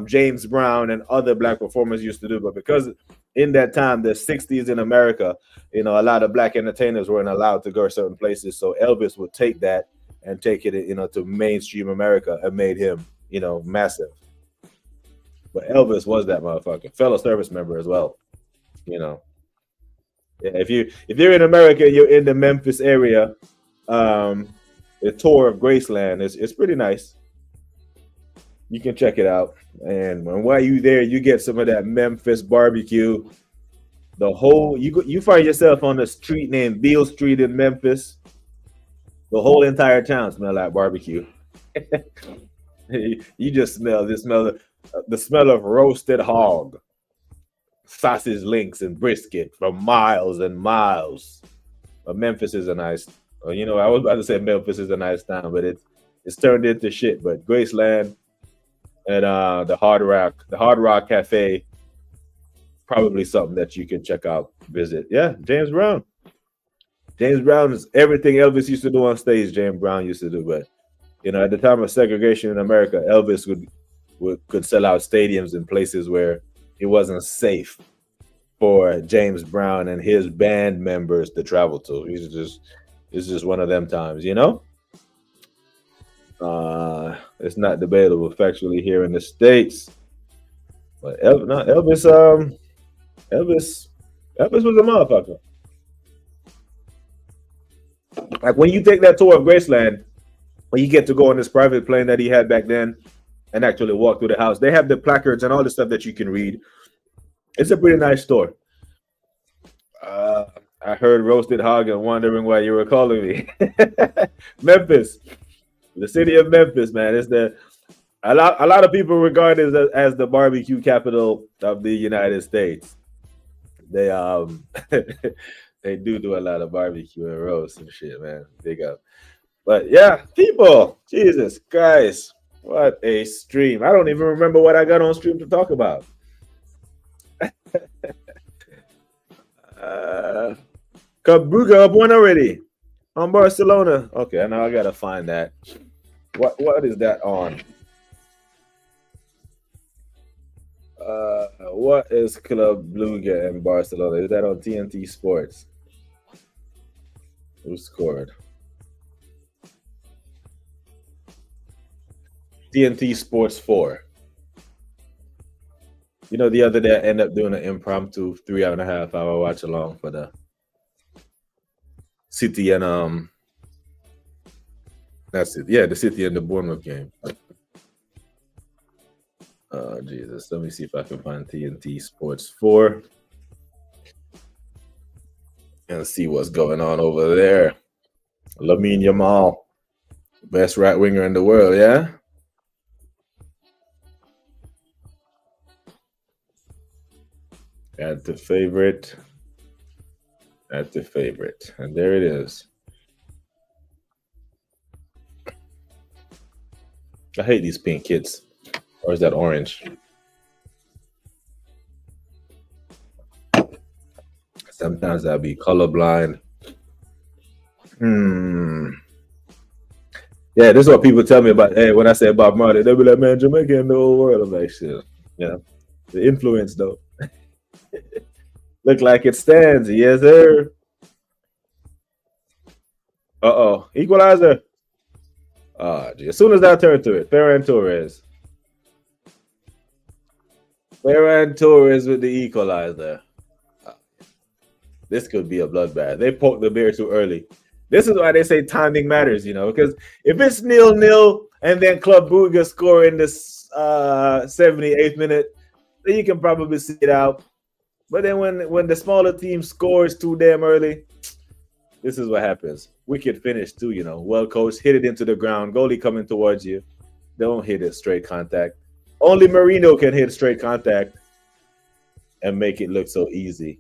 James Brown and other black performers used to do. But because in that time, the 60s in America, a lot of black entertainers weren't allowed to go certain places. So Elvis would take that and take it, to mainstream America, and made him, massive. But Elvis was that motherfucker, fellow service member as well, Yeah, if you're in America, you're in the Memphis area, the tour of Graceland is pretty nice. You can check it out, and while you there, you get some of that Memphis barbecue. You find yourself on a street named Beale Street in Memphis. The whole entire town smell like barbecue. You just smell the smell of roasted hog, sausage links, and brisket for miles and miles. But Memphis is a nice. I was about to say Memphis is a nice town, but it's turned into shit. But Graceland and the Hard Rock Cafe, probably something that you can check out, visit. Yeah, James Brown. James Brown is everything Elvis used to do on stage. James Brown used to do, but at the time of segregation in America, Elvis could sell out stadiums in places where it wasn't safe for James Brown and his band members to travel to. It's just one of them times, It's not debatable factually here in the States. But Elvis was a motherfucker. Like when you take that tour of Graceland, But you get to go on this private plane that he had back then and actually walk through the house. They have the placards and all the stuff that you can read. It's a pretty nice store. I heard roasted hog and wondering why you were calling me. Memphis, the city of Memphis, man. It's a lot of people regard it as the barbecue capital of the United States. They they do a lot of barbecue and roast and shit, man. Big up. But yeah, people, Jesus Christ, what a stream! I don't even remember what I got on stream to talk about. Club Brugge up one already on Barcelona. Okay, now I gotta find that. What is that on? What is Club Brugge in Barcelona? Is that on TNT Sports? Who scored? TNT Sports 4. You know, the other day I ended up doing an impromptu 3.5 hour watch along for the City and that's it. Yeah, the City and the Bournemouth game. Oh Jesus. Let me see if I can find TNT Sports 4 and see what's going on over there. Lamine Yamal, best right winger in the world, yeah? Add to favorite. Add to favorite. And there it is. I hate these pink kids. Or is that orange? Sometimes I'll be colorblind. Yeah, this is what people tell me about. Hey, when I say Bob Marley, they'll be like, man, Jamaica in the whole world. I'm like, shit. Yeah. The influence, though. Look like it stands. Yes, sir. Uh-oh. Equalizer. As soon as I turn to it, Ferran Torres. Ferran Torres with the equalizer. This could be a bloodbath. They poked the bear too early. This is why they say timing matters, you know, because if it's 0-0 and then Club Brugge score in this 78th minute, then you can probably see it out. But then when the smaller team scores too damn early, this is what happens. Wicked finish too, you know. Well coached, hit it into the ground. Goalie coming towards you. Don't hit it straight contact. Only Marino can hit straight contact and make it look so easy.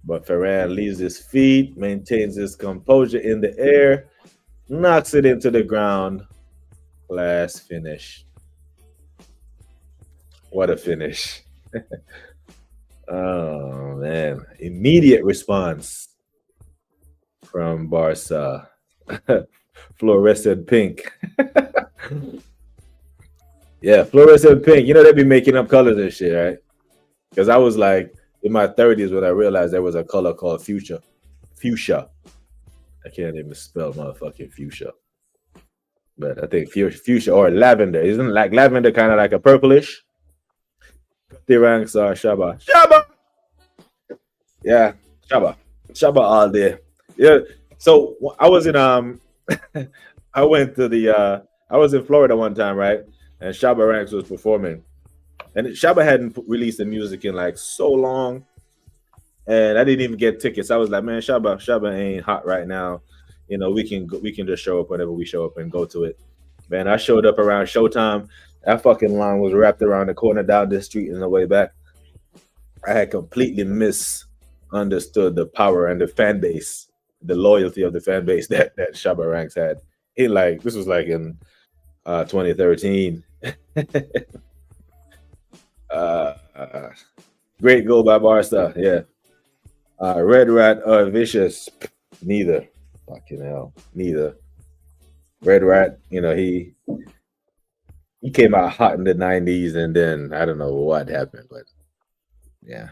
But Ferran leaves his feet, maintains his composure in the air, knocks it into the ground. Class finish. What a finish. Oh, man. Immediate response from Barca. Fluorescent pink. Yeah, fluorescent pink. You know, they be making up colors and shit, right? Because I was like in my 30s when I realized there was a color called fuchsia. Fuchsia. I can't even spell motherfucking fuchsia. But I think fuchsia or lavender. Isn't like lavender kind of like a purplish? The ranks are Shaba. Shaba! Yeah, Shaba. Shaba all day. Yeah. So I was in I went to the I was in Florida one time, right? And Shaba Ranks was performing. And Shaba hadn't released the music in like so long. And I didn't even get tickets. I was like, man, Shaba ain't hot right now. You know, we can just show up whenever we show up and go to it. Man, I showed up around showtime. That fucking line was wrapped around the corner down this street and the way back. I had completely misunderstood the power and the fan base, the loyalty of the fan base that Shaba Ranks had. This was like in 2013. Great goal by Barca. Yeah. Red Rat or Vicious. Neither. Fucking hell. Neither. Red Rat, you know, he came out hot in the 90s and then I don't know what happened, but yeah,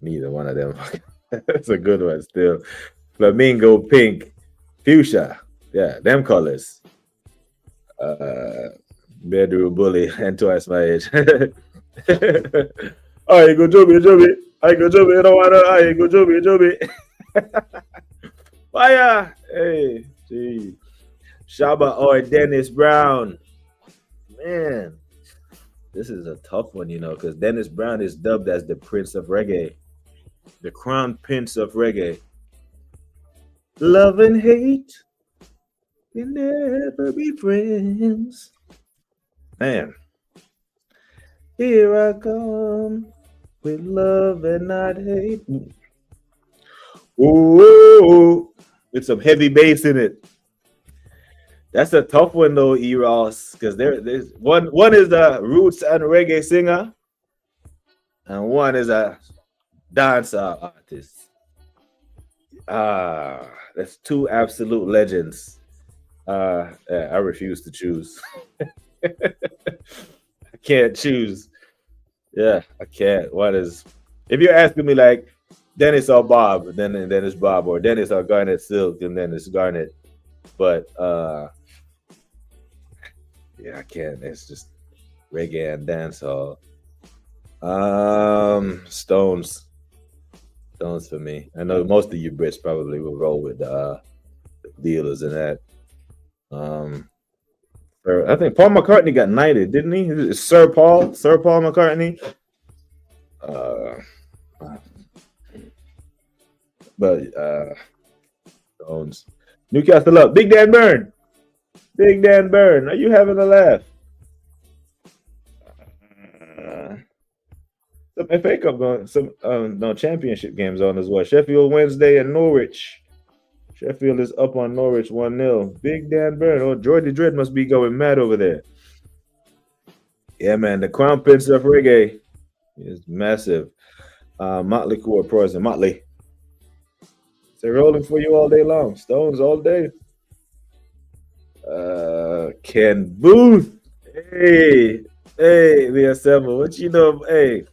neither one of them. That's a good one still. Flamingo pink. Fuchsia. Yeah, them colors. Bedroom bully and twice my age. All right, go Joby. I go Joby. I don't want to. I go Joby. Fire. Hey, gee. Shaba or Dennis Brown. Man, this is a tough one, because Dennis Brown is dubbed as the Prince of Reggae, the Crown Prince of Reggae. Love and hate can never be friends. Man, here I come with love and not hate. Ooh, with some heavy bass in it. That's a tough one though, E-Ross, because there's one is a roots and reggae singer, and one is a dancer artist. That's two absolute legends. I refuse to choose. I can't choose. Yeah, I can't. If you're asking me like Dennis or Bob, then it's Bob, or Dennis or Garnet Silk, and then it's Garnet. But yeah, I can't. It's just reggae and dancehall. Stones for me. I know most of you Brits probably will roll with the Dealers and that. I think Paul McCartney got knighted, didn't he? Sir Paul McCartney. But Stones. Newcastle up. Big Dan Byrne. Are you having a laugh? Some FA Cup going. Some championship games on as well. Sheffield Wednesday and Norwich. Sheffield is up on Norwich 1-0. Big Dan Byrne. Oh, Jordy Dredd must be going mad over there. Yeah, man. The Crown Prince of Reggae is massive. Motley Core Poison. Motley. They're rolling for you all day long. Stones all day. Ken Booth. Hey, the Assemble. What you know? Hey,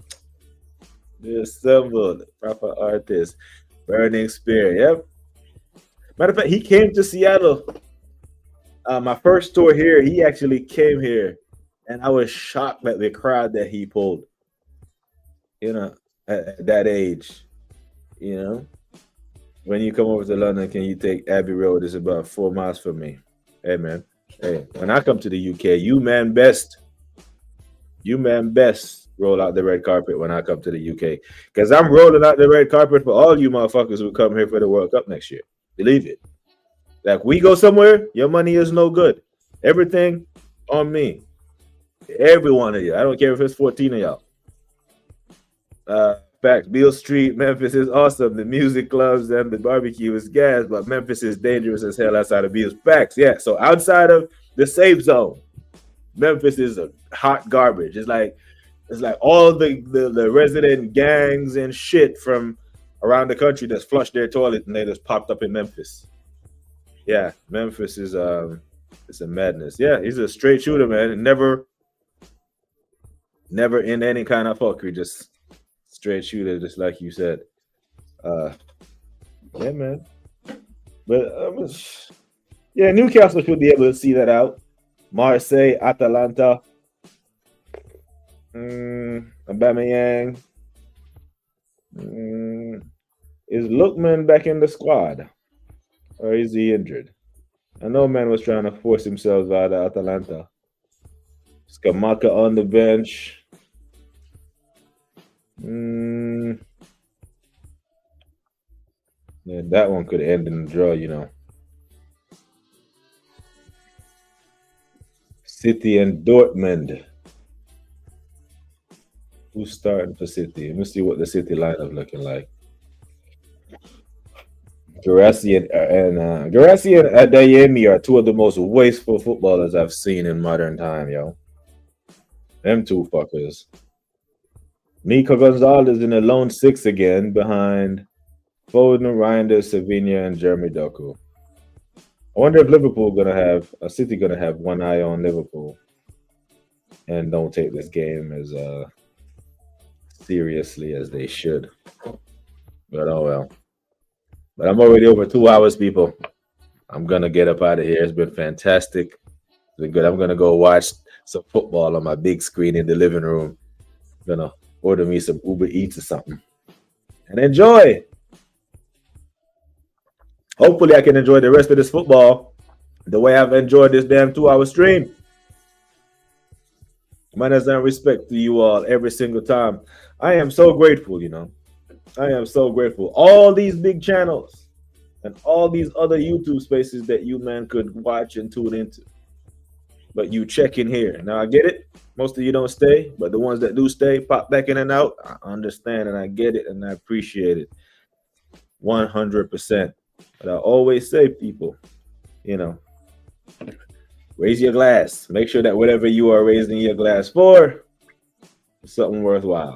the Assemble. Proper artist. Burning Spear. Yep. Matter of fact, he came to Seattle. My first tour here, he actually came here, and I was shocked at the crowd that he pulled. At that age, when you come over to London, can you take Abbey Road? It's about 4 miles from me. Hey, man. Hey, when I come to the UK, you man best roll out the red carpet when I come to the UK. Because I'm rolling out the red carpet for all you motherfuckers who come here for the World Cup next year. Believe it. Like, we go somewhere, your money is no good. Everything on me. Every one of you. I don't care if it's 14 of y'all. Facts. Beale Street, Memphis is awesome. The music clubs and the barbecue is gas, but Memphis is dangerous as hell outside of Beale's. Facts. Yeah. So outside of the safe zone, Memphis is a hot garbage. It's like all the resident gangs and shit from around the country that's flushed their toilet and they just popped up in Memphis. Yeah, Memphis is it's a madness. Yeah, he's a straight shooter, man. Never in any kind of fuckery, just straight shooter, just like you said. Yeah, man. But yeah, Newcastle should be able to see that out. Marseille, Atalanta, Aubameyang. Is Lookman back in the squad, or is he injured? I know man was trying to force himself out of Atalanta. Skamaka on the bench. Yeah, that one could end in a draw, City and Dortmund. Who's starting for City? Let me see what the City lineup looking like. Garassi and Adeyemi are two of the most wasteful footballers I've seen in modern time, yo. Them two fuckers. Nico Gonzalez in a lone 6 again behind Foden, Reinders, Savinha, and Jeremy Doku. I wonder if City gonna have one eye on Liverpool and don't take this game as seriously as they should. But oh well. But I'm already over 2 hours, people. I'm gonna get up out of here. It's been fantastic. It's been good. I'm gonna go watch some football on my big screen in the living room. I'm gonna order me some Uber Eats or something and enjoy. Hopefully I can enjoy the rest of this football the way I've enjoyed this damn 2 hour stream. Manners and respect to you all every single time. I am so grateful, you know. I am so grateful. All these big channels and all these other YouTube spaces that you man could watch and tune into. But you check in here. Now I get it. Most of you don't stay, but the ones that do stay, pop back in and out. I understand and I get it and I appreciate it 100%. But I always say, people, you know, raise your glass. Make sure that whatever you are raising your glass for is something worthwhile.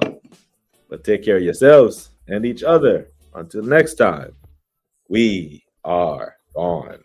But take care of yourselves and each other. Until next time, we are gone.